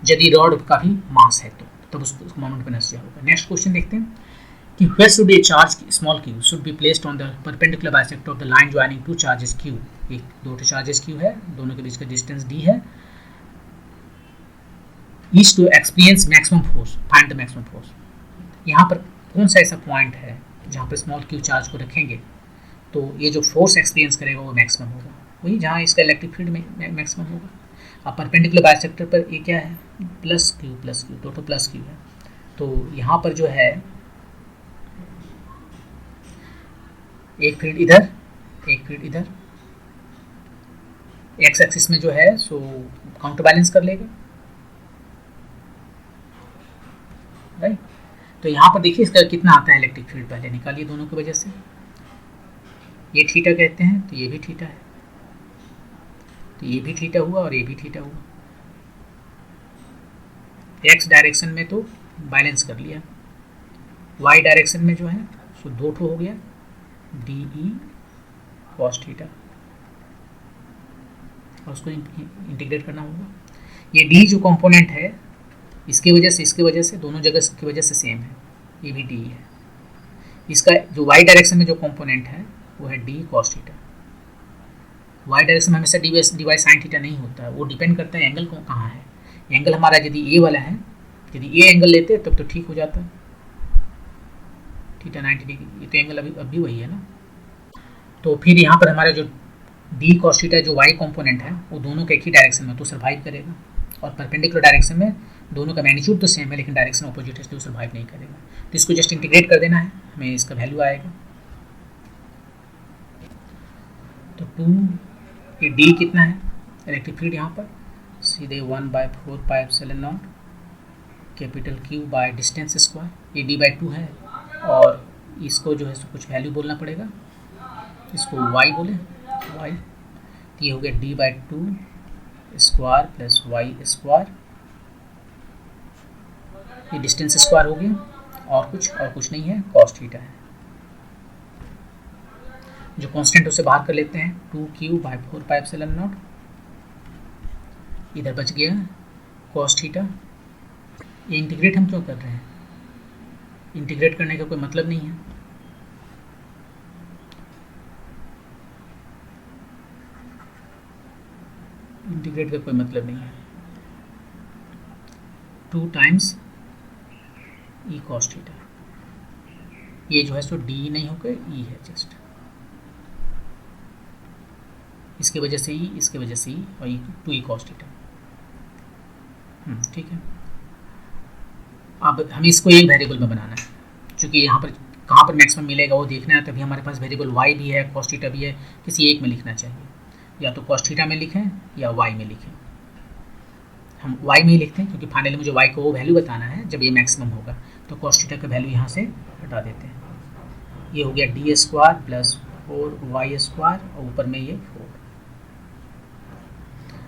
यदि रॉड का भी मास है तो तब उस मोमेंट पर नष्ट होगा। नेक्स्ट क्वेश्चन देखते हैं कि where should a charge small q should be placed on the perpendicular bisector of the line joining two charges q। एक दो चार्जेस q है, दोनों के बीच का डिस्टेंस d है। each to experience maximum force, find the maximum force। यहाँ पर कौन सा ऐसा पॉइंट है जहाँ पर स्मॉल q चार्ज को रखेंगे तो ये जो फोर्स एक्सपीरियंस करेगा वो मैक्सिमम होगा, वही जहाँ इसका इलेक्ट्रिक फील्ड में मैक्सिमम होगा। अब परपेंडिकुलर बाइसेक्टर पर ये क्या है, plus Q, total plus Q है। तो यहाँ पर जो है एक फील्ड इधर, एक फील्ड इधर, एक्स एक्सिस में जो है सो काउंटर बैलेंस कर लेगा, राइट। तो यहाँ पर देखिए इसका कितना आता है इलेक्ट्रिक फील्ड, पहले निकालिए दोनों की वजह से। ये थीटा कहते हैं तो ये भी थीटा है, तो ये भी थीटा हुआ और ये भी थीटा हुआ। एक्स डायरेक्शन में तो बैलेंस कर लिया, वाई डायरेक्शन में जो है सो दो ठो हो गया, डी ई कॉस थीटा, और उसको इंटीग्रेट करना होगा। ये डी जो कंपोनेंट है इसकी वजह से दोनों जगह की वजह से सेम है, ये भी डी है। इसका जो वाई डायरेक्शन में जो कंपोनेंट है वो है d cos theta. Y direction में हमेशा डी वाई साइन थीटा नहीं होता है, वो डिपेंड करता है एंगल को कहाँ है। एंगल हमारा यदि ए वाला है, यदि ए एंगल लेते तब तो ठीक हो जाता है, थीटा 90 डिग्री, ये तो एंगल अभी वही है ना। तो फिर यहाँ पर हमारा जो डी कॉस थीटा जो वाई कंपोनेंट है वो दोनों के एक ही डायरेक्शन में तो सर्वाइव करेगा, और परपेंडिकुलर डायरेक्शन में दोनों का मैग्नीट्यूड तो सेम है लेकिन डायरेक्शन अपोजिट है तो सर्वाइव नहीं करेगा। तो इसको जस्ट इंटीग्रेट कर देना है, हमें इसका वैल्यू आएगा। तो 2 ये डी कितना है इलेक्ट्रिक फील्ड, यहाँ पर सीधे 1/4πε0 capital Q by distance square, ये d/2 है। और इसको जो है तो कुछ वैल्यू बोलना पड़ेगा, इसको y बोले, y, तो ये हो गया d/2 square plus y square, ये डिस्टेंस स्क्वायर हो गया, और कुछ नहीं है, कॉस थीटा है। जो कांस्टेंट उसे बाहर कर लेते हैं, 2q/4πε0, इधर बच गया कॉस थीटा। ये इंटीग्रेट हम क्यों कर रहे हैं, इंटीग्रेट करने का कोई मतलब नहीं है, इंटीग्रेट का कोई मतलब नहीं है। 2 टाइम्स ई कॉस थीटा, ये जो है सो डी नहीं होकर ई है जस्ट, इसके वजह से ई, इसके वजह से ई, और 2 कॉस थीटा, ठीक है। अब हमें इसको एक वेरिएबल में बनाना है, क्योंकि यहाँ पर कहाँ पर मैक्सिमम मिलेगा वो देखना है, तभी हमारे पास वेरिएबल y भी है, कॉस थीटा भी है, किसी एक में लिखना चाहिए, या तो कॉस थीटा में लिखें या y में लिखें। हम y में ही लिखते हैं क्योंकि फाइनली मुझे y को वो वैल्यू बताना है जब ये मैक्सिमम होगा, तो कॉस थीटा का वैल्यू यहाँ से हटा देते हैं। ये हो गया D square plus 4y square और ऊपर में ये 4।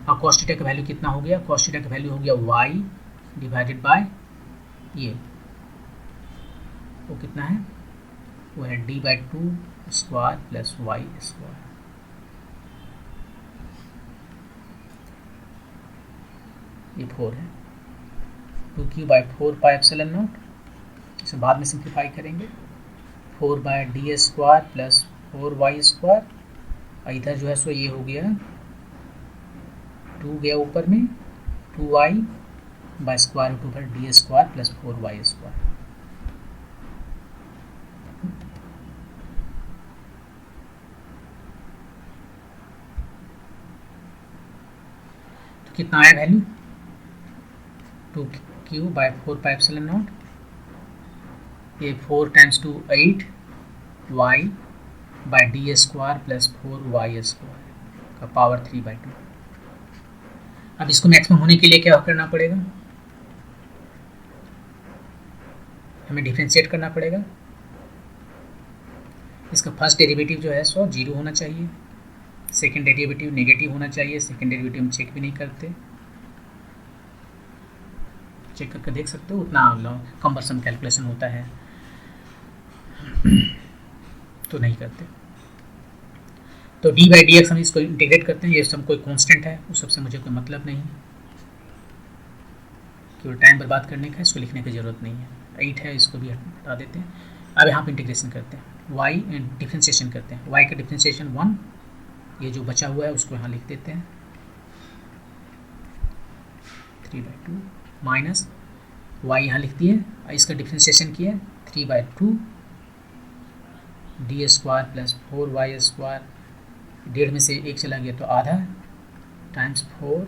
अब कॉस थीटा का वैल्यू कितना हो गया, कॉस थीटा का वैल्यू हो गया y डिवाइडेड बाय ये, वो कितना है, वो है d/2 square plus y square. ये 4 है, 2q/4πε0, इसे बाद में सिंप्लीफाई करेंगे, 4/d² प्लस 4y², और इधर जो है सो ये हो गया 2 गया ऊपर में, 2y/√d² प्लस 4y²। तो कितना आया वैल्यू, 2q/4πε0, ये 4 × 2 8 y/d² प्लस 4y² का पावर 3/2। अब इसको मैक्सिमम होने के लिए क्या करना पड़ेगा, हमें डिफरेंशिएट करना पड़ेगा। इसका फर्स्ट डेरिवेटिव जो है सो 0 होना चाहिए, सेकेंड डेरिवेटिव नेगेटिव होना चाहिए। सेकेंड डेरिवेटिव हम चेक भी नहीं करते, चेक करके देख सकते हो, उतना कम्बरसम कैलकुलेशन होता है तो नहीं करते। तो d/dx हम इसको इंटीग्रेट करते हैं, ये सब कोई कांस्टेंट है, उस सबसे मुझे कोई मतलब नहीं है, केवल टाइम बर्बाद करने का, इसको लिखने की ज़रूरत नहीं है। 8 है, इसको भी हटा देते हैं। अब यहाँ पे इंटीग्रेशन करते हैं, y डिफ्रेंशिएशन करते हैं, y का डिफ्रेंशिएशन 1, ये जो बचा हुआ है उसको यहाँ लिख देते हैं 3/2 माइनस y यहाँ लिख दिए, इसका डिफ्रेंशिएशन किया 3/2 d² प्लस 4y², 1.5 में से 1 चला गया तो आधा, टाइम्स 4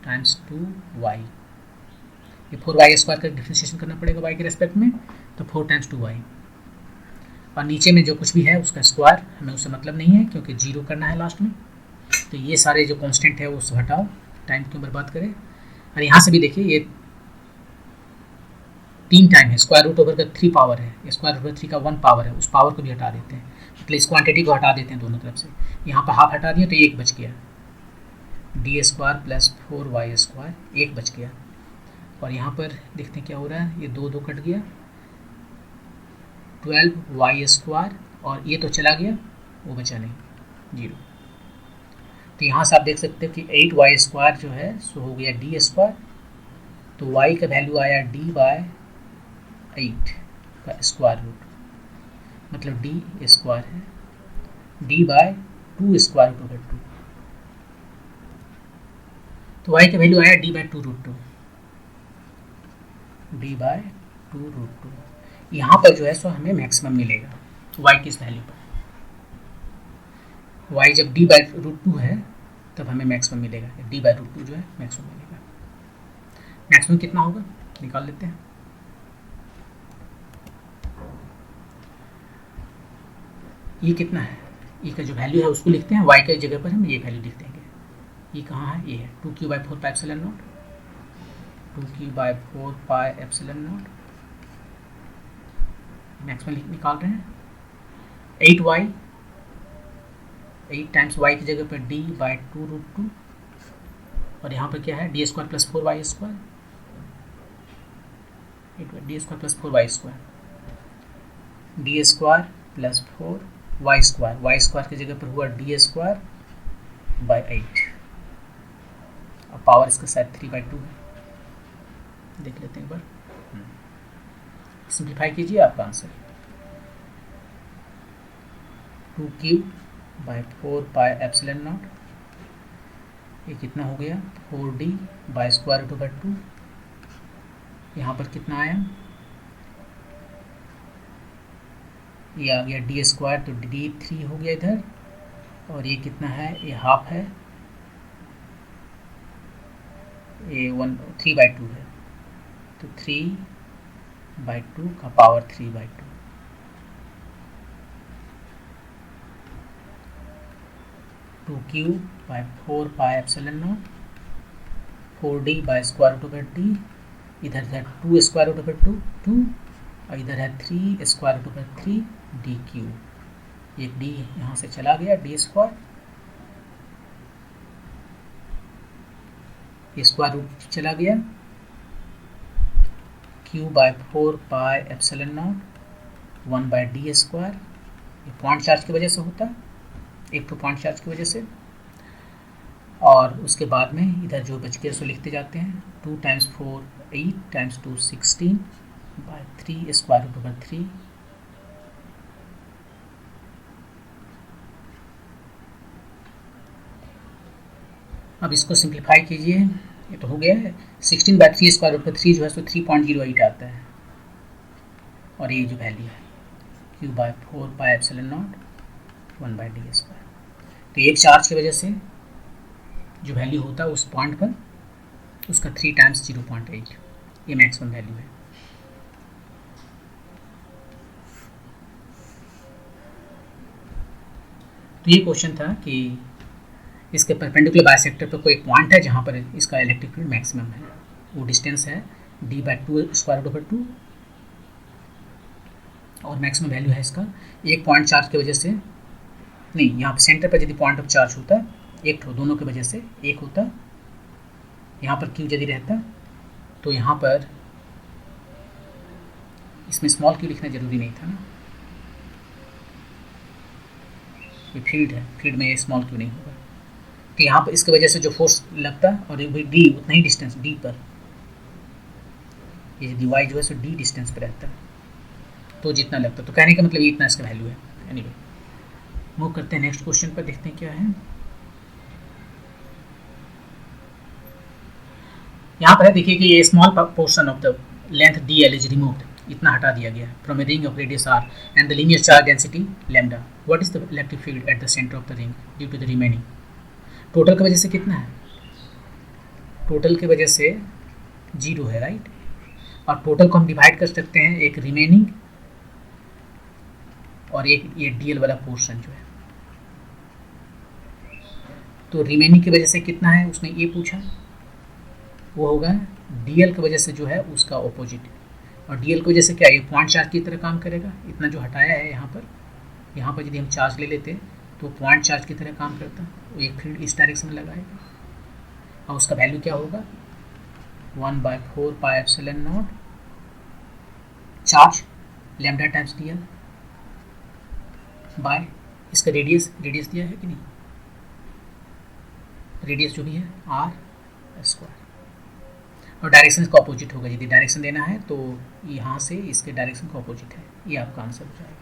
टाइम्स 2y, ये 4y² का डिफ्रेंशिएशन करना पड़ेगा y के रेस्पेक्ट में, तो 4 × 2y, और नीचे में जो कुछ भी है उसका स्क्वायर, हमें उससे मतलब नहीं है क्योंकि 0 करना है लास्ट में। तो ये सारे जो कांस्टेंट है उससे हटाओ, टाइम क्यों बर्बाद करें। और यहाँ से भी देखिए ये 3 टाइम है, √3 का 3 पावर है, √3 का 1 पावर है, उस पावर को भी हटा देते हैं, मतलब इस क्वांटिटी को हटा देते हैं दोनों तरफ से। यहाँ पर हाफ हटा दिया तो 1 बच गया, d² प्लस 4y², 1 बच गया। और यहाँ पर देखते हैं क्या हो रहा है, ये 2 कट गया, 12y², और ये तो चला गया, वो बचा नहीं, 0। तो यहाँ से आप देख सकते हो कि 8y² जो है सो हो गया d², तो y का वैल्यू आया d/8 का स्क्वायर रूट, मतलब d² है, d/2²√2, तो y का वैल्यू आया d/2√2, d/2√2। यहाँ पर जो है सो हमें मैक्सिमम मिलेगा y की इस वैल्यू पर, y जब d/√2 है तब हमें मैक्सिमम मिलेगा, d/√2 जो है मैक्सिमम मिलेगा। मैक्सिमम कितना होगा निकाल लेते हैं, ये कितना है, ये का जो वैल्यू है उसको लिखते हैं, y की जगह पर हम ये वैल्यू लिख देंगे। ये कहाँ है, ये है 2q/4πε0, 2q/4πε0, मैक्सिमम निकाल रहे हैं, 8y, 8 टाइम्स y की जगह पर d/2√2, और यहाँ पर क्या है d² plus 4y², d² plus 4y², d² plus 4y², y² की जगह पर हुआ d²/8, और पावर इसका शायद 3/2 है, देख लेते हैं एक बार, सिंप्लीफाई कीजिए आपका आंसर 2q/4πε0, ये कितना हो गया 4d/√2, यहाँ पर कितना आया, ये आ गया d², तो d3 हो गया इधर, और ये कितना है, ये हाफ है, ये 3/2 है, तो 3/2 का पावर 3/2, टू q/4πε0, 4d/√2, इधर है 2√2, 2, और इधर है 3√3 dq, एक d यहाँ से चला गया, d², ये स्क्वायर रूट चला गया, Q by 4 pi epsilon naught 1 by d square, ये पॉइंट चार्ज की वजह से होता है, एक तो पॉइंट चार्ज की वजह से, और उसके बाद में इधर जो बच गया सो लिखते जाते हैं 2 times 4 8 times 2 16 by 3 square root over 3। अब इसको सिंप्लीफाई कीजिए, ये तो हो गया है 16 बाय 3 स्क्वायर रूट ओवर 3 जो है सो 3.08 आता है, और ये जो वैल्यू है Q by 4 pi epsilon naught 1 by d square. तो एक चार्ज की वजह से जो वैल्यू होता है उस पॉइंट पर उसका 3 टाइम्स 0.8, ये मैक्सिमम वैल्यू है। तो ये क्वेश्चन था कि इसके परपेंडिकुलर बाइसेक्टर पर कोई एक पॉइंट है जहाँ पर इसका इलेक्ट्रिक फील्ड मैक्सिमम है, वो डिस्टेंस है d by 2 square root over 2, और मैक्सिमम वैल्यू है इसका एक पॉइंट चार्ज की वजह से, नहीं यहाँ पर सेंटर पर यदि पॉइंट ऑफ चार्ज होता एक तो दोनों की वजह से एक होता, यहाँ पर Q यदि रहता तो यहाँ पर इसमें स्मॉल q लिखना जरूरी नहीं था ना, ये फील्ड है, फील्ड में ये स्मॉल q नहीं होगा, तो यहाँ पर इसकी वजह से जो फोर्स लगता और वही d उतना ही डिस्टेंस d पर, ये dy जो है सो d डिस्टेंस पर रहता तो जितना लगता, तो कहने का मतलब ये इतना इसका वैल्यू है। एनीवे मूव करते हैं नेक्स्ट क्वेश्चन पर, देखते हैं क्या है। यहाँ पर है देखिए कि ये small portion of the length dl is removed, इतना हटा दिया गया है from a ring of radius r and the linear charge density lambda, what is the electric field at the centre of the ring due to the remaining. Total की वजह से कितना है, टोटल की वजह से 0 है राइट, और टोटल को हम डिवाइड कर सकते हैं एक रिमेनिंग और एक ये dl वाला पोर्शन जो है, तो रिमेनिंग की वजह से कितना है उसने ये पूछा, वो होगा dl की वजह से जो है उसका ऑपोजिट, और dl की वजह से क्या है, ये पॉइंट चार्ज की तरह काम करेगा, इतना जो हटाया है यहाँ पर यदि हम चार्ज ले लेते तो पॉइंट चार्ज की तरह काम करता, वो एक फील्ड इस डायरेक्शन में लगाएगा, और उसका वैल्यू क्या होगा 1 बाय 4 pi epsilon naught charge lambda times dl by इसका रेडियस दिया है कि नहीं, रेडियस जो भी है r स्क्वायर, और डायरेक्शन इसका अपोजिट होगा, यदि डायरेक्शन देना है तो यहाँ से इसके डायरेक्शन का अपोजिट है, ये आपका आंसर हो जाएगा।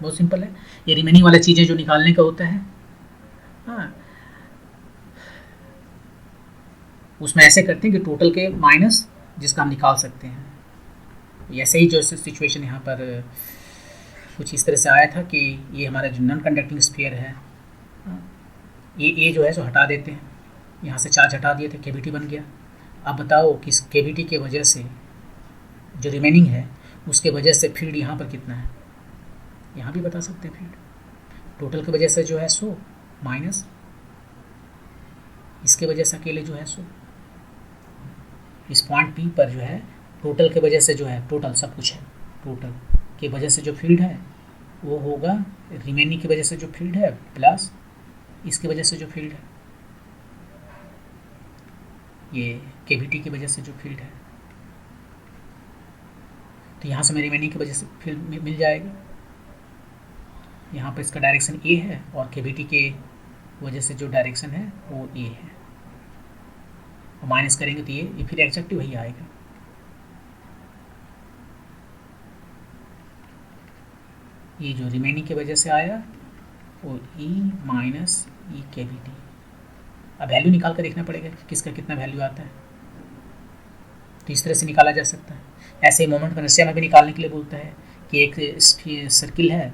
बहुत सिंपल है, ये रिमेनिंग वाला चीज़ें जो निकालने का होता है, हाँ उसमें ऐसे करते हैं कि टोटल के माइनस जिसका हम निकाल सकते हैं, ऐसे ही जो सिचुएशन यहाँ पर कुछ इस तरह से आया था कि ये हमारा जो नॉन कंडक्टिंग स्फीयर है, ये जो है सो हटा देते हैं, यहाँ से चार्ज हटा दिए थे, केविटी बन गया। अब बताओ कि इस केविटी के वजह से जो रिमेनिंग है उसके वजह से फील्ड यहाँ पर कितना है, यहाँ भी बता सकते हैं फील्ड, टोटल की वजह से जो है सो माइनस इसके वजह से अकेले जो है सो इस पॉइंट P पर जो है टोटल के वजह से जो है, टोटल सब कुछ है, टोटल की वजह से जो फील्ड है वो होगा रिमेनिंग की वजह से जो फील्ड है प्लस इसकी वजह से जो फील्ड है, ये केविटी की वजह से जो फील्ड है, तो यहाँ से मैं रिमेनिंग की वजह से फील्ड मिल जाएगा, यहाँ पर इसका डायरेक्शन ए है और केविटी के वजह से जो डायरेक्शन है वो ए है, और माइनस करेंगे तो ये फिर एग्जैक्ट वही आएगा। ये जो रिमेनिंग की वजह से आया वो E माइनस ई केविटी, अब वैल्यू निकाल कर देखना पड़ेगा किसका कितना वैल्यू आता है, तो इस तरह से निकाला जा सकता है। ऐसे ही मोमेंट इनर्शिया में भी निकालने के लिए बोलता है कि एक सर्किल है,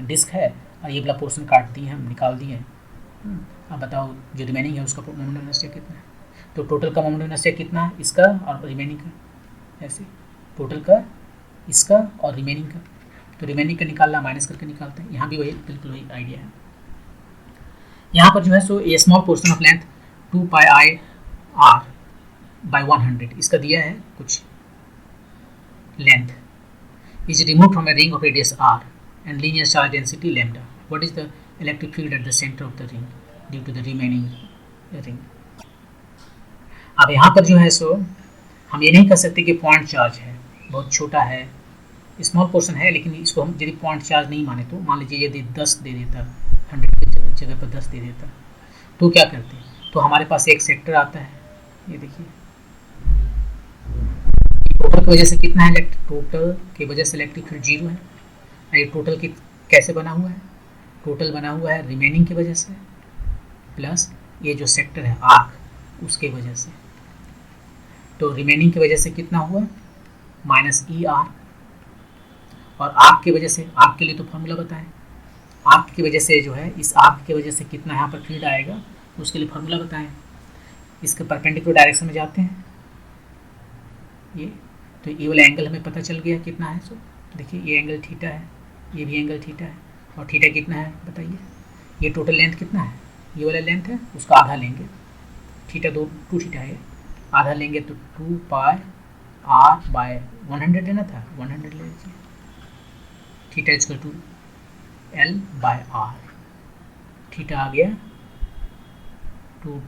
डिस्क है, और ये वाला पोर्शन काट दिए हम, निकाल दिए, अब बताओ जो रिमेनिंग है उसका मोमेंट इनर्शिया कितना है, तो टोटल का मोमेंट इनर्शिया कितना है इसका और रिमेनिंग का, ऐसे टोटल का इसका और रिमेनिंग का, तो रिमेनिंग का निकालना माइनस करके निकालते हैं, यहाँ भी वही बिल्कुल वही आइडिया है। यहाँ पर जो है सो a small portion of length 2 pi i r by 100 इसका दिया है कुछ length is remove from a ring of radius r and linear charge density lambda, what is the electric field at the centre of the ring due to the remaining ring. अब यहाँ पर जो है सो हम ये नहीं कह सकते कि पॉइंट चार्ज है, बहुत छोटा है, स्मॉल पोर्शन है, लेकिन इसको हम यदि पॉइंट चार्ज नहीं माने तो मान लीजिए यदि 10 दे देता, 100 की जगह पर 10 दे देता, तो क्या करते? तो हमारे पास एक सेक्टर आता है, ये देखिए टोटल की वजह से कितना है, टोटल की वजह से इलेक्ट्रिक फील्ड 0 है। ये टोटल की कैसे बना हुआ है? टोटल बना हुआ है रिमेनिंग की वजह से प्लस ये जो सेक्टर है आर्क उसके वजह से। तो रिमेनिंग की वजह से कितना हुआ? माइनस ई आर, और आर्क की वजह से, आर्क के लिए तो फॉर्मूला बताएं, आर्क की वजह से जो है, इस आर्क की वजह से कितना यहाँ पर फील्ड आएगा उसके लिए फॉर्मूला बताएं। इसके परपेंडिकुलर डायरेक्शन में जाते हैं ये, तो ये वाला एंगल हमें पता चल गया कितना है। सो देखिए ये एंगल थीटा है, ये भी एंगल थीटा है, और थीटा कितना है बताइए? ये टोटल लेंथ कितना है? ये वाला लेंथ है, उसका आधा लेंगे, थीटा 2 थीटा है, आधा लेंगे तो 2 पाई आर बाय 100 लेना था, 100 ले लीजिए। Theta is equal to l by r, theta आ गया 2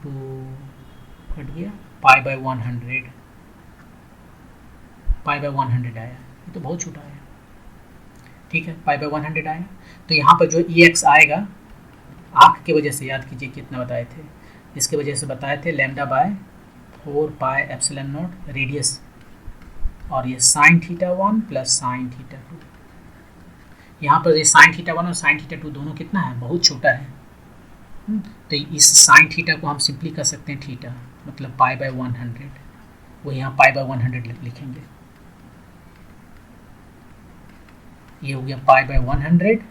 कट गया, पाई बाय 100, पाई बाय 100 आया, ये तो बहुत छोटा आया, ठीक है, पाई बाय 100 आया। तो यहाँ पर जो ई एक्स आएगा आर्क की वजह से, याद कीजिए कितना बताए थे, इसके वजह से बताए थे lambda by 4 pi epsilon not radius, और ये sine theta 1 plus sign theta 2। यहाँ पर ये साइन थीटा 1 और साइन थीटा 2 दोनों कितना है? बहुत छोटा है। तो इस साइन थीटा को हम सिंपली कर सकते हैं थीटा, मतलब पाई बाय 100, वो यहाँ पाई बाय 100 लिखेंगे। ये हो गया पाई बाय 100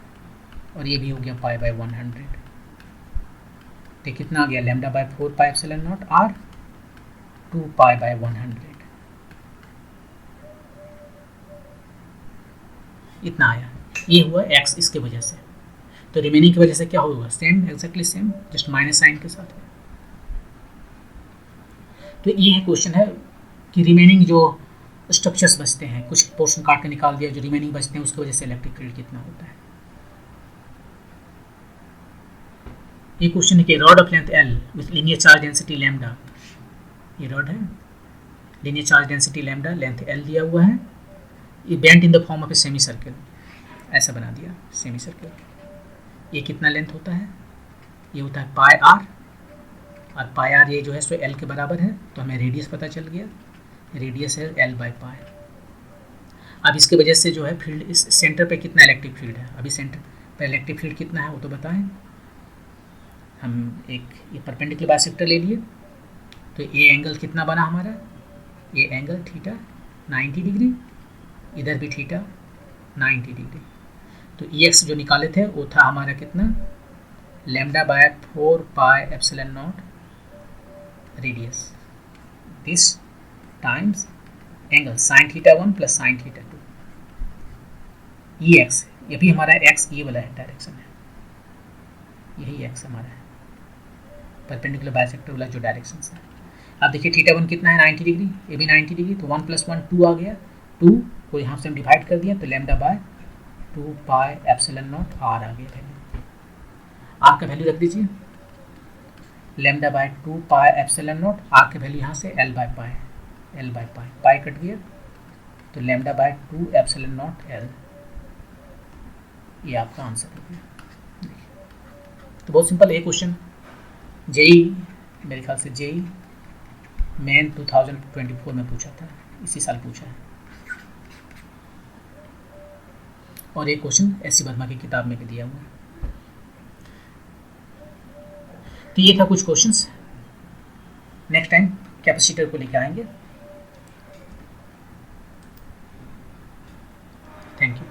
और ये भी हो गया पाई बाय 100। तो कितना आ गया? Lambda by 4 pi epsilon naught r 2 pi by 100, इतना आया। ये हुआ एक्स इसके वजह से। तो रिमेनिंग की वजह से क्या होगा? Same, exactly same, just minus sine के साथ है। तो ये है क्वेश्चन है कि रिमेनिंग जो स्ट्रक्चर्स बचते हैं, कुछ पोर्शन काट के निकाल दिया, जो रिमेनिंग बचते हैं उसकी वजह से इलेक्ट्रिक फील्ड कितना होता है। ये क्वेश्चन है कि rod of length L with linear charge density lambda, ये रॉड है, linear charge density lambda, length L दिया हुआ है, ये bent in the form of a semi circle, ऐसा बना दिया सेमी सर्कल। ये कितना लेंथ होता है? ये होता है पाई आर, और पाई आर ये जो है सो एल के बराबर है, तो हमें रेडियस पता चल गया, रेडियस है एल बाई पाई। अब इसकी वजह से जो है फील्ड, इस सेंटर पे कितना इलेक्ट्रिक फील्ड है? अभी सेंटर पर इलेक्ट्रिक फील्ड कितना है वो तो बताएं। हम एक ये परपेंडिकुलर बाइसेक्टर ले लिए, तो ये एंगल कितना बना हमारा? ये एंगल थीटा 90 डिग्री, इधर भी थीटा 90 डिग्री। तो ई एक्स जो निकाले थे वो था हमारा कितना? Lambda by 4 pi epsilon not radius this times angle sine theta 1 plus sign theta 2। E x, ये भी हमारा एक्स ये वाला है डायरेक्शन है, यही एक्स हमारा है, परपेंडिकुलर बाइसेक्टर वाला जो डायरेक्शन है। अब देखिए थीटा 1 कितना है? 90 डिग्री, ये भी 90 डिग्री, तो 1 + 1 2 आ गया, 2 को यहाँ से हम डिवाइड कर दिया, तो lambda by 2 pi epsilon naught r आ गया वैल्यू। आर का वैल्यू रख दीजिए, lambda by 2 pi epsilon naught, r का वैल्यू यहाँ से l by pi, l by pi, pi cut गया, तो lambda by 2 epsilon naught l, ये आपका आंसर हो गया। तो बहुत सिंपल है क्वेश्चन, जेई मेरे ख्याल से जेई मेन 2024 में पूछा था, इसी साल पूछा है, और एक क्वेश्चन एस.सी. वर्मा की किताब में भी दिया हुआ है। तो ये था कुछ क्वेश्चंस, नेक्स्ट टाइम कैपेसिटर को लेकर आएंगे। Thank you.